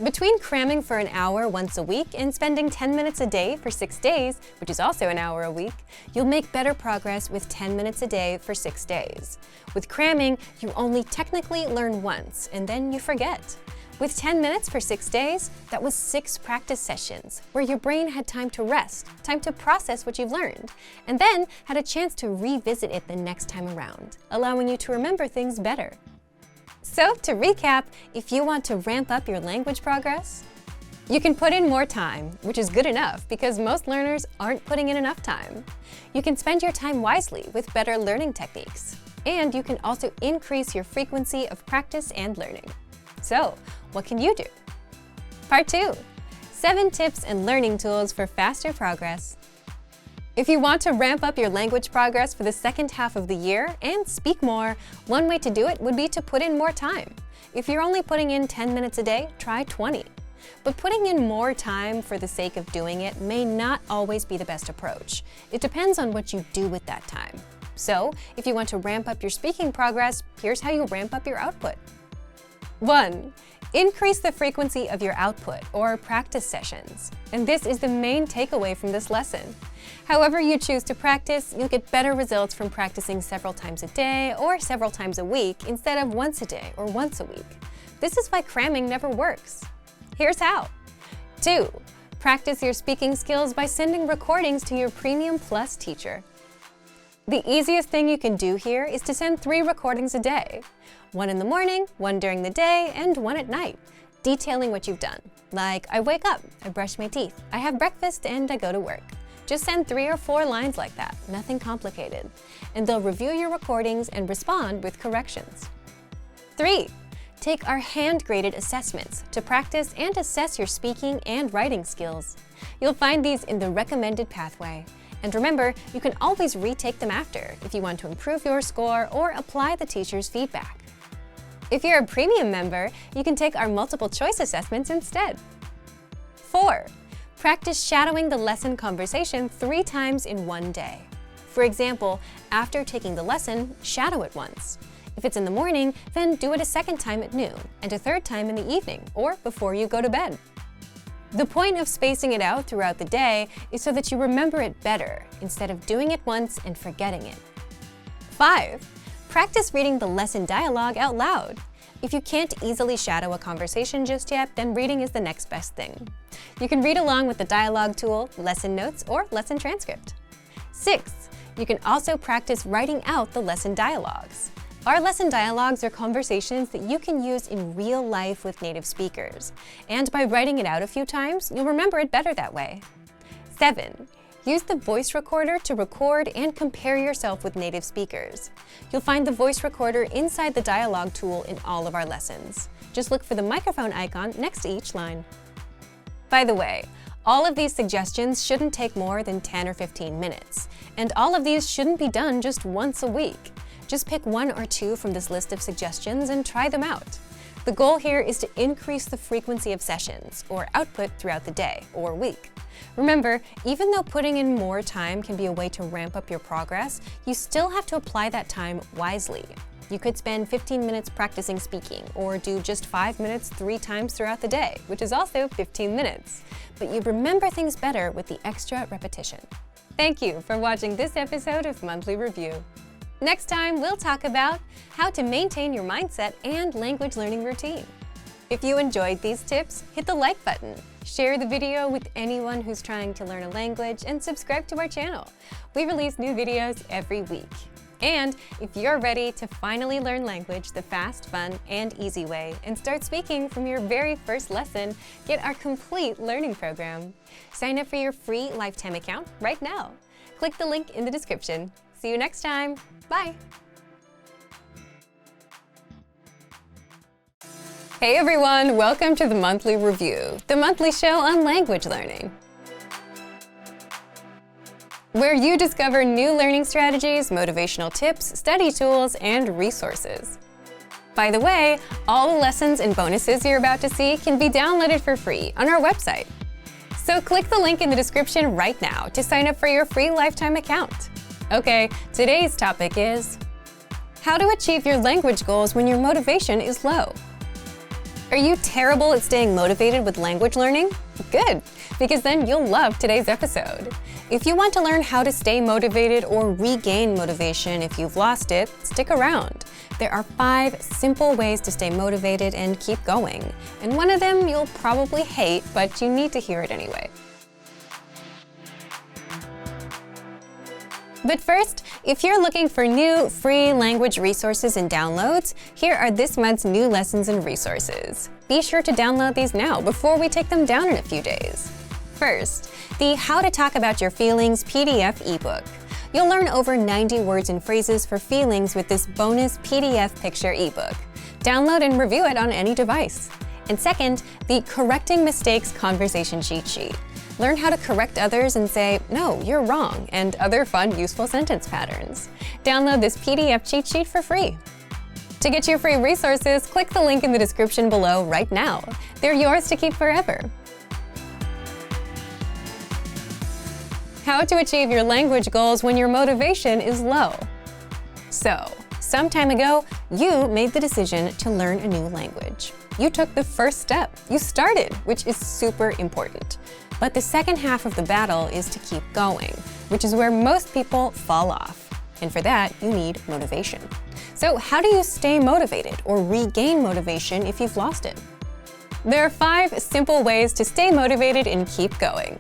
Between cramming for an hour once a week and spending 10 minutes a day for 6 days, which is also an hour a week, you'll make better progress with 10 minutes a day for 6 days. With cramming, you only technically learn once, and then you forget. With 10 minutes for 6 days, that was 6 practice sessions, where your brain had time to rest, time to process what you've learned, and then had a chance to revisit it the next time around, allowing you to remember things better. So, to recap, if you want to ramp up your language progress, you can put in more time, which is good enough because most learners aren't putting in enough time. You can spend your time wisely with better learning techniques, and you can also increase your frequency of practice and learning. So, what can you do? Part 2. 7 tips and learning tools for faster progress. If you want to ramp up your language progress for the second half of the year and speak more, one way to do it would be to put in more time. If you're only putting in 10 minutes a day, try 20. But putting in more time for the sake of doing it may not always be the best approach. It depends on what you do with that time. So, if you want to ramp up your speaking progress, here's how you ramp up your output. 1. Increase the frequency of your output, or practice sessions. And this is the main takeaway from this lesson. However you choose to practice, you'll get better results from practicing several times a day or several times a week instead of once a day or once a week. This is why cramming never works. Here's how. 2. Practice your speaking skills by sending recordings to your Premium Plus teacher. The easiest thing you can do here is to send 3 recordings a day. 1 in the morning, 1 during the day, and 1 at night, detailing what you've done. Like, I wake up, I brush my teeth, I have breakfast, and I go to work. Just send 3 or 4 lines like that, nothing complicated. And they'll review your recordings and respond with corrections. 3. Take our hand-graded assessments to practice and assess your speaking and writing skills. You'll find these in the recommended pathway. And remember, you can always retake them after if you want to improve your score or apply the teacher's feedback. If you're a premium member, you can take our multiple choice assessments instead. 4. Practice shadowing the lesson conversation 3 times in one day. For example, after taking the lesson, shadow it once. If it's in the morning, then do it a second time at noon and a third time in the evening or before you go to bed. The point of spacing it out throughout the day is so that you remember it better instead of doing it once and forgetting it. 5. Practice reading the lesson dialogue out loud. If you can't easily shadow a conversation just yet, then reading is the next best thing. You can read along with the dialogue tool, lesson notes, or lesson transcript. 6. You can also practice writing out the lesson dialogues. Our lesson dialogues are conversations that you can use in real life with native speakers. And by writing it out a few times, you'll remember it better that way. 7. Use the voice recorder to record and compare yourself with native speakers. You'll find the voice recorder inside the dialogue tool in all of our lessons. Just look for the microphone icon next to each line. By the way, all of these suggestions shouldn't take more than 10 or 15 minutes. And all of these shouldn't be done just once a week. Just pick 1 or 2 from this list of suggestions and try them out. The goal here is to increase the frequency of sessions, or output throughout the day or week. Remember, even though putting in more time can be a way to ramp up your progress, you still have to apply that time wisely. You could spend 15 minutes practicing speaking, or do just 5 minutes 3 times throughout the day, which is also 15 minutes. But you remember things better with the extra repetition. Thank you for watching this episode of Monthly Review. Next time, we'll talk about how to maintain your mindset and language learning routine. If you enjoyed these tips, hit the like button, share the video with anyone who's trying to learn a language, and subscribe to our channel. We release new videos every week. And if you're ready to finally learn language the fast, fun, and easy way and start speaking from your very first lesson, get our complete learning program. Sign up for your free lifetime account right now. Click the link in the description. See you next time. Bye! Hey everyone, welcome to the Monthly Review, the monthly show on language learning, where you discover new learning strategies, motivational tips, study tools, and resources. By the way, all the lessons and bonuses you're about to see can be downloaded for free on our website. So click the link in the description right now to sign up for your free lifetime account. Okay, today's topic is how to achieve your language goals when your motivation is low. Are you terrible at staying motivated with language learning? Good, because then you'll love today's episode. If you want to learn how to stay motivated or regain motivation if you've lost it, stick around. There are 5 simple ways to stay motivated and keep going. And one of them you'll probably hate, but you need to hear it anyway. But first, if you're looking for new, free language resources and downloads, here are this month's new lessons and resources. Be sure to download these now before we take them down in a few days. First, the How to Talk About Your Feelings PDF ebook. You'll learn over 90 words and phrases for feelings with this bonus PDF picture ebook. Download and review it on any device. And second, the Correcting Mistakes Conversation Cheat Sheet. Learn how to correct others and say, "No, you're wrong," and other fun, useful sentence patterns. Download this PDF cheat sheet for free. To get your free resources, click the link in the description below right now. They're yours to keep forever. How to achieve your language goals when your motivation is low. So, some time ago, you made the decision to learn a new language. You took the first step. You started, which is super important. But the second half of the battle is to keep going, which is where most people fall off. And for that, you need motivation. So how do you stay motivated or regain motivation if you've lost it? There are 5 simple ways to stay motivated and keep going.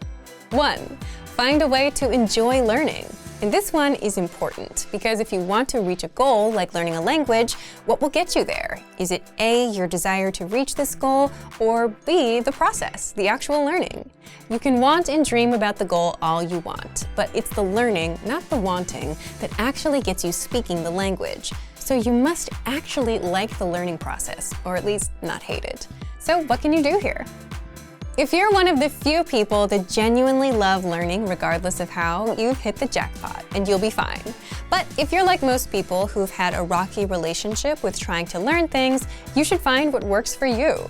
1. Find a way to enjoy learning. And this one is important because if you want to reach a goal like learning a language, what will get you there? Is it A, your desire to reach this goal, or B, the process, the actual learning? You can want and dream about the goal all you want, but it's the learning, not the wanting, that actually gets you speaking the language. So you must actually like the learning process, or at least not hate it. So what can you do here? If you're one of the few people that genuinely love learning regardless of how, you've hit the jackpot and you'll be fine. But if you're like most people who've had a rocky relationship with trying to learn things, you should find what works for you.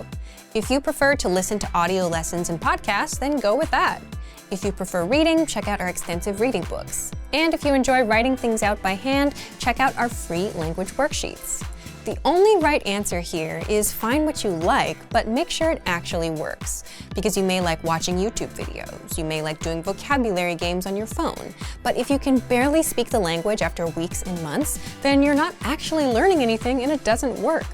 If you prefer to listen to audio lessons and podcasts, then go with that. If you prefer reading, check out our extensive reading books. And if you enjoy writing things out by hand, check out our free language worksheets. The only right answer here is find what you like, but make sure it actually works. Because you may like watching YouTube videos, you may like doing vocabulary games on your phone, but if you can barely speak the language after weeks and months, then you're not actually learning anything and it doesn't work.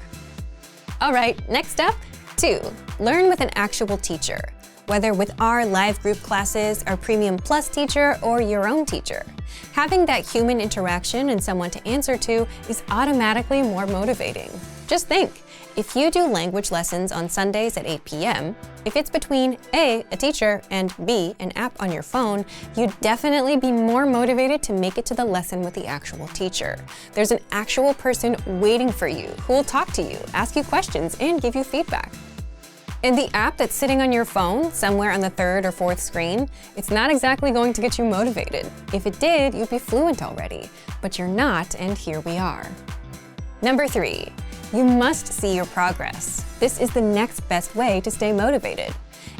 All right, next up, 2. Learn with an actual teacher. Whether with our live group classes, our Premium Plus teacher, or your own teacher. Having that human interaction and someone to answer to is automatically more motivating. Just think, if you do language lessons on Sundays at 8 p.m., if it's between A, a teacher, and B, an app on your phone, you'd definitely be more motivated to make it to the lesson with the actual teacher. There's an actual person waiting for you who will talk to you, ask you questions, and give you feedback. In the app that's sitting on your phone, somewhere on the 3rd or 4th screen, it's not exactly going to get you motivated. If it did, you'd be fluent already. But you're not, and here we are. Number 3, you must see your progress. This is the next best way to stay motivated.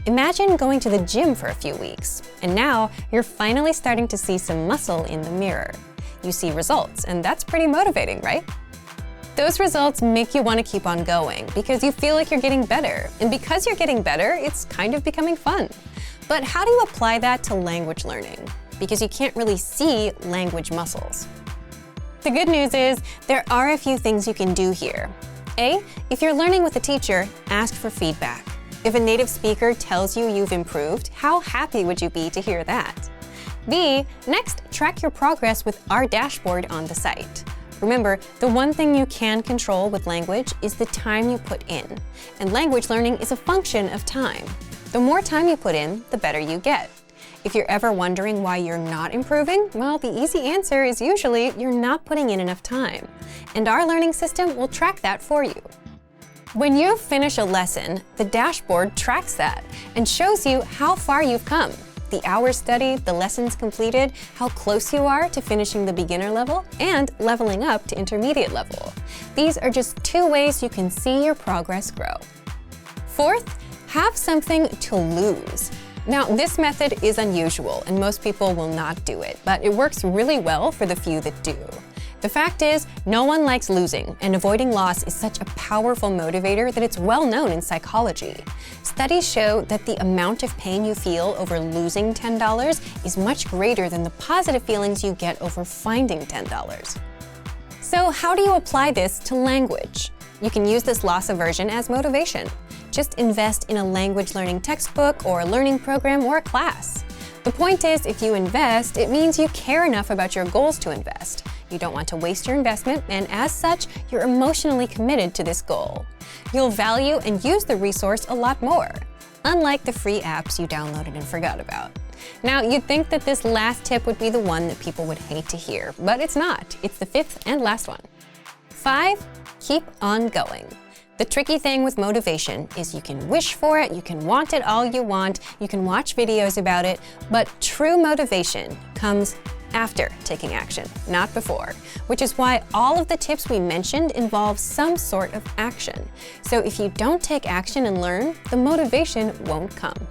Imagine going to the gym for a few weeks, and now you're finally starting to see some muscle in the mirror. You see results, and that's pretty motivating, right? Those results make you want to keep on going because you feel like you're getting better. And because you're getting better, it's kind of becoming fun. But how do you apply that to language learning? Because you can't really see language muscles. The good news is there are a few things you can do here. A, if you're learning with a teacher, ask for feedback. If a native speaker tells you you've improved, how happy would you be to hear that? B, next, track your progress with our dashboard on the site. Remember, the one thing you can control with language is the time you put in. And language learning is a function of time. The more time you put in, the better you get. If you're ever wondering why you're not improving, well, the easy answer is usually you're not putting in enough time. And our learning system will track that for you. When you finish a lesson, the dashboard tracks that and shows you how far you've come. The hours studied, the lessons completed, how close you are to finishing the beginner level, and leveling up to intermediate level. These are just 2 ways you can see your progress grow. 4th, have something to lose. Now, this method is unusual, and most people will not do it, but it works really well for the few that do. The fact is, no one likes losing, and avoiding loss is such a powerful motivator that it's well known in psychology. Studies show that the amount of pain you feel over losing $10 is much greater than the positive feelings you get over finding $10. So how do you apply this to language? You can use this loss aversion as motivation. Just invest in a language learning textbook or a learning program or a class. The point is, if you invest, it means you care enough about your goals to invest. You don't want to waste your investment, and as such, you're emotionally committed to this goal. You'll value and use the resource a lot more, unlike the free apps you downloaded and forgot about. Now, you'd think that this last tip would be the one that people would hate to hear, but it's not. It's the 5th and last one. 5, keep on going. The tricky thing with motivation is you can wish for it, you can want it all you want, you can watch videos about it, but true motivation comes after taking action, not before, which is why all of the tips we mentioned involve some sort of action. So if you don't take action and learn, the motivation won't come.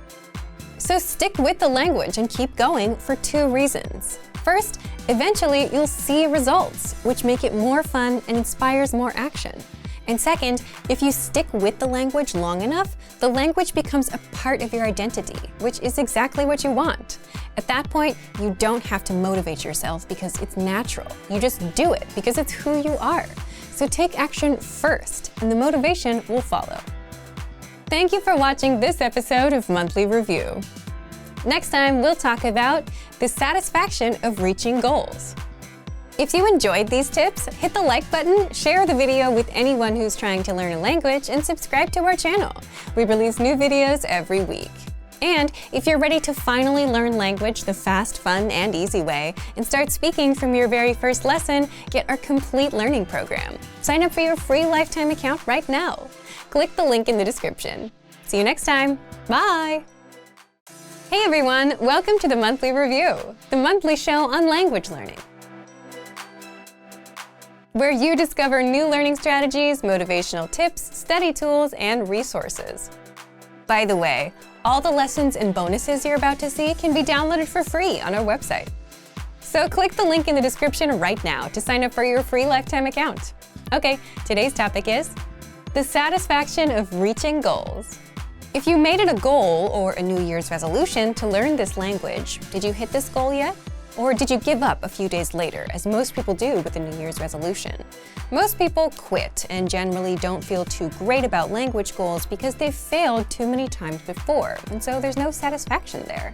So stick with the language and keep going for two reasons. First, eventually you'll see results, which make it more fun and inspires more action. And second, if you stick with the language long enough, the language becomes a part of your identity, which is exactly what you want. At that point, you don't have to motivate yourself because it's natural. You just do it because it's who you are. So take action first, and the motivation will follow. Thank you for watching this episode of Monthly Review. Next time, we'll talk about the satisfaction of reaching goals. If you enjoyed these tips, hit the like button, share the video with anyone who's trying to learn a language, and subscribe to our channel. We release new videos every week. And if you're ready to finally learn language the fast, fun, and easy way, and start speaking from your very first lesson, get our complete learning program. Sign up for your free lifetime account right now. Click the link in the description. See you next time. Bye! Hey everyone, welcome to the Monthly Review, the monthly show on language learning, where you discover new learning strategies, motivational tips, study tools, and resources. By the way, all the lessons and bonuses you're about to see can be downloaded for free on our website. So click the link in the description right now to sign up for your free lifetime account. Okay, today's topic is the satisfaction of reaching goals. If you made it a goal or a New Year's resolution to learn this language, did you hit this goal yet? Or did you give up a few days later, as most people do with a New Year's resolution? Most people quit and generally don't feel too great about language goals because they've failed too many times before, and so there's no satisfaction there.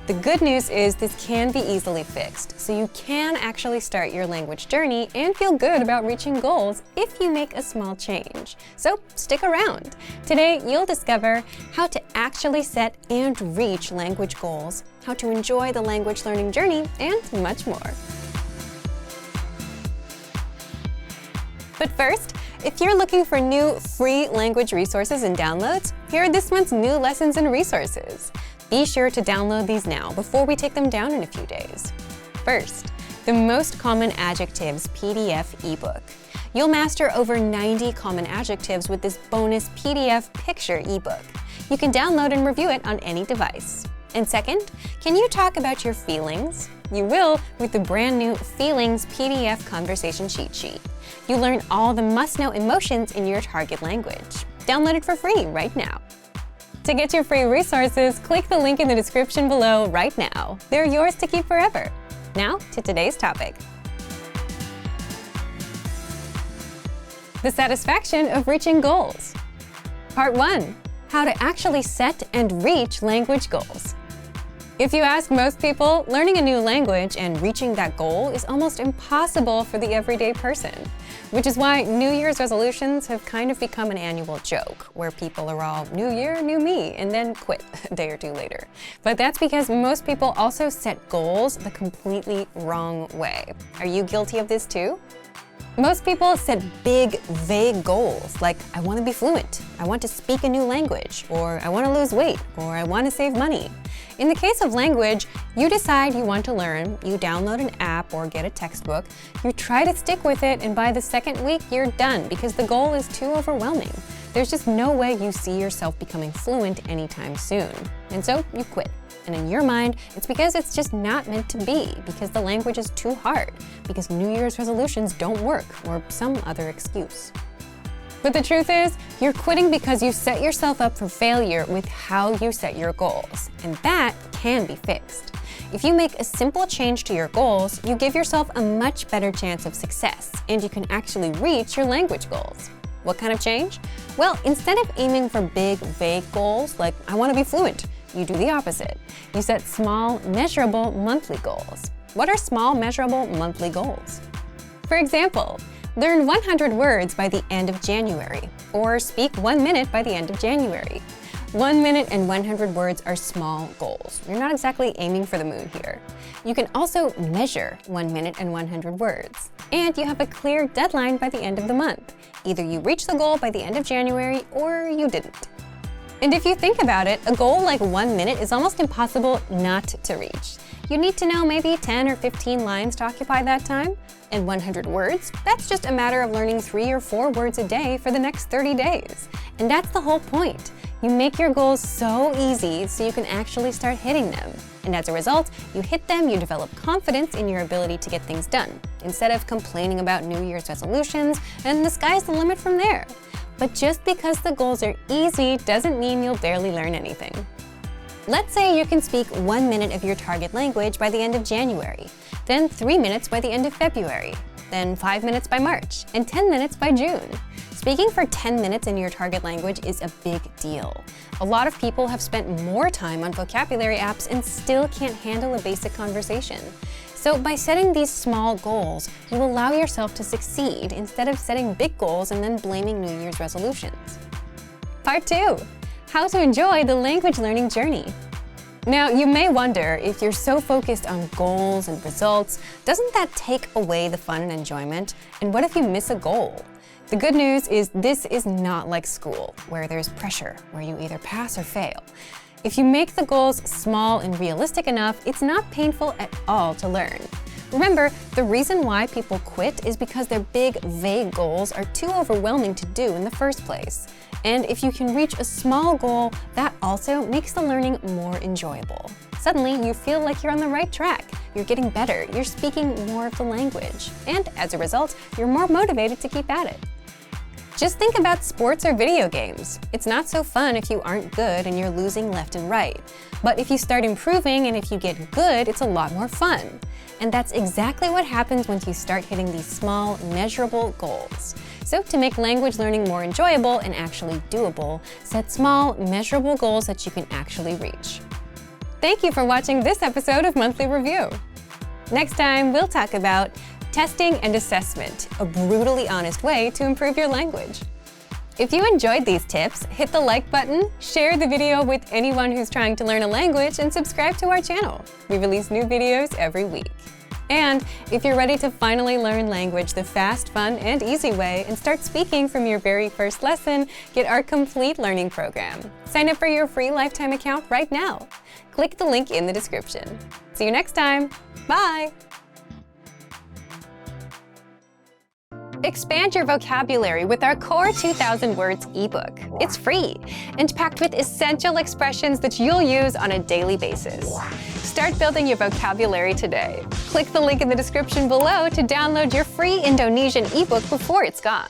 The good news is this can be easily fixed, so you can actually start your language journey and feel good about reaching goals if you make a small change. So stick around. Today, you'll discover how to actually set and reach language goals, how to enjoy the language learning journey, and much more. But first, if you're looking for new free language resources and downloads, here are this month's new lessons and resources. Be sure to download these now before we take them down in a few days. First, the most common adjectives PDF ebook. You'll master over 90 common adjectives with this bonus PDF picture ebook. You can download and review it on any device. And second, can you talk about your feelings? You will with the brand new Feelings PDF conversation cheat sheet. You learn all the must-know emotions in your target language. Download it for free right now. To get your free resources, click the link in the description below right now. They're yours to keep forever. Now to today's topic. The satisfaction of reaching goals. Part 1. How to actually set and reach language goals. If you ask most people, learning a new language and reaching that goal is almost impossible for the everyday person, which is why New Year's resolutions have kind of become an annual joke, where people are all, new year, new me, and then quit a day or two later. But that's because most people also set goals the completely wrong way. Are you guilty of this too? Most people set big, vague goals like, I want to be fluent, I want to speak a new language, or I want to lose weight, or I want to save money. In the case of language, you decide you want to learn, you download an app or get a textbook, you try to stick with it, and by the second week, you're done because the goal is too overwhelming. There's just no way you see yourself becoming fluent anytime soon. And so you quit. And in your mind, it's because it's just not meant to be, because the language is too hard, because New Year's resolutions don't work, or some other excuse. But the truth is, you're quitting because you set yourself up for failure with how you set your goals, and that can be fixed. If you make a simple change to your goals, you give yourself a much better chance of success, and you can actually reach your language goals. What kind of change? Well, instead of aiming for big, vague goals like, I want to be fluent, you do the opposite. You set small, measurable monthly goals. What are small, measurable monthly goals? For example, learn 100 words by the end of January, or speak 1 minute by the end of January. 1 minute and 100 words are small goals. You're not exactly aiming for the moon here. You can also measure 1 minute and 100 words. And you have a clear deadline by the end of the month. Either you reach the goal by the end of January or you didn't. And if you think about it, a goal like 1 minute is almost impossible not to reach. You need to know maybe 10 or 15 lines to occupy that time. And 100 words, that's just a matter of learning 3 or 4 words a day for the next 30 days. And that's the whole point. You make your goals so easy so you can actually start hitting them. And as a result, you hit them, you develop confidence in your ability to get things done, instead of complaining about New Year's resolutions, and the sky's the limit from there. But just because the goals are easy doesn't mean you'll barely learn anything. Let's say you can speak 1 minute of your target language by the end of January, then 3 minutes by the end of February, then 5 minutes by March, and 10 minutes by June. Speaking for 10 minutes in your target language is a big deal. A lot of people have spent more time on vocabulary apps and still can't handle a basic conversation. So by setting these small goals, you allow yourself to succeed instead of setting big goals and then blaming New Year's resolutions. Part 2. How to enjoy the language learning journey. Now, you may wonder, if you're so focused on goals and results, doesn't that take away the fun and enjoyment? And what if you miss a goal? The good news is this is not like school, where there's pressure, where you either pass or fail. If you make the goals small and realistic enough, it's not painful at all to learn. Remember, the reason why people quit is because their big, vague goals are too overwhelming to do in the first place. And if you can reach a small goal, that also makes the learning more enjoyable. Suddenly, you feel like you're on the right track. You're getting better, you're speaking more of the language. And as a result, you're more motivated to keep at it. Just think about sports or video games. It's not so fun if you aren't good and you're losing left and right. But if you start improving and if you get good, it's a lot more fun. And that's exactly what happens once you start hitting these small, measurable goals. So to make language learning more enjoyable and actually doable, set small, measurable goals that you can actually reach. Thank you for watching this episode of Monthly Review. Next time, we'll talk about testing and assessment, a brutally honest way to improve your language. If you enjoyed these tips, hit the like button, share the video with anyone who's trying to learn a language, and subscribe to our channel. We release new videos every week. And if you're ready to finally learn language the fast, fun, and easy way and start speaking from your very first lesson, get our complete learning program. Sign up for your free lifetime account right now. Click the link in the description. See you next time. Bye! Expand your vocabulary with our Core 2000 Words ebook. It's free and packed with essential expressions that you'll use on a daily basis. Start building your vocabulary today. Click the link in the description below to download your free Indonesian ebook before it's gone.